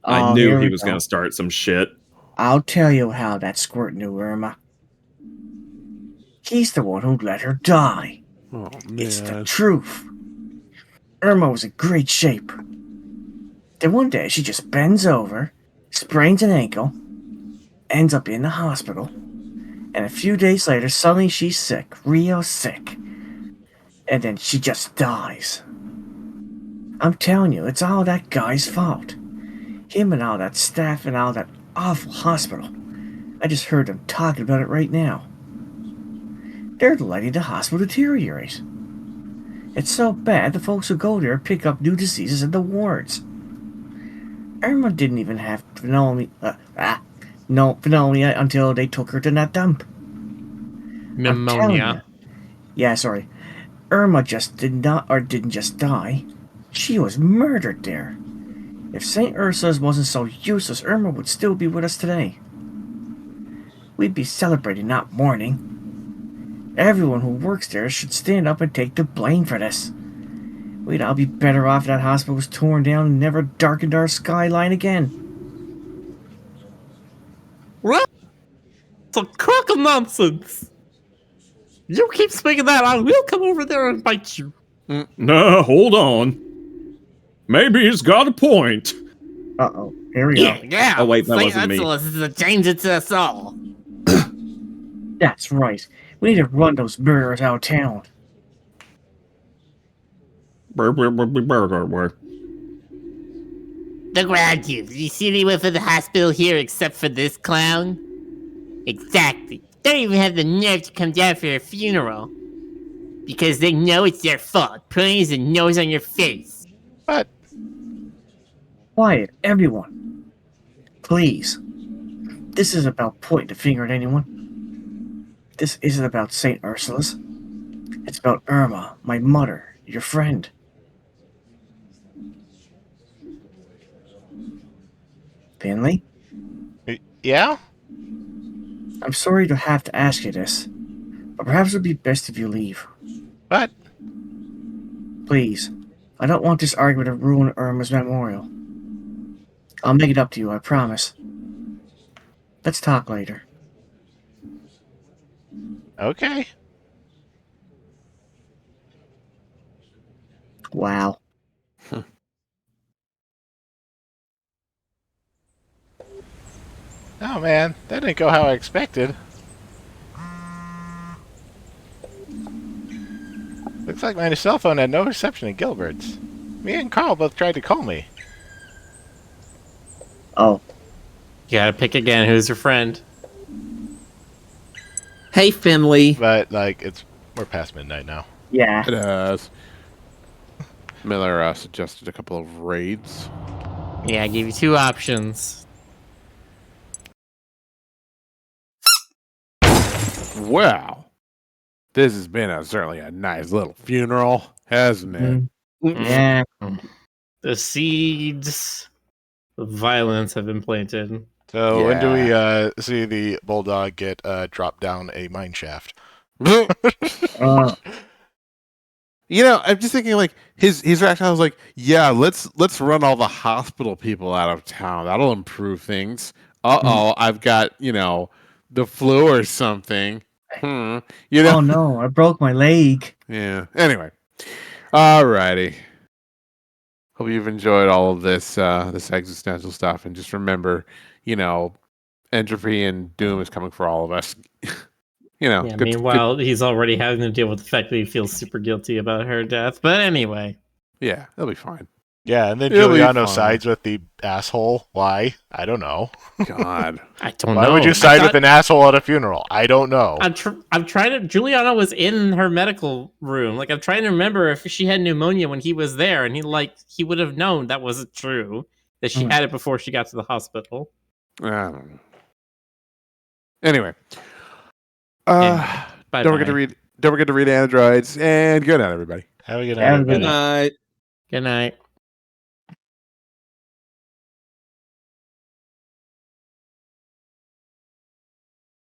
I knew he was going to start some shit. I'll tell you how that squirt knew Irma. He's the one who let her die. Oh, It's the truth. Irma was in great shape. Then one day she just bends over, sprains an ankle, ends up in the hospital, and a few days later suddenly she's sick, real sick. And then she just dies. I'm telling you, it's all that guy's fault. Him and all that staff and all that awful hospital. I just heard them talking about it right now. They're letting the hospital deteriorate. It's so bad the folks who go there pick up new diseases in the wards. Irma didn't even have pneumonia until they took her to that dump. Pneumonia. Yeah, sorry. Irma just didn't just die. She was murdered there. If St. Ursa's wasn't so useless, Irma would still be with us today. We'd be celebrating, not mourning. Everyone who works there should stand up and take the blame for this. We'd all be better off if that hospital was torn down and never darkened our skyline again. What? It's a crock of nonsense. You keep speaking that, I will come over there and bite you. Nah, hold on. Maybe he's got a point. Uh-oh, here we go. Yeah. Oh, wait, that St. wasn't me. Ursula's is a danger to us all. That's right. We need to run those burgers out of town. Look around you. You see anyone from the hospital here except for this clown? Exactly. Don't even have the nerve to come down for your funeral. Because they know it's their fault. Putting his nose on your face. But Quiet, everyone. Please. This isn't about pointing the finger at anyone. This isn't about St. Ursula's. It's about Irma, my mother, your friend. Finley? yeah? I'm sorry to have to ask you this, but perhaps it would be best if you leave. But Please. I don't want this argument to ruin Irma's memorial. I'll make it up to you, I promise. Let's talk later. okay. Wow. Oh man, that didn't go how I expected. Looks like my cell phone had no reception at Gilbert's. Me and Carl both tried to call me. Oh, You gotta pick again. Who's your friend? Hey, Finley. But like we're past midnight now. yeah. It has. Miller suggested a couple of raids. Yeah, I gave you 2 options. Wow. This has been certainly a nice little funeral, hasn't it? Yeah. The seeds of violence have been planted. So when do we see the bulldog get dropped down a mine shaft? Uh, You know, I'm just thinking like his reaction. I was like, yeah, let's run all the hospital people out of town. That'll improve things. I've got the flu or something. You know. Oh no, I broke my leg. Yeah. Anyway, alrighty. Hope you've enjoyed all of this this existential stuff, and just remember, entropy and doom is coming for all of us. Yeah, good- meanwhile, he's already having to deal with the fact that he feels super guilty about her death. But anyway. yeah, it'll be fine. Yeah, and then It'll be Giuliano fine. sides with the asshole. Why? I don't know. God. I don't Why know. would you side with an asshole at a funeral? I don't know. I'm trying to. Juliana was in her medical room. Like, I'm trying to remember if she had pneumonia when he was there, and he would have known that wasn't true. That she had it before she got to the hospital. I don't know. Anyway, Bye-bye. don't forget to read Androids, and good night, everybody. Have a good Have a night. good Good night. Good night.